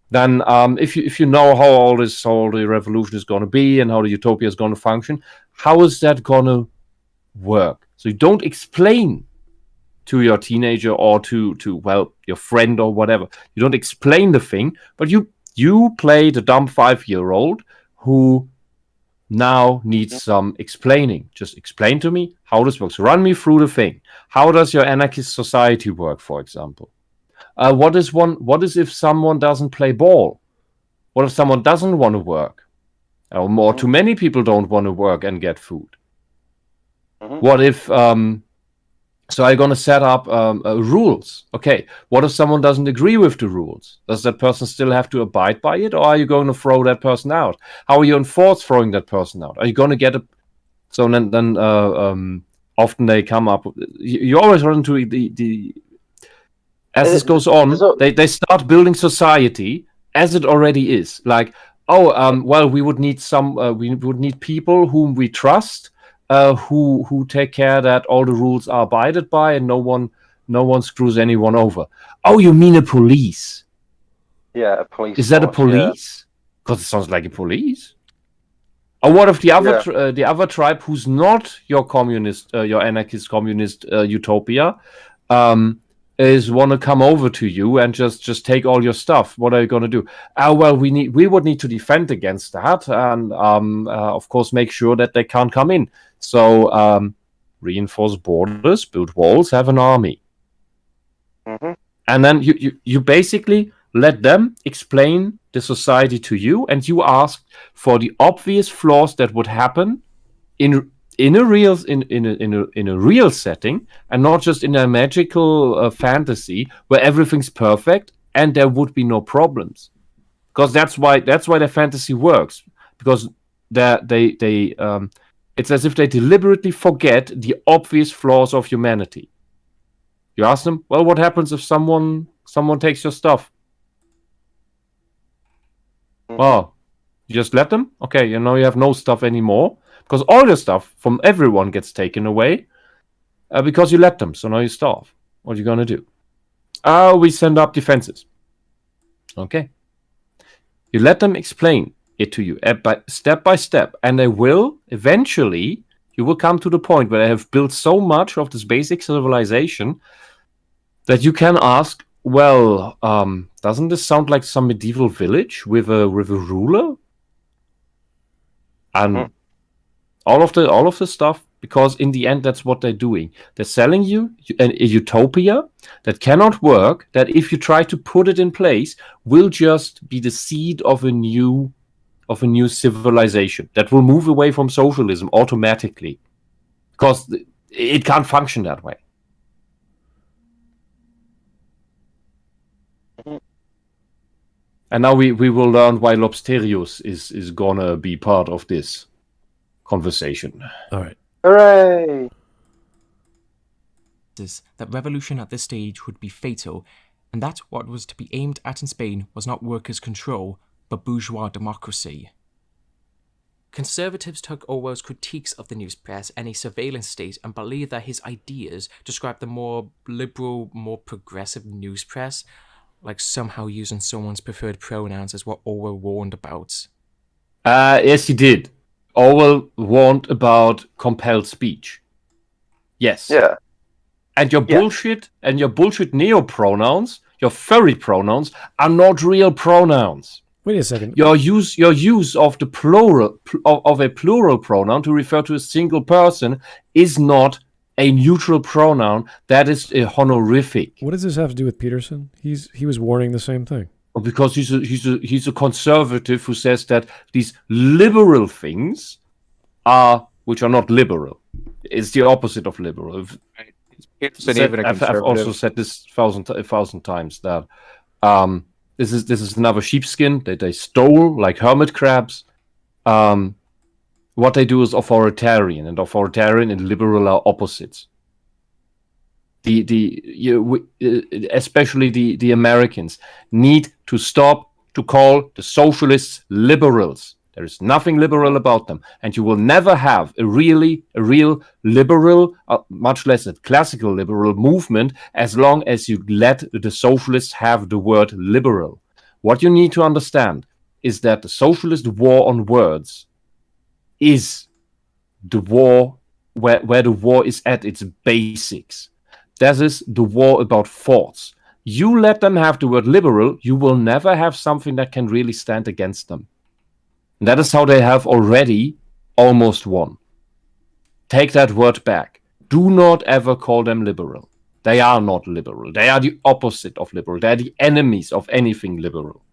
then if you know how the revolution is going to be and how the utopia is going to function, how is that going to work? So you don't explain to your teenager or to your friend or whatever. You don't explain the thing, but you play the dumb 5-year-old who now needs some explaining. Just explain to me how this works. Run me through the thing. How does your anarchist society work, for example? What is if someone doesn't play ball? What if someone doesn't want to work? Or more, too many people don't want to work and get food? What if so are you going to set up rules? Okay, what if someone doesn't agree with the rules? Does that person still have to abide by it, or are you going to throw that person out? How are you enforce throwing that person out? Are you going to get a... So then often they come up... You always run into the as this goes on, they start building society as it already is. Like, well, we would need we would need people whom we trust, who take care that all the rules are abided by and no one screws anyone over. Oh, you mean a police? Yeah, a police. Is that a police? Because it sounds like a police. Or what if the other tribe, who's not your communist, your anarchist communist utopia, is want to come over to you and just take all your stuff? What are you going to do? Well, we would need to defend against that, and of course make sure that they can't come in. So reinforce borders, build walls, have an army, and then you basically let them explain the society to you, and you ask for the obvious flaws that would happen in a real setting, and not just in a magical fantasy where everything's perfect and there would be no problems. Because that's why the fantasy works. Because it's as if they deliberately forget the obvious flaws of humanity. You ask them, well, what happens if someone takes your stuff? Well, you just let them? Okay, you have no stuff anymore. Because all your stuff from everyone gets taken away because you let them. So now you starve. What are you going to do? We send up defenses. Okay. You let them explain it to you step by step. And they will, eventually, you will come to the point where they have built so much of this basic civilization that you can ask, well, doesn't this sound like some medieval village with a ruler? And all of the stuff, because in the end, that's what they're doing. They're selling you a utopia that cannot work, that if you try to put it in place, will just be the seed of a new civilization that will move away from socialism automatically, because it can't function that way. And now we will learn why Lobsterius is gonna be part of this conversation. All right. Hooray! That revolution at this stage would be fatal, and that what was to be aimed at in Spain was not workers' control, but bourgeois democracy. Conservatives took Orwell's critiques of the news press and a surveillance state and believed that his ideas described the more liberal, more progressive news press, like somehow using someone's preferred pronouns as what Orwell warned about. Yes, he did. Orwell warned about compelled speech. Yes. Yeah. And your bullshit neo-pronouns, your furry pronouns, are not real pronouns. Wait a second. Your use of the plural of a plural pronoun to refer to a single person is not a neutral pronoun. That is a honorific. What does this have to do with Peterson? He was warning the same thing. Because he's a conservative who says that these liberal things which are not liberal. It's the opposite of liberal. I've also said this a thousand times that this is another sheepskin that they stole, like hermit crabs. What they do is authoritarian, and authoritarian and liberal are opposites. Especially the Americans need to stop to call the socialists liberals. There is nothing liberal about them. And you will never have a real liberal, much less a classical liberal movement, as long as you let the socialists have the word liberal. What you need to understand is that the socialist war on words is the war where the war is at its basics. That is the war about thoughts. You let them have the word liberal, you will never have something that can really stand against them. And that is how they have already almost won. Take that word back. Do not ever call them liberal. They are not liberal. They are the opposite of liberal. They are the enemies of anything liberal.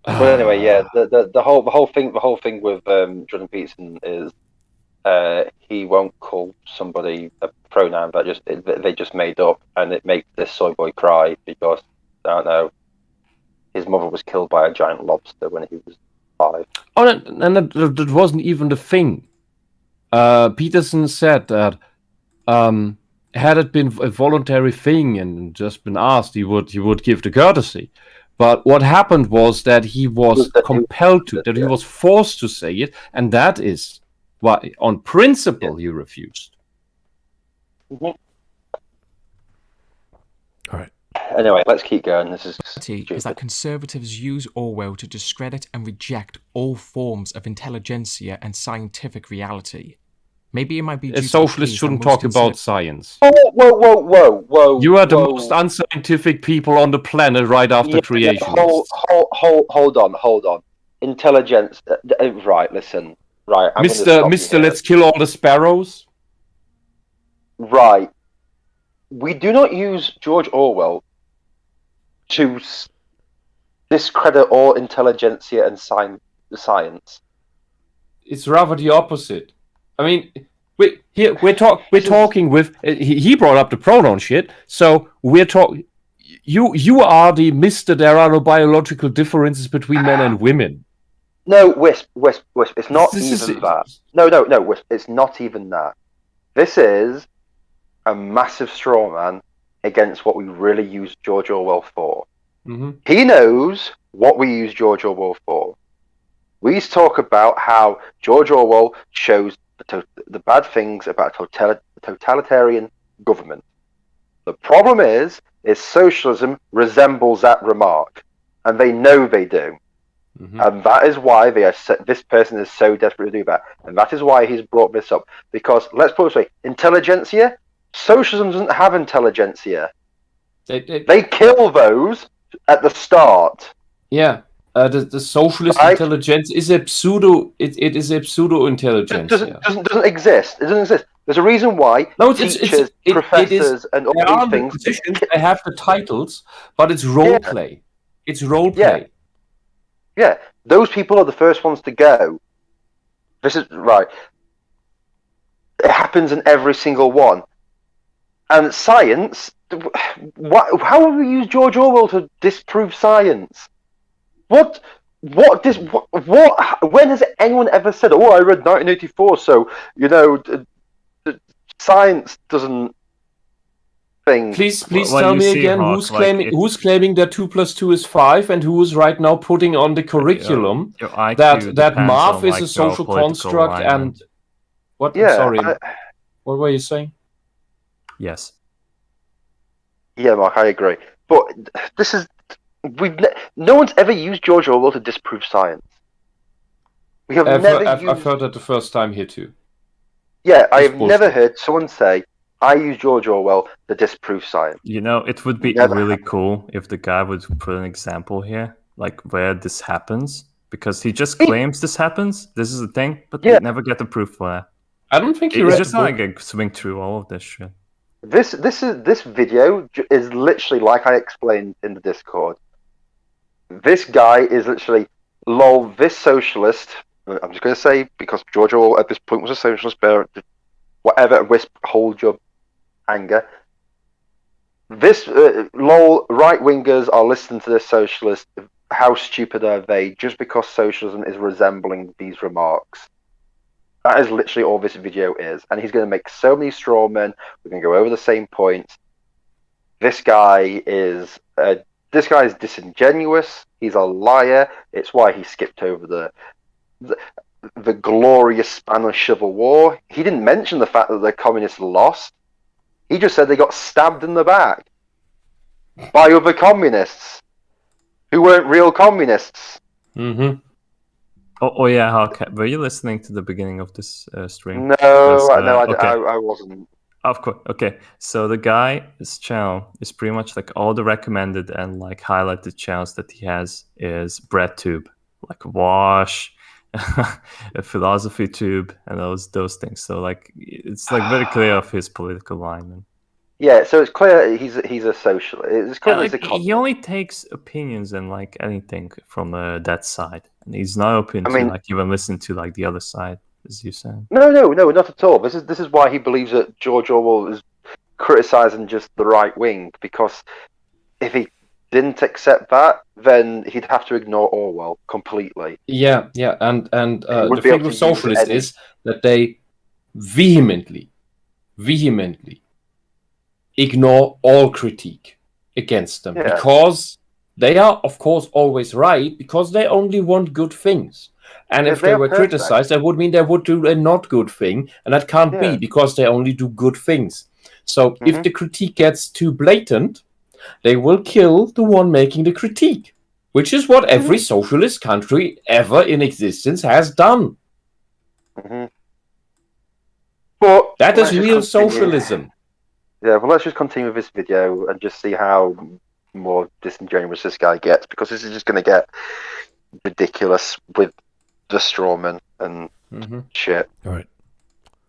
But anyway, yeah, the whole thing with Jordan Peterson is he won't call somebody a pronoun that they just made up, and it makes this soy boy cry because I don't know, his mother was killed by a giant lobster when he was 5. Oh, and that wasn't even the thing. Peterson said that had it been a voluntary thing and just been asked, he would give the courtesy. But what happened was that he was compelled to, that he was forced to say it, and that is why, on principle, he refused. Mm-hmm. All right. Anyway, let's keep going. This is stupid. Is that conservatives use Orwell to discredit and reject all forms of intelligentsia and scientific reality. Maybe it might be. A socialist shouldn't talk about science. Oh, whoa! You are the most unscientific people on the planet right after creation. Hold on. Intelligence. Right, listen. Right, Mr. Let's kill all the sparrows. Right. We do not use George Orwell to discredit all intelligentsia and science. It's rather the opposite. I mean, we're talking with. He brought up the pronoun shit, so we're talking. You are the Mr. There are no biological differences between men and women. No, Wisp. It's not even that. No, Wisp. It's not even that. This is a massive straw man against what we really use George Orwell for. Mm-hmm. He knows what we use George Orwell for. We talk about how George Orwell shows the bad things about totalitarian government. The problem is socialism resembles that remark, and they know they do. Mm-hmm. And that is why this person is so desperate to do that. And that is why he's brought this up. Because, let's put it this way, intelligentsia, socialism doesn't have intelligentsia. They kill those at the start. Yeah. The socialist intelligence is a pseudo. It is a pseudo intelligence. Doesn't exist. It doesn't exist. There's a reason why teachers, professors, and all these things. They have the titles, but it's role play. It's role play. Yeah, those people are the first ones to go. This is right. It happens in every single one. And science. How would we use George Orwell to disprove science? What? When has anyone ever said, "Oh, I read 1984, so science doesn't thing"? Please tell me again who's claiming that 2 + 2 is 5, and who is right now putting on the curriculum that math is a social construct and what? Yeah, sorry, what were you saying? Yes. Yeah, Mark, I agree. But this is. No one's ever used George Orwell to disprove science. I've heard that the first time here too. Yeah, I have never heard someone say, "I use George Orwell to disprove science." It would be really cool if the guy would put an example here, like where this happens, because he just claims this happens. This is the thing, but they never get the proof for that. I don't think it's just like a swing through all of this shit. This video is literally like I explained in the Discord. This guy is literally, lol, this socialist, I'm just going to say, because George Orwell at this point was a socialist, but whatever, Wisp, hold your anger. This, lol, right-wingers are listening to this socialist, how stupid are they, just because socialism is resembling these remarks. That is literally all this video is, and he's going to make so many straw men, we're going to go over the same points. This guy is a this guy is disingenuous. He's a liar. It's why he skipped over the glorious Spanish Civil War. He didn't mention the fact that the communists lost. He just said they got stabbed in the back by other communists who weren't real communists. Mm-hmm. Oh yeah, Hawk. Were you listening to the beginning of this stream? No, okay. I wasn't. Of course. Okay. So the guy's channel is pretty much like all the recommended and like highlighted channels that he has is BreadTube, like Wash, Philosophy Tube, and those things. So like it's like very clear of his political line. Yeah, so it's clear he's a socialist. It's clear he's a communist. He only takes opinions and like anything from that side, and he's not open to like even listen to like the other side, as you said. No, not at all. This is why he believes that George Orwell is criticizing just the right wing, because if he didn't accept that, then he'd have to ignore Orwell completely. Yeah, and the thing with socialists is that they vehemently ignore all critique against them, because they are, of course, always right, because they only want good things. And if they were criticized, that would mean they would do a not good thing, and that can't be, because they only do good things. So if the critique gets too blatant, they will kill the one making the critique, which is what every socialist country ever in existence has done. But that is real socialism. Yeah, well, let's just continue with this video and just see how more disingenuous this guy gets, because this is just going to get ridiculous with the strawman and shit. All right.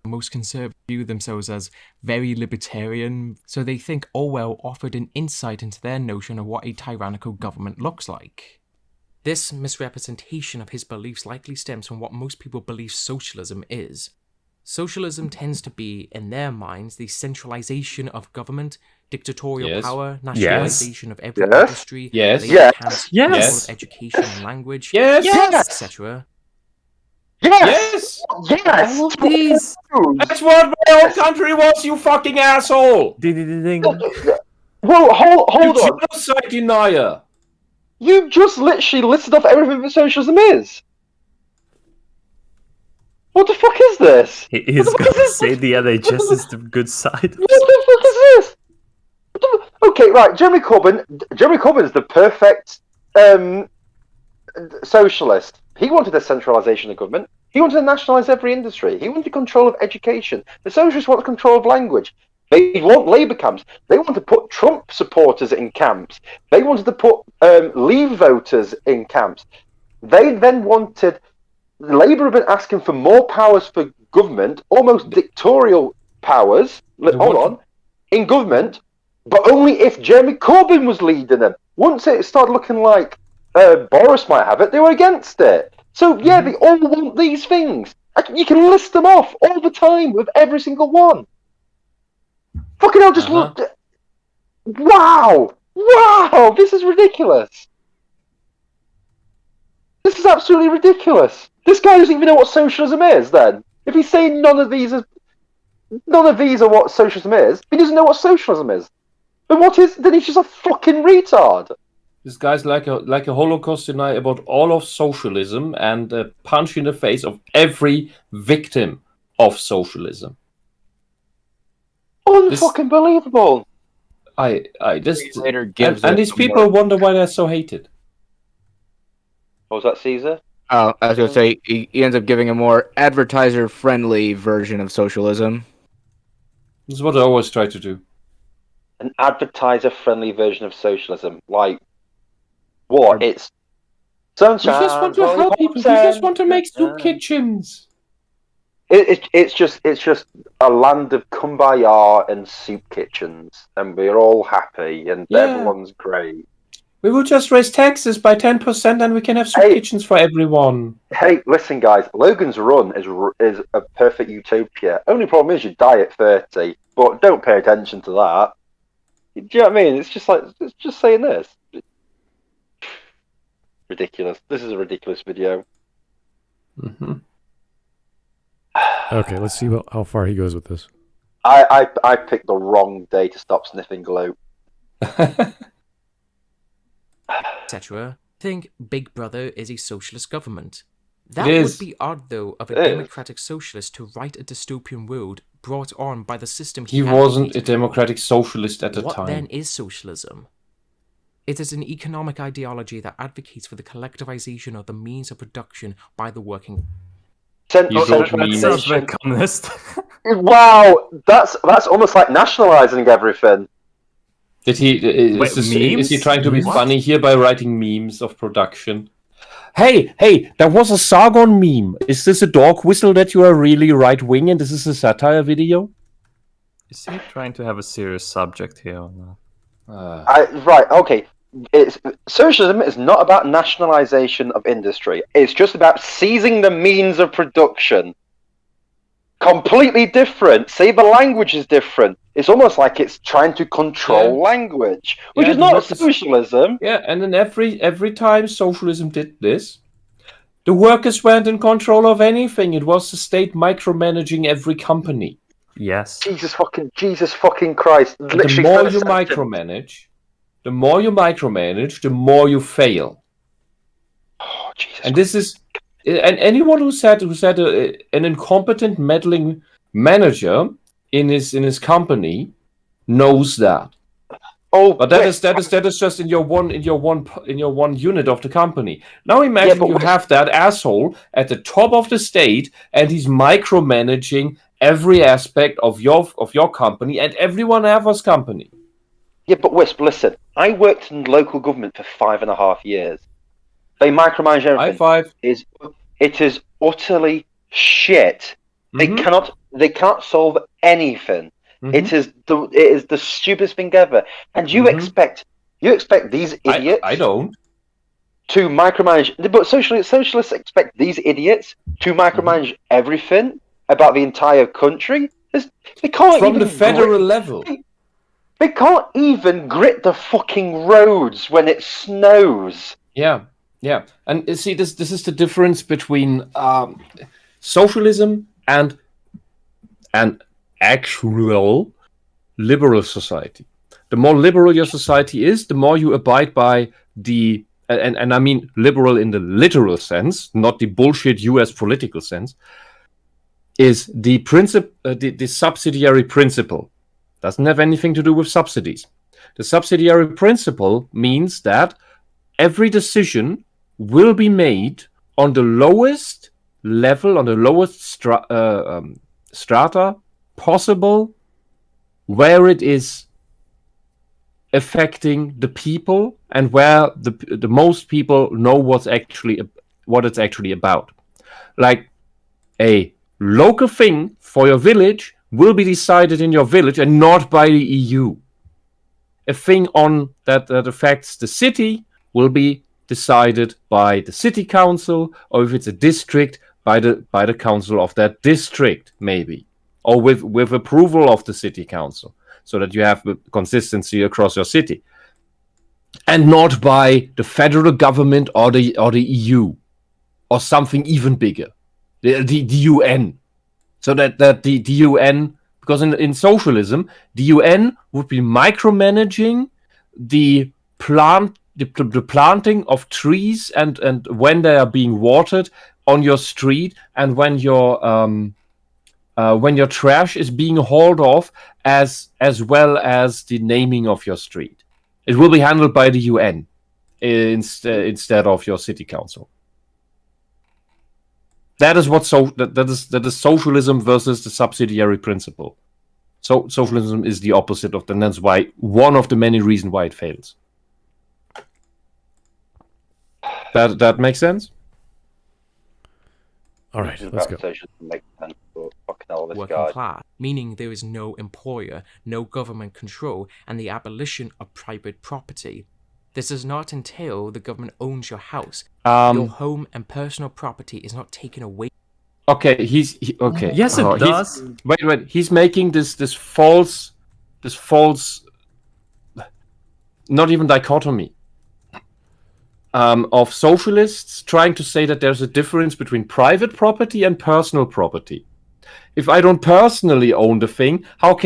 Most conservatives view themselves as very libertarian, so they think Orwell offered an insight into their notion of what a tyrannical government looks like. This misrepresentation of his beliefs likely stems from what most people believe socialism is. Socialism tends to be, in their minds, the centralization of government, dictatorial power, nationalization of every industry, control of education and language, etc. Yes! Yes! All of these! That's what my own country was, you fucking asshole! Well, hold on. Genocide denier! You just literally listed off everything that socialism is. What the fuck is this? He's going to say the NHS is the good side. What the fuck is this? Okay, right. Jeremy Corbyn is the perfect socialist. He wanted a centralisation of government. He wanted to nationalise every industry. He wanted control of education. The socialists want control of language. They want Labour camps. They want to put Trump supporters in camps. They wanted to put Leave voters in camps. They then wanted... Labour have been asking for more powers for government, almost dictatorial powers, in government, but only if Jeremy Corbyn was leading them. Once it started looking like Boris might have it, they were against it. So, yeah, they all want these things. You can list them off all the time with every single one. Fucking hell, just look. Wow! Wow! This is ridiculous. This is absolutely ridiculous. This guy doesn't even know what socialism is, then. If he's saying none of these are what socialism is, he doesn't know what socialism is. Then what is? Then he's just a fucking retard. This guy's like a Holocaust denier about all of socialism and a punch in the face of every victim of socialism. Unfucking believable. And these people wonder why they're so hated. What was that, Caesar? Oh, I was going to say, he ends up giving a more advertiser-friendly version of socialism. This is what I always try to do. An advertiser-friendly version of socialism. Like, what? It's sunshine. We just want to help people. We just want to make soup kitchens. It's just a land of kumbaya and soup kitchens, and we're all happy, and everyone's great. We will just raise taxes by 10% and we can have soup kitchens for everyone. Hey, listen, guys. Logan's Run is a perfect utopia. Only problem is you die at 30, but don't pay attention to that. Do you know what I mean? It's just saying this. Ridiculous. This is a ridiculous video. Okay, let's see how far he goes with this. I picked the wrong day to stop sniffing glue. etc., think Big Brother is a socialist government. That would be odd, though, of a democratic socialist to write a dystopian world brought on by the system he wasn't a democratic socialist at the time. What then is socialism? It is an economic ideology that advocates for the collectivization of the means of production by the working. Sounds very communist. Wow, that's almost like nationalizing everything. Is he trying to be funny here by writing memes of production? Hey, there was a Sargon meme. Is this a dog whistle that you are really right-wing and this is a satire video? Is he trying to have a serious subject here or not? Right, okay. Socialism is not about nationalization of industry. It's just about seizing the means of production. Completely different. See, the language is different. It's almost like it's trying to control language, which is not socialism. Yeah, and then every time socialism did this, the workers weren't in control of anything. It was the state micromanaging every company. Yes. Jesus fucking Christ. The more you micromanage, the more you fail. Oh, Jesus. And this is, and anyone who said an incompetent meddling manager in his company knows that. Oh, but that is just in your one unit of the company. Now imagine you have that asshole at the top of the state, and he's micromanaging every aspect of your company and everyone else's company. Yeah, but Wisp, listen. I worked in local government for 5.5 years. They micromanage everything. High five. It is utterly shit. Mm-hmm. They can't solve anything. Mm-hmm. It is the stupidest thing ever. And you expect these idiots I don't to micromanage, but socialists expect these idiots to micromanage everything about the entire country. They can't from the federal level. They can't even grit the fucking roads when it snows. Yeah. And see, this is the difference between socialism and an actual liberal society. The more liberal your society is, the more you abide by the, and I mean liberal in the literal sense, not the bullshit US political sense, is the principle, the subsidiary principle. Doesn't have anything to do with subsidies. The subsidiary principle means that every decision will be made on the lowest level, on the lowest strata possible, where it is affecting the people and where the most people know what it's actually about. Like a local thing for your village will be decided in your village and not by the EU. A thing that affects the city will be decided by the city council, or if it's a district, by the council of that district, maybe, or with approval of the city council, so that you have consistency across your city, and not by the federal government or the EU, or something even bigger, the UN. So that the UN, because in socialism, the UN would be micromanaging the planting of trees and when they are being watered on your street, and when your trash is being hauled off, as well as the naming of your street. It will be handled by the UN instead of your city council. That is that is socialism versus the subsidiary principle. So socialism is the opposite of that, and that's why one of the many reasons why it fails. That makes sense? All right, let's go. Working class, meaning there is no employer, no government control, and the abolition of private property. This does not entail the government owns your house. Your home and personal property is not taken away. Okay, okay. Yes, it does. Wait. He's making this false, not even dichotomy. Of socialists trying to say that there's a difference between private property and personal property. If I don't personally own the thing, if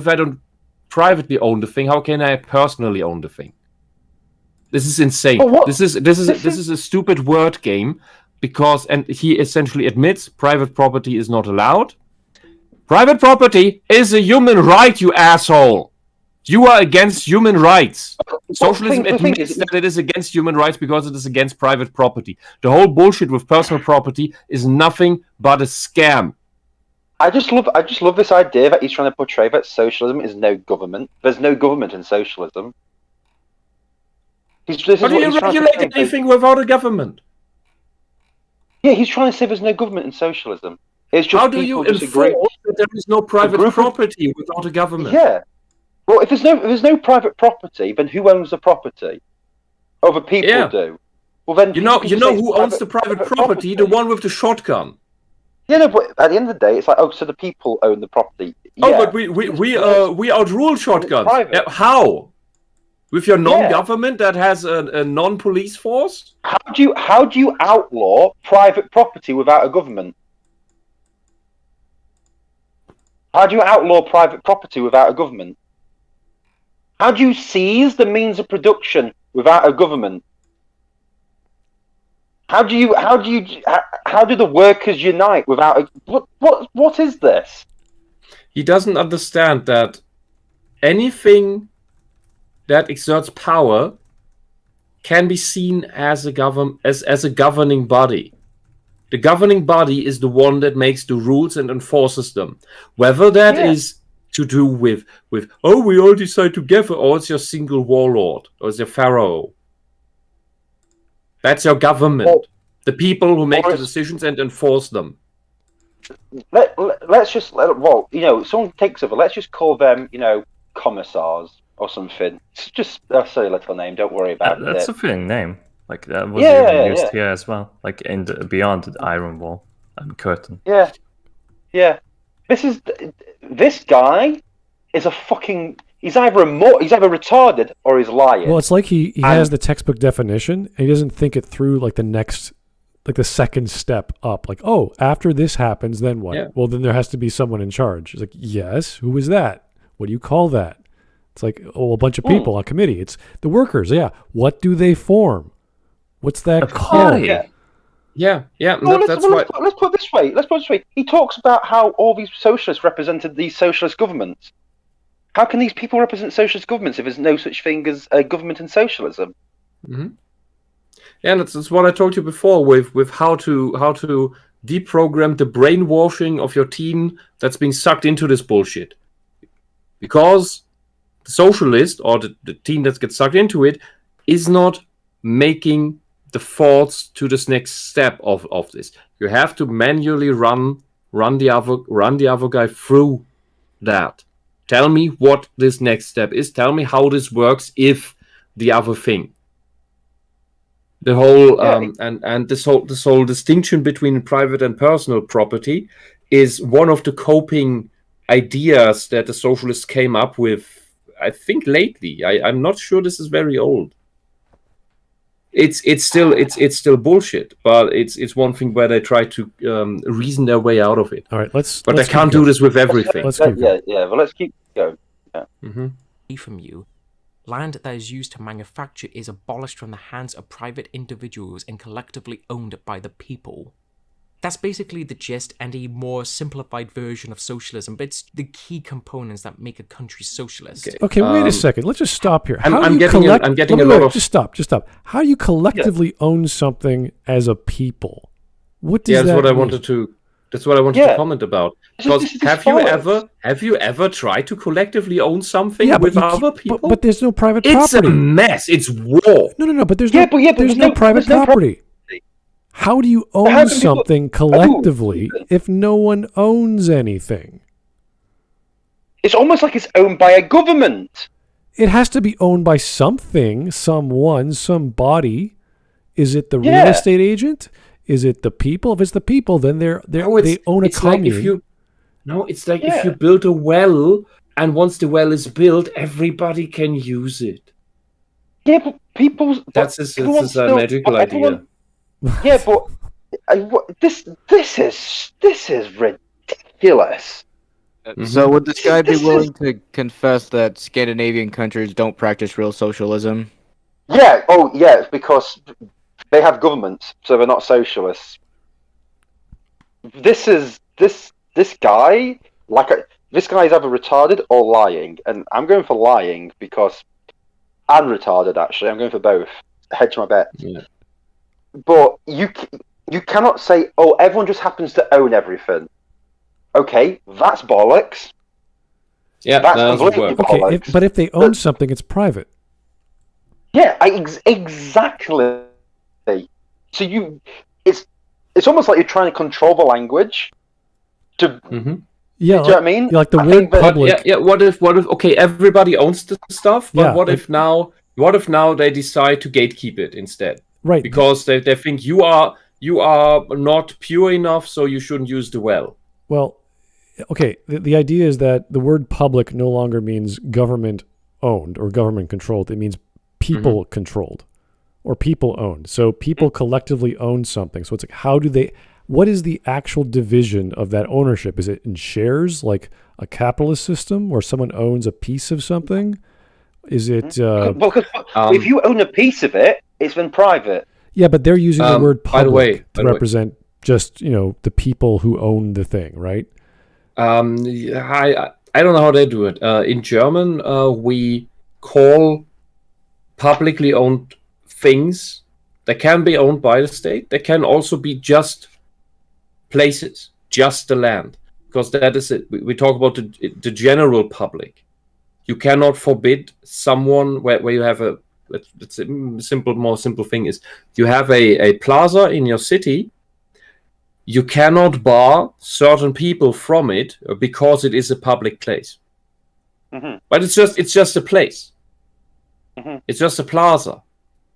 I don't privately own the thing, how can I personally own the thing? This is insane. This is a stupid word game, and he essentially admits private property is not allowed. Private property is a human right, you asshole. You are against human rights. Socialism admits that it is against human rights because it is against private property. The whole bullshit with personal property is nothing but a scam. I just love this idea that he's trying to portray that socialism is no government. There's no government in socialism. How do you regulate anything without a government? Yeah, he's trying to say there's no government in socialism. It's just how do you enforce that there is no private property without a government? Yeah. Well, if there's no private property, then who owns the property? Other people do. Well, then you know who owns the private property? The one with the shotgun. Yeah, no, but at the end of the day, it's like, so the people own the property. Oh, but we outrule shotguns. How? With your non-government that has a non-police force? How do you outlaw private property without a government? How do you outlaw private property without a government? How do you seize the means of production without a government? How do the workers unite without a what is this? He doesn't understand that anything that exerts power can be seen as a governing body. The governing body is the one that makes the rules and enforces them. Whether that is to do with we all decide together, or it's your single warlord, or it's your pharaoh. That's your government. The people who make the decisions and enforce them. Let's just someone takes over. Let's just call them, commissars or something. It's just a silly little name. Don't worry about it. That's a fitting name. Like that was even used here as well. Like beyond the Iron Wall and Curtain. Yeah. This guy is a fucking. He's either retarded or he's lying. Well, it's like he has the textbook definition and he doesn't think it through like the second step up. Like, oh, after this happens, then what? Yeah. Well, then there has to be someone in charge. It's like, yes, who is that? What do you call that? It's like, a bunch of people on committee. It's the workers. Yeah. What do they form? What's that called? Yeah. Let's put it this way. He talks about how all these socialists represented these socialist governments. How can these people represent socialist governments if there's no such thing as a government in socialism? Mm-hmm. Yeah, and that's what I told you before with how to deprogram the brainwashing of your team that's being sucked into this bullshit. Because the socialist or the team that gets sucked into it is not making the thoughts to this next step of this. You have to manually run the other guy through that. Tell me what this next step is. Tell me how this works if the other thing. The whole and this whole distinction between private and personal property is one of the coping ideas that the socialists came up with. I think lately. I'm not sure this is very old. It's still bullshit, but it's one thing where they try to reason their way out of it. All right, but they can't do this with everything. Let's keep going. Yeah. Mm-hmm. From you, land that is used to manufacture is abolished from the hands of private individuals and collectively owned by the people. That's basically the gist and a more simplified version of socialism, but it's the key components that make a country socialist. Okay, wait a second. Let's just stop here. I'm getting a lot of... Just stop. How do you collectively own something as a people? What does that mean? That's what I wanted to comment about. Because have you ever tried to collectively own something with other people? But there's no private property. It's a mess. It's war. No. But there's no private property. How do you own something collectively if no one owns anything? It's almost like it's owned by a government. It has to be owned by something, someone, somebody. Is it the real estate agent? Is it the people? If it's the people, then they own a commune. It's like if you build a well, and once the well is built, everybody can use it. Yeah, but That's a magical idea. Yeah, but this is ridiculous. So would this guy be willing to confess that Scandinavian countries don't practice real socialism? Yeah. Oh, yeah. Because they have governments, so they're not socialists. This guy, this guy is either retarded or lying, and I'm going for lying because I'm retarded. Actually, I'm going for both. Hedge my bet. Yeah. But you cannot say, oh, everyone just happens to own everything. Okay, that's bollocks. Yeah, that's completely bollocks. Okay, but if they own something, it's private. Yeah, exactly. So it's almost like you're trying to control the language. Yeah, do you know what I mean? Like the word public. Yeah. What if? Okay, everybody owns the stuff, but what if now they decide to gatekeep it instead? Right. Because they think you are not pure enough, so you shouldn't use the well. Well, okay. The idea is that the word public no longer means government owned or government controlled. It means people controlled or people owned. So people collectively own something. So it's like, what is the actual division of that ownership? Is it in shares, like a capitalist system where someone owns a piece of something? Is it... if you own a piece of it, it's been private. Yeah, but they're using the word public to represent just, the people who own the thing, right? I don't know how they do it. In German, we call publicly owned things that can be owned by the state. They can also be just places, just the land, because that is it. We talk about the general public. You cannot forbid someone where you have it's a more simple thing is you have a plaza in your city. You cannot bar certain people from it because it is a public place. But it's just a place. It's just a plaza.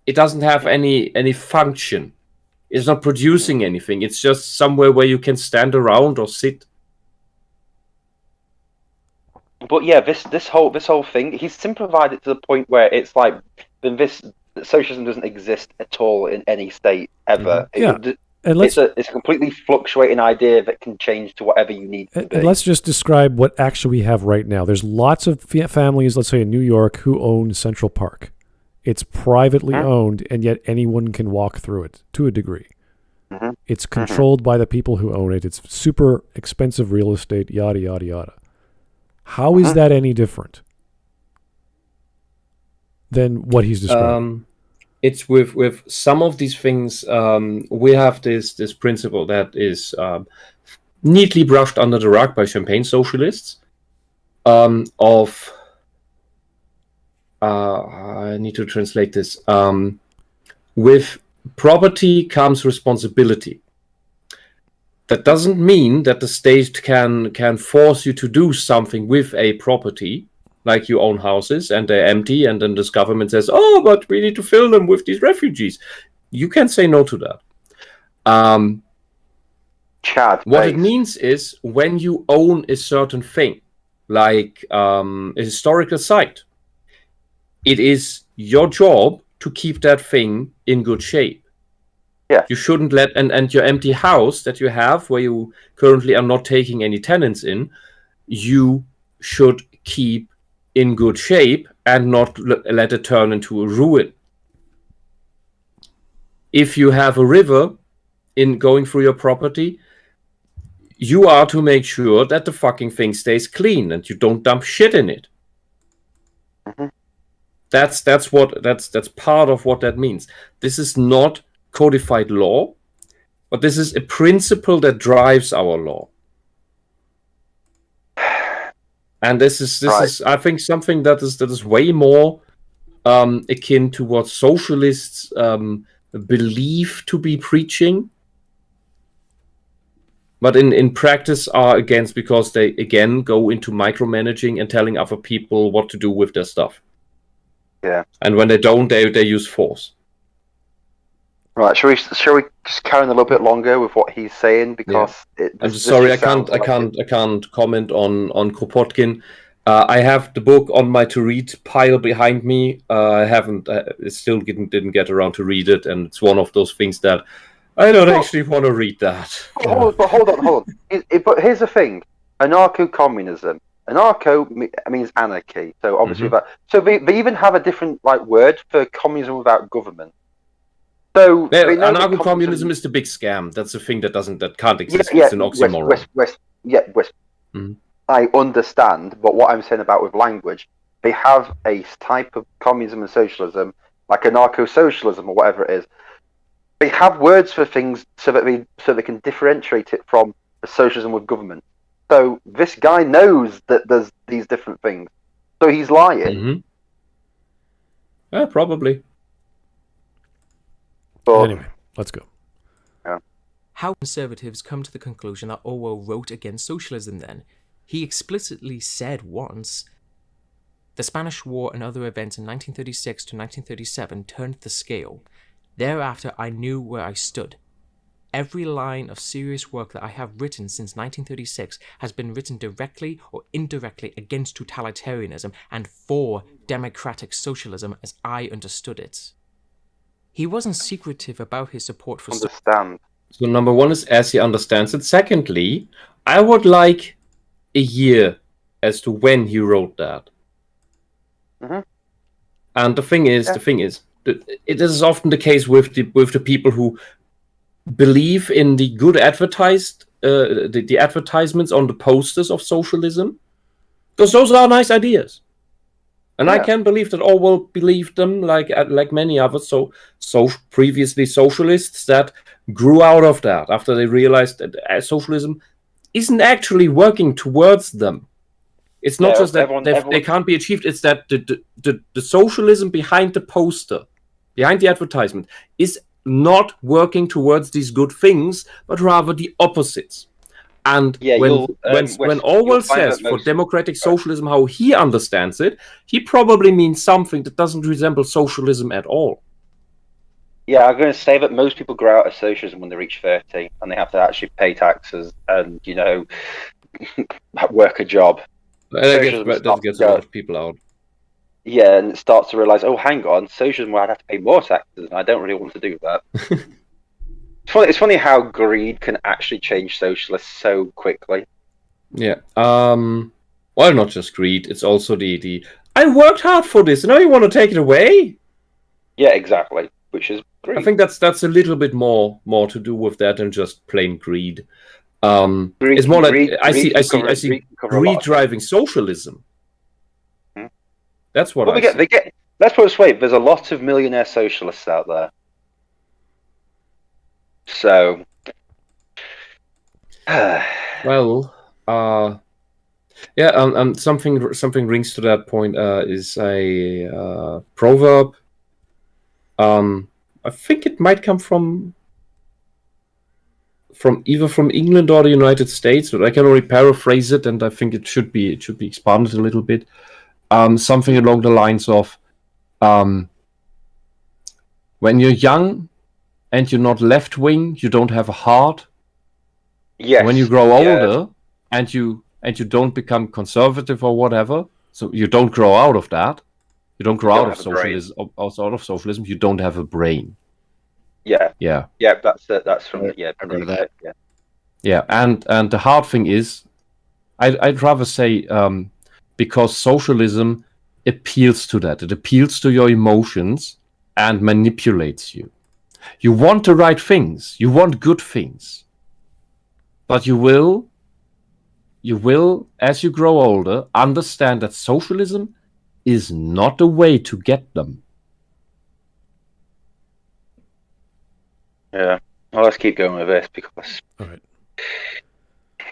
It doesn't have any function. It's not producing anything. It's just somewhere where you can stand around or sit. But yeah, this whole thing, he's simplified it to the point where it's like socialism doesn't exist at all in any state ever. It's a completely fluctuating idea that can change to whatever you need to be. And let's just describe what actually we have right now. There's lots of families, let's say in New York, who own Central Park. It's privately owned, and yet anyone can walk through it to a degree. It's controlled by the people who own it. It's super expensive real estate, yada, yada, yada. How is that any different than what he's describing? It's with some of these things, we have this principle that is neatly brushed under the rug by champagne socialists I need to translate this. With property comes responsibility. That doesn't mean that the state can force you to do something with a property, like you own houses and they're empty, and then this government says, "Oh, but we need to fill them with these refugees." You can say no to that. What it means is when you own a certain thing, like a historical site, it is your job to keep that thing in good shape. Yeah. You shouldn't let and your empty house that you have where you currently are not taking any tenants in, you should keep in good shape and not let it turn into a ruin. If you have a river in going through your property, you are to make sure that the fucking thing stays clean and you don't dump shit in it. That's part of what that means. This is not codified law, but this is a principle that drives our law. And this is I think something that is way more akin to what socialists believe to be preaching, but in practice are against, because they again go into micromanaging and telling other people what to do with their stuff. Yeah. And when they don't, they use force. Right. Shall we just carry on a little bit longer with what he's saying, because I'm sorry, I can't comment on Kropotkin. I have the book on my to read pile behind me. I still didn't get around to read it, and it's one of those things that I don't actually want to read that. Hold on. But here's the thing: anarcho-communism Anarcho means anarchy. So obviously they even have a different word for communism without government. So anarcho-communism is the big scam. That's the thing that can't exist. It's an oxymoron. I understand, but what I'm saying about with language, they have a type of communism and socialism, like anarcho-socialism or whatever it is. They have words for things so they can differentiate it from the socialism with government. So this guy knows that there's these different things. So he's lying. Yeah, probably. But, anyway, let's go. Yeah. How conservatives come to the conclusion that Orwell wrote against socialism then? He explicitly said once, "The Spanish War and other events in 1936 to 1937 turned the scale. Thereafter I knew where I stood. Every line of serious work that I have written since 1936 has been written directly or indirectly against totalitarianism and for democratic socialism as I understood it." He wasn't secretive about his support for... Understand. So number one is as he understands it. Secondly, I would like a year as to when he wrote that. And the thing is, it is often the case with the people who believe in the good advertised, the advertisements on the posters of socialism, because those are nice ideas. And I can believe that Orwell believed them, like many others. So previously socialists that grew out of that after they realized that socialism isn't actually working towards them. It's not just that they can't be achieved. It's that the socialism behind the poster, behind the advertisement, is not working towards these good things, but rather the opposites. And when Orwell says for democratic socialism how he understands it, he probably means something that doesn't resemble socialism at all. Yeah, I'm going to say that most people grow out of socialism when they reach 30, and they have to actually pay taxes and, work a job. I guess that gets a lot of people out. Yeah, and it starts to realize, oh, hang on, socialism where I'd have to pay more taxes, and I don't really want to do that. It's funny how greed can actually change socialists so quickly. Yeah. Well, not just greed. It's also the I worked hard for this, and now you want to take it away? Yeah, exactly. Which is greed. I think that's a little bit more to do with that than just plain greed. It's more like I see greed driving socialism. That's what I see. Let's put it this way: there's a lot of millionaire socialists out there. So, well, something rings to that point. Is a proverb. I think it might come from either from England or the United States, but I can only paraphrase it, and I think it should be expanded a little bit. Something along the lines of, when you're young and you're not left wing, you don't have a heart. Yes. When you grow older and you don't become conservative or whatever, so you don't grow out of that. You don't grow out of socialism. You don't have a brain. Yeah. Yeah. Yeah. That's from that. Yeah. Yeah. And the hard thing is, I'd rather say, because socialism appeals to that. It appeals to your emotions and manipulates you. You want the right things. You want good things. But you will, as you grow older, understand that socialism is not the way to get them. Yeah. Well, let's keep going with this because... All right.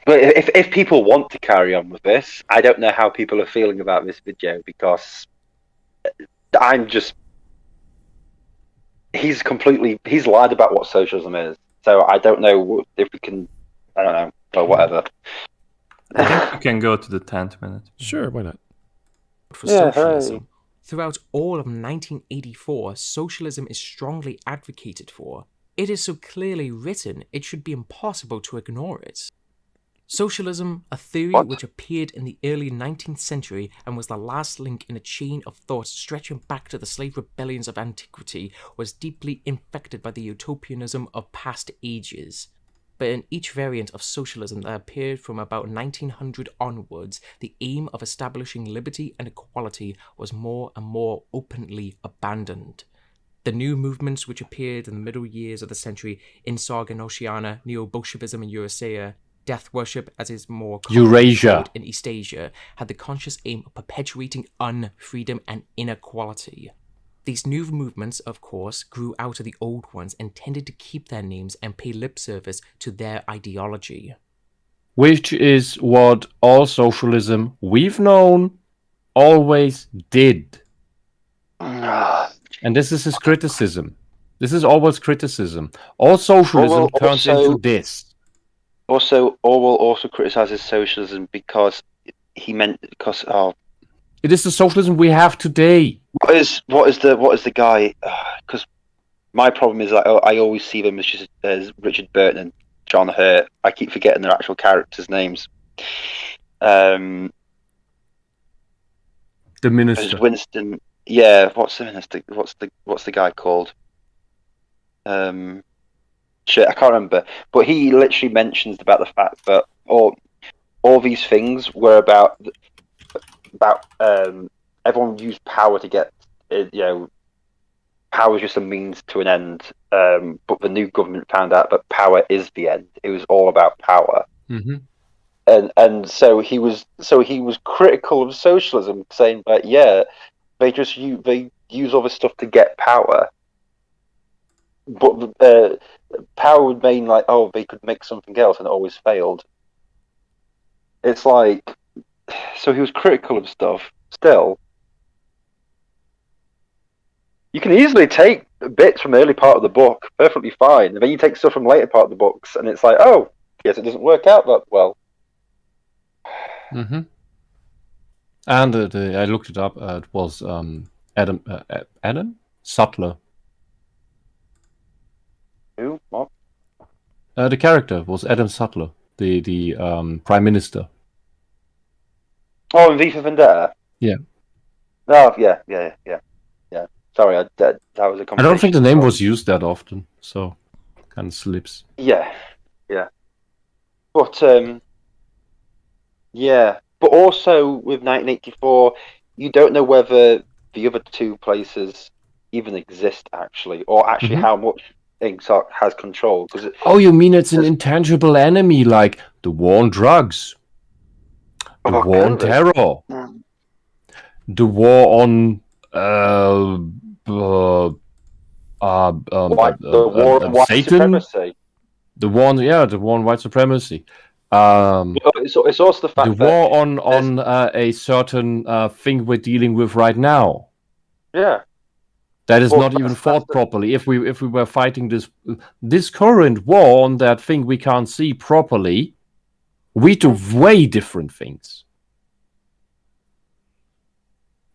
But if people want to carry on with this, I don't know how people are feeling about this video because he's lied about what socialism is. So I don't know if we can, I don't know, or whatever. I think we can go to the 10th minute. Sure, why not? For socialism. Throughout all of 1984, socialism is strongly advocated for. It is so clearly written, it should be impossible to ignore it. Socialism, a theory which appeared in the early 19th century and was the last link in a chain of thought stretching back to the slave rebellions of antiquity, was deeply infected by the utopianism of past ages. but in each variant of socialism that appeared from about 1900 onwards, the aim of establishing liberty and equality was more and more openly abandoned. The new movements which appeared in the middle years of the century, Insarg in Oceania, Neo-Bolshevism in Eurasia, death worship, as is more Eurasia in East Asia, had the conscious aim of perpetuating unfreedom and inequality. These new movements, of course, grew out of the old ones and tended to keep their names and pay lip service to their ideology. Which is what all socialism we've known always did. And this is his criticism. This is Orwell's criticism. All socialism turns into this. Also, Orwell also criticizes socialism because it is the socialism we have today. What is the guy? Because my problem is that I always see them as Richard Burton and John Hurt. I keep forgetting their actual characters' names. The minister. Winston. Yeah. What's the minister? What's the guy called? Shit, I can't remember. But he literally mentions about the fact that all these things were about everyone used power to get, power is just a means to an end. But the new government found out that power is the end. It was all about power. Mm-hmm. And so he was critical of socialism, saying that they use all this stuff to get power. But power would mean they could make something else, and it always failed. It's like, so he was critical of stuff. Still, you can easily take bits from the early part of the book, perfectly fine, and then you take stuff from later part of the books, and it's like, oh, yes, it doesn't work out that well. Mm-hmm. And I looked it up. It was Adam Sutler. Who? What? The character was Adam Sutler, the Prime Minister. Oh, in V for Vendetta? Yeah. Oh, yeah. Sorry, that was a conversation. I don't think the name was used that often, so kind of slips. Yeah. But, But also, with 1984, you don't know whether the other two places even exist, actually, or actually how much Inxark has control. You mean it's an intangible enemy, like the war on drugs, the war on terror, the war on the war on white Satan, supremacy. the war on white supremacy. It's also the fact the war on a certain thing we're dealing with right now. Yeah. That is not even fought properly. If we were fighting this current war on that thing we can't see properly, we do way different things.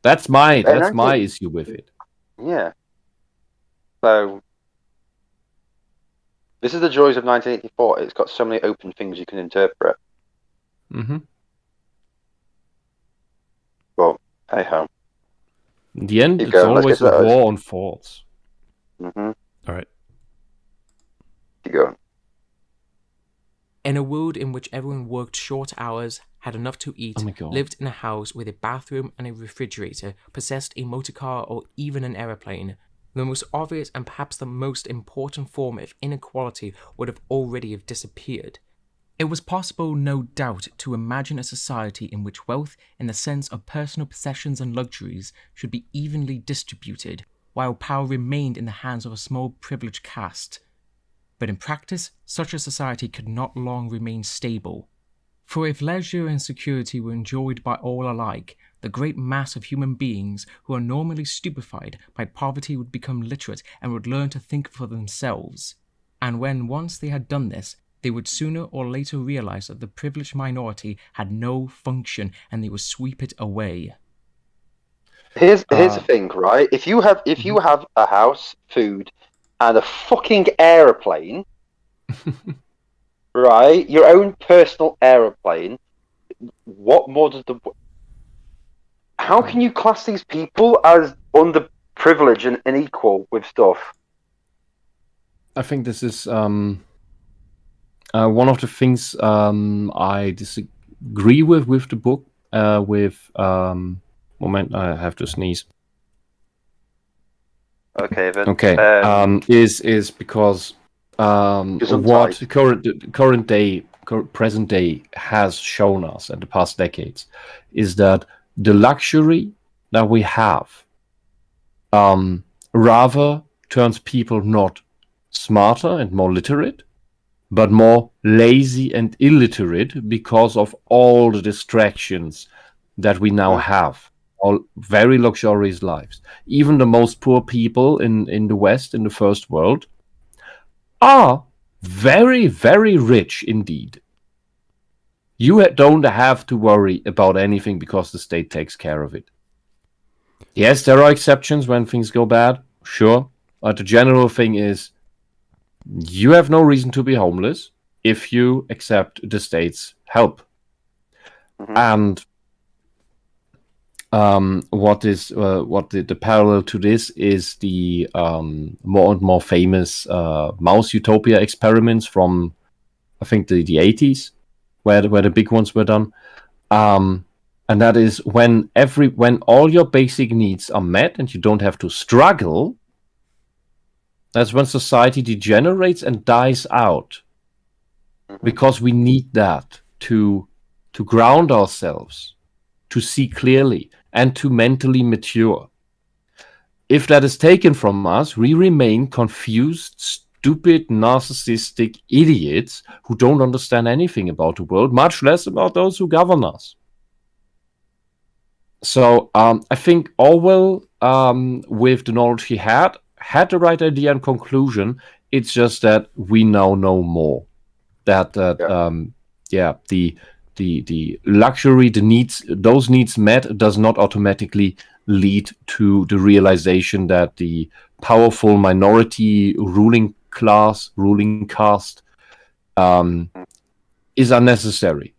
That's my issue with it. Yeah. So this is the joys of 1984. It's got so many open things you can interpret. Mm-hmm. Well, hey ho. In the end, it's always a war on thoughts. Mm-hmm. All right. Keep going. In a world in which everyone worked short hours, had enough to eat, lived in a house with a bathroom and a refrigerator, possessed a motor car or even an aeroplane, the most obvious and perhaps the most important form of inequality would have already disappeared. It was possible, no doubt, to imagine a society in which wealth, in the sense of personal possessions and luxuries, should be evenly distributed, while power remained in the hands of a small privileged caste. But in practice, such a society could not long remain stable. For if leisure and security were enjoyed by all alike, the great mass of human beings who are normally stupefied by poverty would become literate and would learn to think for themselves. And when once they had done this, they would sooner or later realize that the privileged minority had no function and they would sweep it away. Here's the thing, right? If you have a house, food, and a fucking aeroplane, right? Your own personal aeroplane. What more does how can you class these people as underprivileged and unequal with stuff? I think this is one of the things I disagree with the book, moment, I have to sneeze. Okay, then. Okay, is because what present day has shown us in the past decades is that the luxury that we have rather turns people not smarter and more literate, but more lazy and illiterate because of all the distractions that we now have. All very luxurious lives. Even the most poor people in the West, in the first world, are very, very rich indeed. You don't have to worry about anything because the state takes care of it. Yes, there are exceptions when things go bad, sure. But the general thing is, you have no reason to be homeless if you accept the state's help. And what the parallel to this is the more and more famous mouse utopia experiments from, I think, the 80s, where the big ones were done. And that is when all your basic needs are met and you don't have to struggle, that's when society degenerates and dies out. Because we need that to ground ourselves, to see clearly, and to mentally mature. If that is taken from us, we remain confused, stupid, narcissistic idiots who don't understand anything about the world, much less about those who govern us. So I think Orwell, with the knowledge he had the right idea and conclusion. It's just that we now know more. That the luxury, the needs, those needs met does not automatically lead to the realization that the powerful minority ruling caste is unnecessary.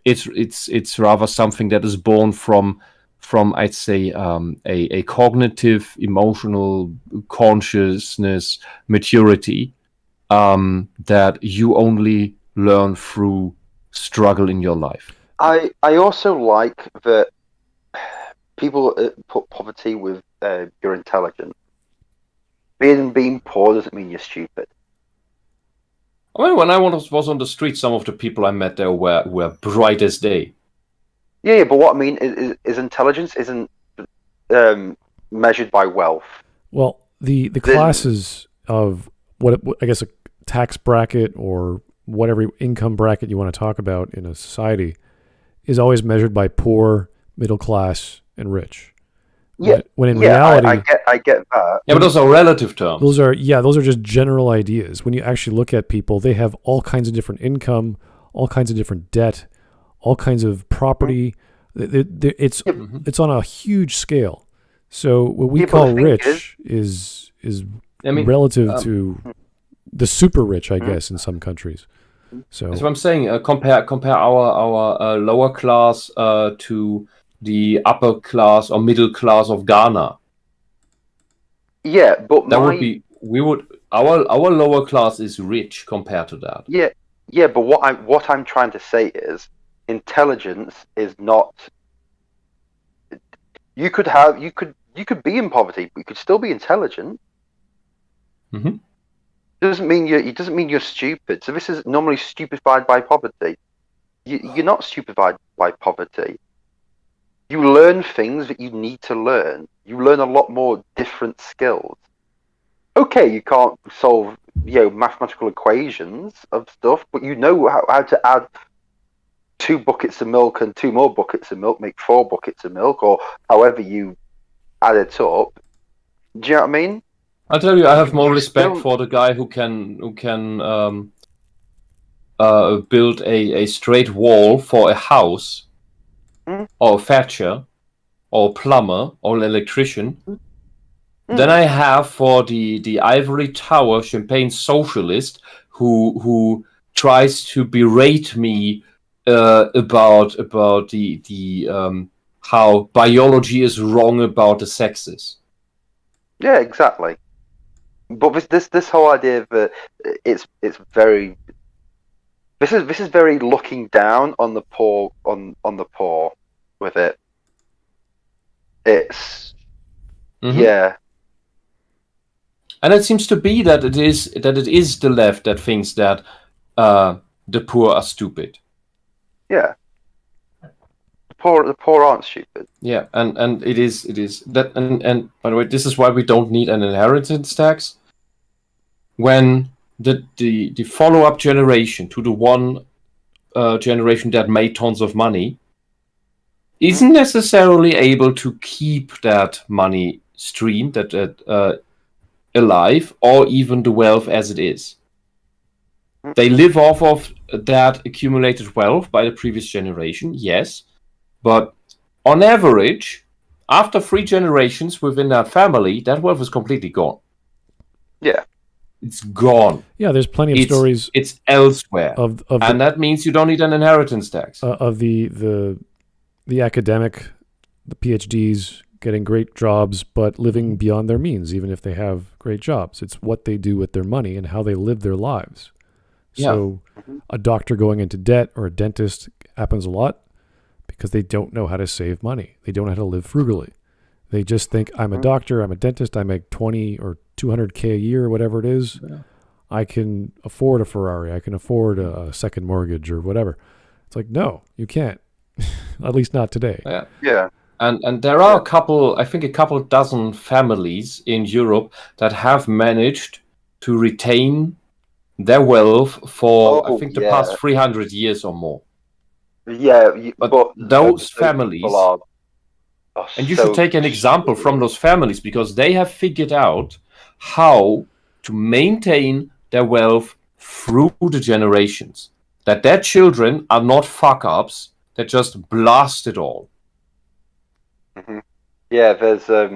It's rather something that is born from I'd say a cognitive, emotional consciousness maturity that you only learn through struggle in your life. I also like that people put poverty with your intelligence. Being poor doesn't mean you're stupid. I mean, when I was on the street, some of the people I met there were bright as day. Yeah, but what I mean is intelligence isn't measured by wealth. Well, the classes of what I guess a tax bracket or whatever income bracket you want to talk about in a society is always measured by poor, middle class, and rich. Yeah, when in reality, I get that. Yeah, but those are relative terms. Those are just general ideas. When you actually look at people, they have all kinds of different income, all kinds of different debt, all kinds of property. It's on a huge scale. So what we call rich is relative to the super rich, I guess, in some countries. So that's what I'm saying. Compare our lower class to the upper class or middle class of Ghana. Yeah, but our lower class is rich compared to that. Yeah, but what I'm trying to say is intelligence is not. You could be in poverty, but you could still be intelligent. Mm-hmm. Doesn't mean you're stupid. So this is normally stupefied by poverty. You're not stupefied by poverty. You learn things that you need to learn. You learn a lot more different skills. Okay, you can't solve mathematical equations of stuff, but you know how to add 2 buckets of milk and 2 more buckets of milk make 4 buckets of milk, or however you add it up. Do you know what I mean? I'll tell you, I have more respect for the guy who can build a straight wall for a house, or a thatcher, or a plumber, or an electrician, than I have for the ivory tower champagne socialist who tries to berate me about the how biology is wrong about the sexes. Yeah, exactly. But this whole idea that it's very This is very looking down on the poor on the poor with it. It's yeah. And it seems to be that it is the left that thinks that the poor are stupid. Yeah. The poor aren't stupid. Yeah, and it is that and by the way, this is why we don't need an inheritance tax. When the follow-up generation to the one generation that made tons of money isn't necessarily able to keep that money stream that alive, or even the wealth as it is. They live off of that accumulated wealth by the previous generation, yes, but on average, after 3 generations within that family, that wealth is completely gone. Yeah. It's gone. Yeah, there's plenty of stories. It's elsewhere, and that means you don't need an inheritance tax. Of the academic, the PhDs getting great jobs, but living beyond their means, even if they have great jobs. It's what they do with their money and how they live their lives. So a doctor going into debt or a dentist happens a lot because they don't know how to save money. They don't know how to live frugally. They just think, I'm a doctor, I'm a dentist, I make 20 or 200K a year, or whatever it is. Yeah. I can afford a Ferrari. I can afford a second mortgage or whatever. It's like, no, you can't. At least not today. Yeah. Yeah. And there are a couple dozen families in Europe that have managed to retain their wealth for the past 300 years or more. Yeah, but those families and you should take an example from those families, because they have figured out how to maintain their wealth through the generations. That their children are not fuck-ups that just blast it all. Mm-hmm. Yeah, there's a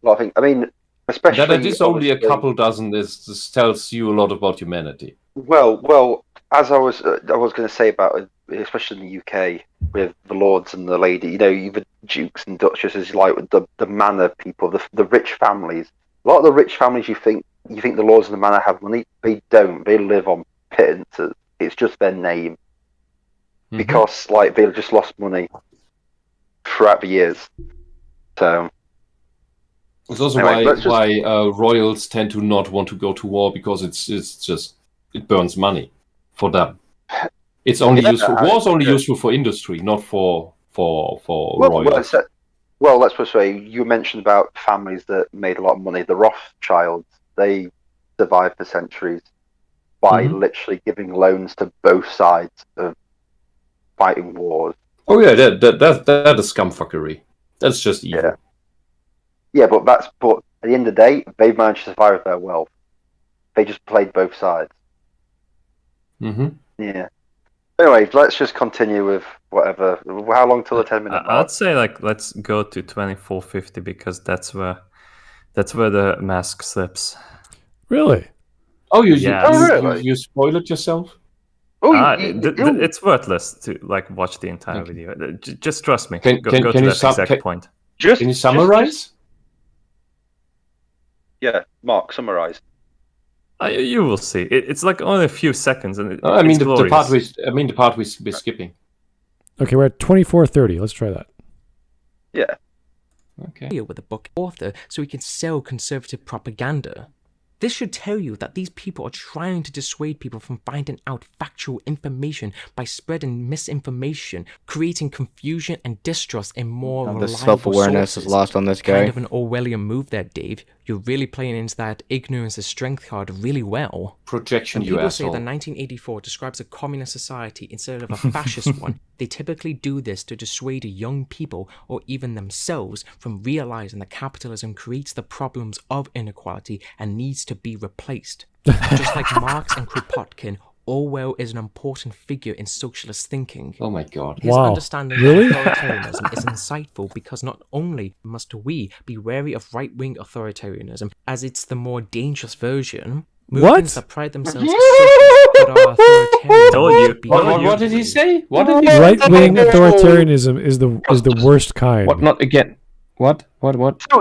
lot of things. I mean, especially that it is only a couple dozen. This tells you a lot about humanity. Well, as I was going to say about, especially in the UK with the lords and the lady, you know, the dukes and duchesses, like the manor people, the rich families. A lot of the rich families, you think the lords of the manor have money. They don't. They live on pittances. It's just their name, because like they've just lost money throughout the years. So it's also why royals tend to not want to go to war, because it burns money for them. It's only useful. War's only useful for industry, not for royals. Well, let's put it this way. You mentioned about families that made a lot of money. The Rothschilds, they survived for centuries by literally giving loans to both sides of fighting wars. Oh yeah, that is scumfuckery. That's just evil. Yeah, but at the end of the day, they managed to survive their wealth. They just played both sides. Yeah. Anyway, let's just continue with whatever. How long till the 10-minute mark? I'd say let's go to 2450, because that's where the mask slips. Really? Oh, you spoiled it yourself? It's worthless to watch the entire video. Just trust me. Go to that exact point. Can you summarize? Yeah, Mark, summarize. You will see. It's only a few seconds, and the part we're skipping. Okay, we're at 24:30. Let's try that. Yeah. Okay. With a book author, so he can sell conservative propaganda. This should tell you that these people are trying to dissuade people from finding out factual information by spreading misinformation, creating confusion and distrust in more reliable sources. The self-awareness is lost on this guy. Kind of an Orwellian move there, Dave. You're really playing into that ignorance is strength card really well. Projection, when people say that 1984 describes a communist society instead of a fascist one, they typically do this to dissuade young people or even themselves from realizing that capitalism creates the problems of inequality and needs to be replaced. Just like Marx and Kropotkin, Orwell is an important figure in socialist thinking. Oh my god. His understanding of authoritarianism is insightful, because not only must we be wary of right-wing authoritarianism, as it's the more dangerous version, movements that pride themselves but are authoritarian. What did he say? Right-wing authoritarianism is the worst kind. What? Not again. What?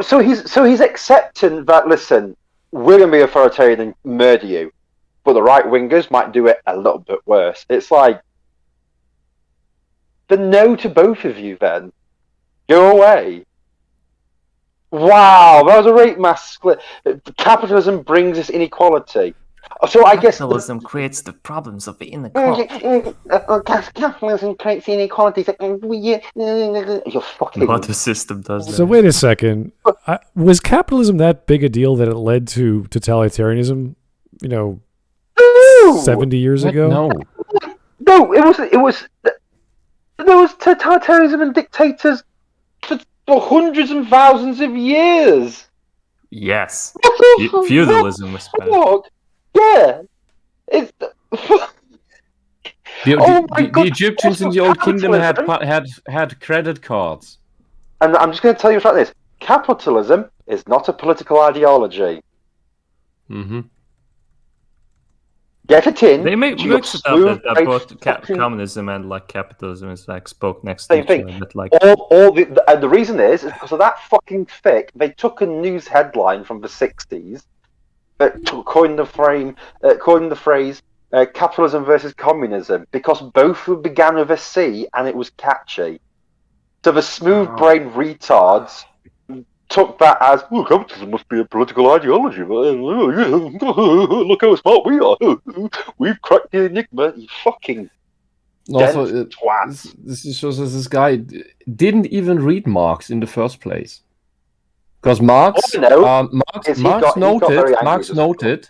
So he's accepting that, listen, we're going to be authoritarian and murder you. but the right-wingers might do it a little bit worse. It's like, the no to both of you then. Go away. Wow, that was a great mass split. Capitalism brings us inequality. So I guess capitalism creates the problems of the inequality. Capitalism creates inequality. You're fucking. What the system does. So wait a second. Was capitalism that big a deal that it led to totalitarianism? 70 years ago? No, it was. There was totalitarianism and dictators for hundreds and thousands of years. Yes. Feudalism was bad. Yeah. The Egyptians in the Old Kingdom had credit cards. And I'm just going to tell you like this. Capitalism is not a political ideology. Mm-hmm. Get it in. They make mix it up that both communism and like capitalism is like spoke next to each other. But, like... And the reason is because of that fucking fic. They took a news headline from the 60s that coined the phrase capitalism versus communism because both began with a C and it was catchy. So the smooth-brained retards took that as, capitalism must be a political ideology. Look how smart we are. We've cracked the enigma. You fucking twat. This shows us this guy didn't even read Marx in the first place. Because Marx noted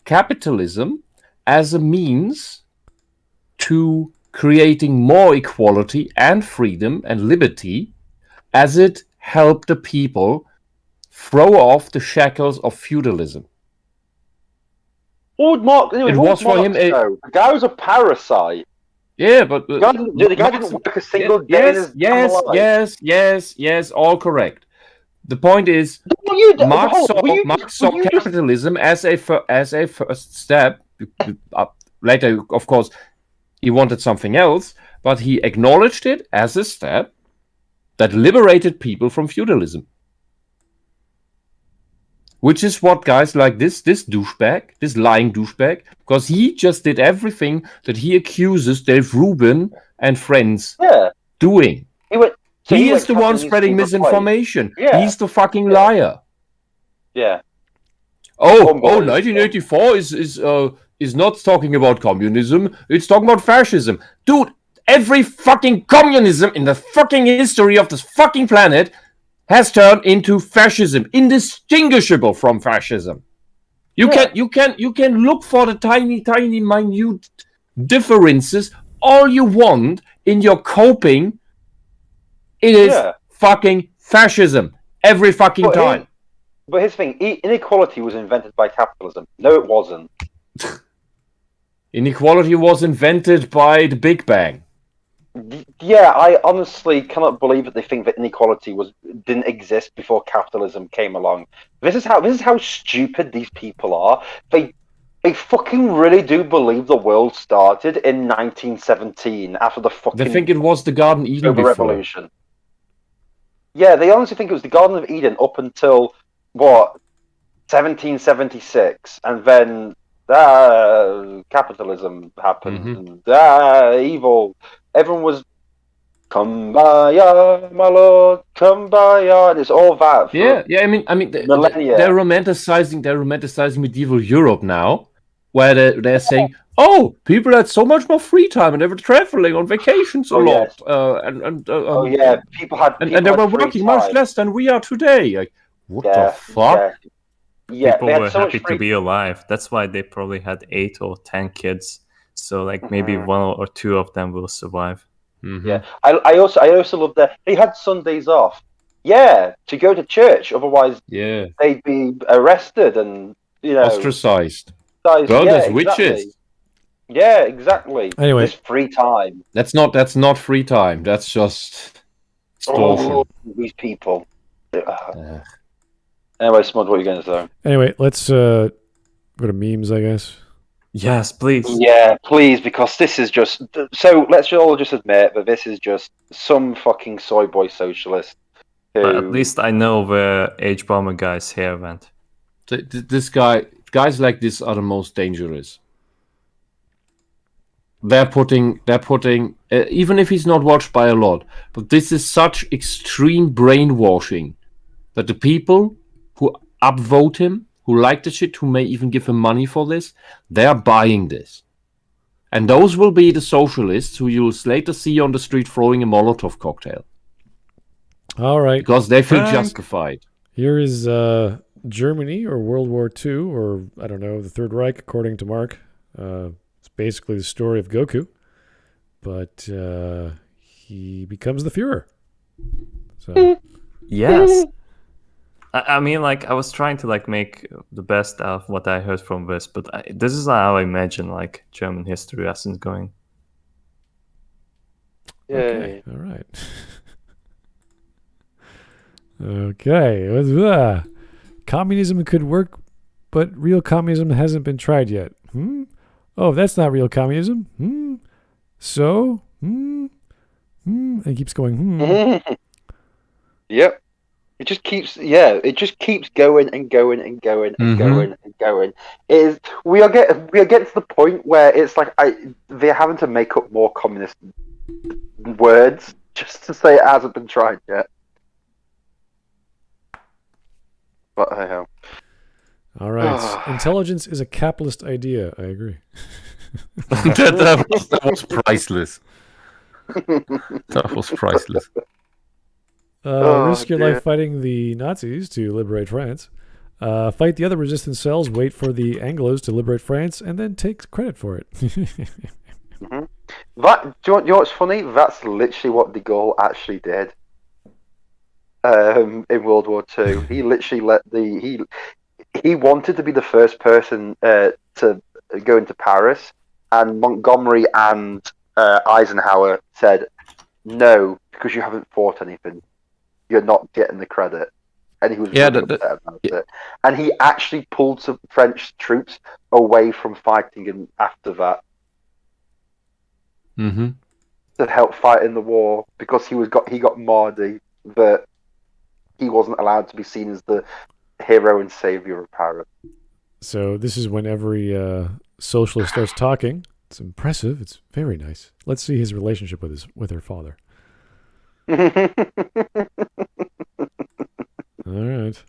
capitalism as a means to creating more equality and freedom and liberty as it helped the people throw off the shackles of feudalism. It was for him. The guy was a parasite. Yeah, but the guy didn't work a single day. Yes, all correct. The point is, Marx saw capitalism as a first step. Later, of course, he wanted something else, but he acknowledged it as a step that liberated people from feudalism. Which is what guys like this douchebag, this lying douchebag, because he just did everything that he accuses Dave Rubin and friends doing. He is the one spreading misinformation. Yeah. He's the fucking liar. Yeah. 1984 is not talking about communism. It's talking about fascism. Dude, every fucking communism in the fucking history of this fucking planet has turned into fascism, indistinguishable from fascism. You can look for the tiny, minute differences all you want in your coping. It is fucking fascism every fucking time. But here's the thing: inequality was invented by capitalism. No, it wasn't. Inequality was invented by the Big Bang. Yeah, I honestly cannot believe that they think that inequality didn't exist before capitalism came along. This is how stupid these people are. They fucking really do believe the world started in 1917 after the fucking. They think it was the Garden Eden Revolution. Yeah, they honestly think it was the Garden of Eden up until 1776, and then capitalism happened. And, evil. Everyone was kumbaya, my lord, kumbaya, and it's all that. I mean, they're romanticizing medieval Europe now, where they're saying, "Oh, people had so much more free time and they were traveling on vacations a lot, people had, and they were working much less than we are today." Like, what the fuck? People were happy to be alive. That's why they probably had 8 or 10 kids. So, like, maybe 1 or 2 of them will survive. Mm-hmm. Yeah, I also love that they had Sundays off. Yeah, to go to church. Otherwise, they'd be arrested and ostracized. Burned as witches. Yeah, exactly. Anyway, it's free time. That's not free time. That's just extortion. These people. Anyway, Smud, what are you going to say? Anyway, let's go to memes, I guess. Yes, please. Yeah, please, because this is just... So, let's all just admit that this is just some fucking soy boy socialist who... But at least I know where H-Bomber guy's hair went. Guys like this are the most dangerous. they're putting even if he's not watched by a lot, but this is such extreme brainwashing that the people who upvote him, who like the shit, who may even give him money for this, they're buying this. And those will be the socialists who you'll later see on the street throwing a Molotov cocktail. All right. Because they feel justified. Here is Germany, or World War II, or I don't know, the Third Reich, according to Mark. It's basically the story of Goku. But he becomes the Führer. So. Yes. I mean, like, I was trying to like make the best out of what I heard from this, but this is how I imagine like German history lessons going. Okay. All right. Okay. Communism could work, but real communism hasn't been tried yet. Oh, that's not real communism. So? And it keeps going. Yep. It just keeps, going and going and going and going and going. We are getting to the point where it's like they're having to make up more communist words just to say it hasn't been tried yet. But hey ho. All right. Intelligence is a capitalist idea. I agree. that was priceless. That was priceless. Risk your life fighting the Nazis to liberate France. Fight the other resistance cells, wait for the Anglos to liberate France, and then take credit for it. Do you know what's funny? That's literally what de Gaulle actually did in World War II. He literally he wanted to be the first person to go into Paris, and Montgomery and Eisenhower said, no, because you haven't fought anything. You're not getting the credit. And he was really upset about it. And he actually pulled some French troops away from fighting him after that. To help fight in the war, because he got Mardy that he wasn't allowed to be seen as the hero and savior of Paris. So this is when every socialist starts talking. It's impressive. It's very nice. Let's see his relationship with her father. All right.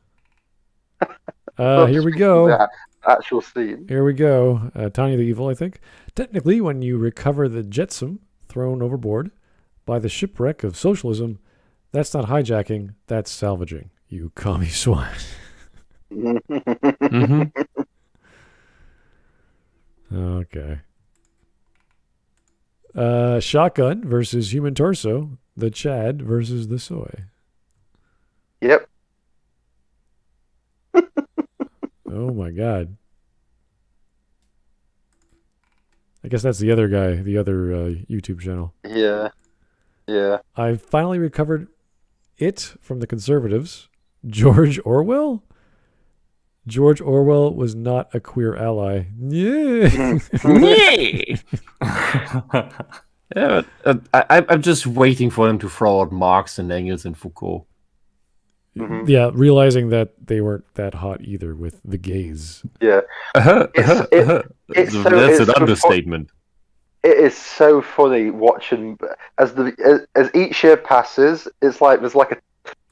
Here we go. That actual scene. Here we go. Tanya the Evil, I think. Technically, when you recover the jetsam thrown overboard by the shipwreck of socialism, that's not hijacking, that's salvaging. You commie swine. Okay. Shotgun versus human torso. The Chad versus the soy. Yep. Oh my god. I guess that's the other guy, the other YouTube channel. Yeah. Yeah. I finally recovered it from the conservatives. George Orwell? George Orwell was not a queer ally. Yeah. Yeah, I'm just waiting for them to throw out Marx and Engels and Foucault. Yeah, realizing that they weren't that hot either with the gays. Yeah. That's an understatement. It is so funny watching as each year passes. It's like there's like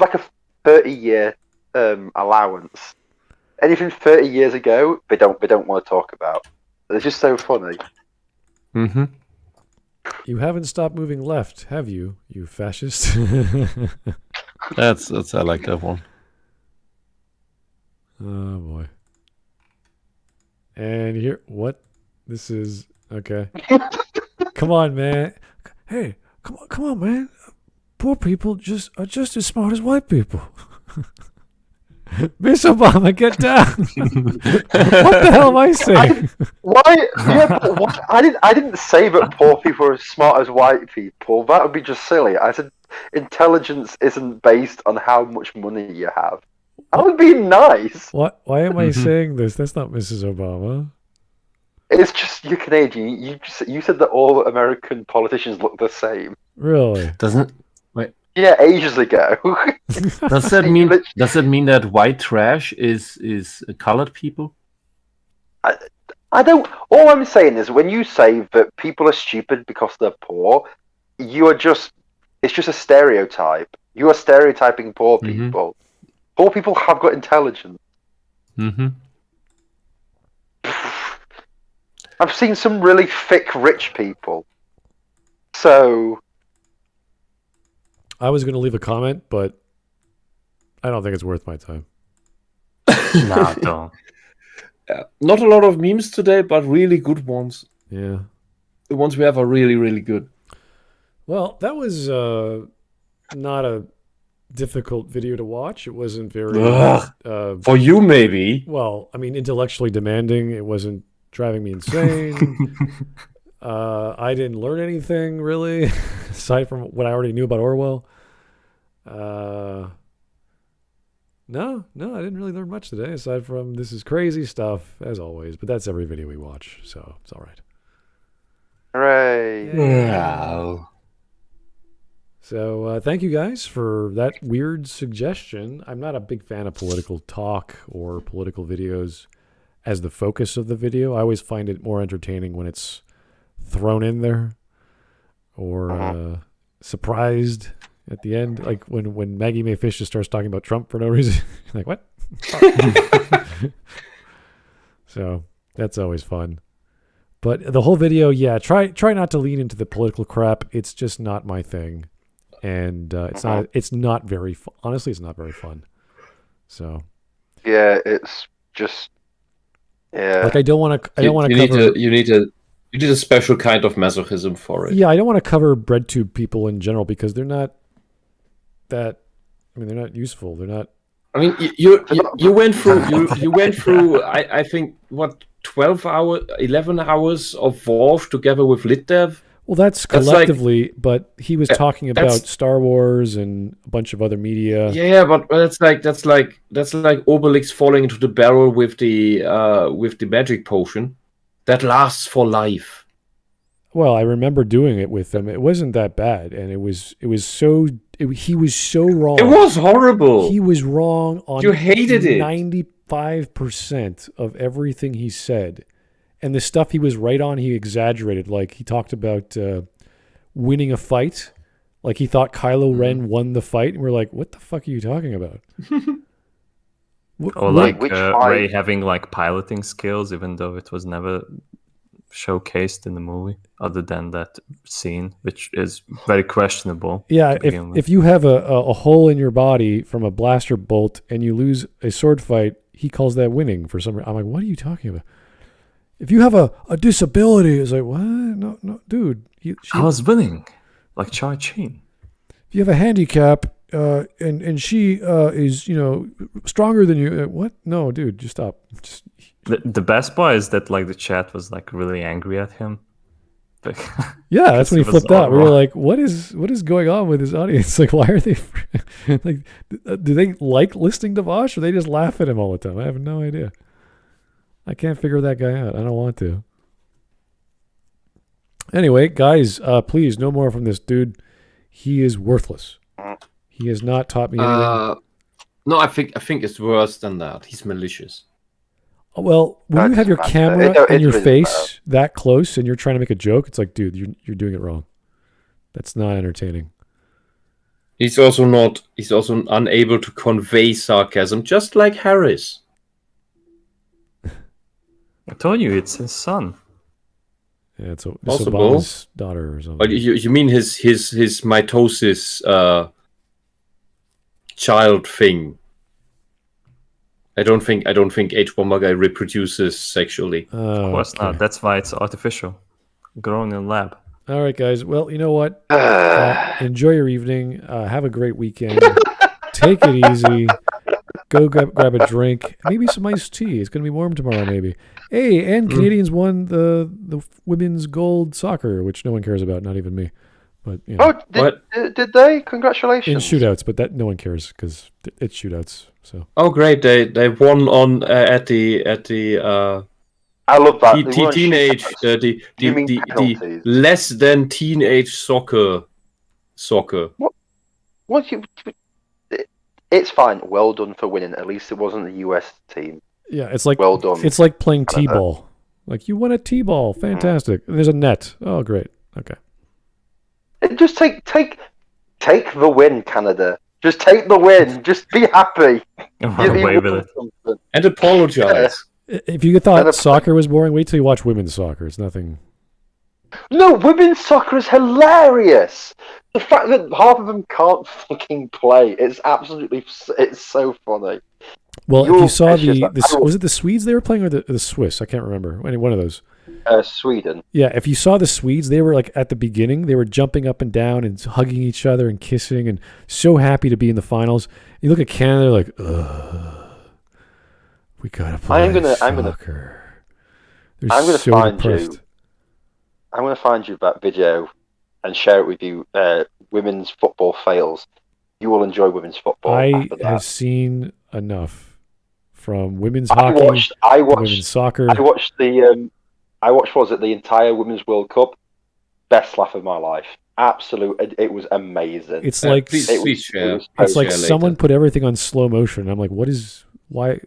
a 30-year allowance. Anything 30 years ago, they don't want to talk about. It's just so funny. You haven't stopped moving left, have you, you fascist? That's I like that one. Oh boy. And here, what? This is okay. Come on, man. Hey, come on, man. Poor people are just as smart as white people. Miss Obama, get down. What the hell am I saying? Why? Yeah, I didn't say that poor people are as smart as white people. That would be just silly. I said intelligence isn't based on how much money you have. That would be nice. What? Why am I saying this? That's not Mrs. Obama. It's just you're Canadian. You said that all American politicians look the same. Really? Doesn't wait. Yeah, ages ago. Does that mean that white trash is colored people? All I'm saying is, when you say that people are stupid because they're poor, it's just a stereotype. You are stereotyping poor people. Poor people have got intelligence. I've seen some really thick rich people. So I was going to leave a comment, but I don't think it's worth my time. No, don't. Not a lot of memes today, but really good ones. Yeah. The ones we have are really, really good. Well, that was not a difficult video to watch. It wasn't very... for you, maybe. Well, I mean, intellectually demanding. It wasn't driving me insane. I didn't learn anything, really, aside from what I already knew about Orwell. No, I didn't really learn much today, aside from this is crazy stuff, as always. But that's every video we watch, so it's all right. Hooray! Wow. So thank you guys for that weird suggestion. I'm not a big fan of political talk or political videos as the focus of the video. I always find it more entertaining when it's thrown in there or surprised at the end, like when Maggie Mae Fish just starts talking about Trump for no reason. Like, what? So that's always fun. But the whole video, yeah, try not to lean into the political crap. It's just not my thing. And it's not very fun. Honestly, it's not very fun. So yeah, it's just like I don't want to cover. You need a special kind of masochism for it. Yeah, I don't want to cover BreadTube people in general because they're not that. I mean, they're not useful. They're not. I mean, you went through. I think what 11 hours of Wolf together with LitDev. Well, that's collectively, but he was talking about Star Wars and a bunch of other media. Yeah, but that's like Obelix falling into the barrel with the magic potion that lasts for life. Well, I remember doing it with him. It wasn't that bad, and he was so wrong. It was horrible. He was wrong on you hated it. 95% of everything he said. And the stuff he was right on, he exaggerated. Like, he talked about winning a fight. Like, he thought Kylo Ren won the fight. And we're like, what the fuck are you talking about? Or like Rey having, like, piloting skills, even though it was never showcased in the movie, other than that scene, which is very questionable. Yeah, if you have a hole in your body from a blaster bolt and you lose a sword fight, he calls that winning for some reason. I'm like, what are you talking about? If you have a disability, it's like, what? No, dude. I was winning, like Chai Chin. If you have a handicap, and she is, stronger than you, what? No, dude, just stop. The best part is that, like, the chat was, like, really angry at him. Yeah, that's when he flipped out. We were like, what is going on with his audience? Like, why are they like? Do they like listening to Vosh, or they just laugh at him all the time? I have no idea. I can't figure that guy out. I don't want to. Anyway, guys, please, no more from this dude. He is worthless. He has not taught me anything. No, I think it's worse than that. He's malicious. Well, when you have your camera in your face that close and you're trying to make a joke, it's like, dude, you're doing it wrong. That's not entertaining. He's also unable to convey sarcasm, just like Harris. I told you, it's his son. Yeah, it's Obama's daughter or something. But you mean his mitosis child thing? I don't think H Bomber guy reproduces sexually. Of course not. That's why it's artificial, grown in lab. All right, guys. Well, you know what? Enjoy your evening. Have a great weekend. Take it easy. Go grab a drink. Maybe some iced tea. It's going to be warm tomorrow, maybe. Hey, and Canadians won the women's gold soccer, which no one cares about, not even me. But did they? Congratulations. In shootouts, but that no one cares because it's shootouts. So. Oh, great! They won on at the. I love that. Teenage the less than teenage soccer. What you? It's fine. Well done for winning. At least it wasn't the US team. Yeah, it's like well done. It's like playing t-ball. Like, you won a T-ball. Fantastic. And there's a net. Oh, great. Okay. Just take the win, Canada. Just take the win. Just be happy. Away with it. And apologize. If you thought soccer was boring, wait till you watch women's soccer. It's nothing. No, women's soccer is hilarious. The fact that half of them can't fucking play, it's so funny. Well, if you saw was it the Swedes they were playing or the Swiss? I can't remember. Any one of those. Sweden. Yeah, if you saw the Swedes, they were like at the beginning, they were jumping up and down and hugging each other and kissing and so happy to be in the finals. You look at Canada, like, ugh, we gotta play soccer. I'm gonna find you that video and share it with you. Women's football fails. You will enjoy women's football. I have seen enough from women's hockey, women's soccer. I watched the entire Women's World Cup. Best laugh of my life. Absolute. It was amazing. It's like it's like someone put everything on slow motion. I'm like, why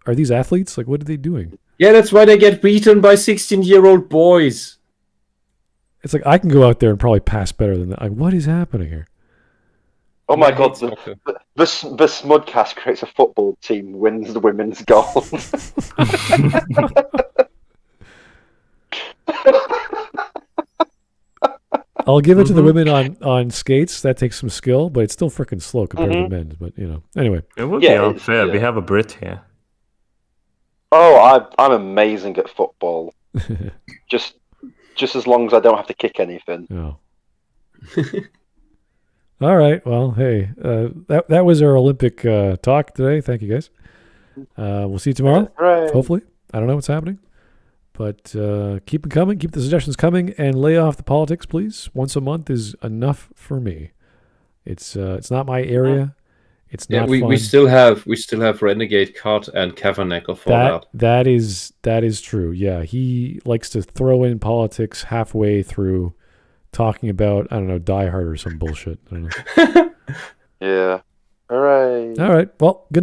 are these athletes? Like, what are they doing? Yeah, that's why they get beaten by 16-year-old boys. It's like, I can go out there and probably pass better than that. Like, what is happening here? Oh my god, the Smudcast creates a football team, wins the women's goal. I'll give it to the women on skates. That takes some skill, but it's still freaking slow compared to the men's. But, anyway. It would be unfair. We have a Brit here. Oh, I'm amazing at football. just as long as I don't have to kick anything. Oh. All right. Well, hey, that was our Olympic talk today. Thank you, guys. We'll see you tomorrow. Right. Hopefully. I don't know what's happening. But keep them coming. Keep the suggestions coming. And lay off the politics, please. Once a month is enough for me. It's not my area. It's not fun. We still have Renegade Cut and Kavanagh for that. That is true. Yeah, he likes to throw in politics halfway through talking about, I don't know, Die Hard or some bullshit. I don't know. Yeah. All right. Well, good.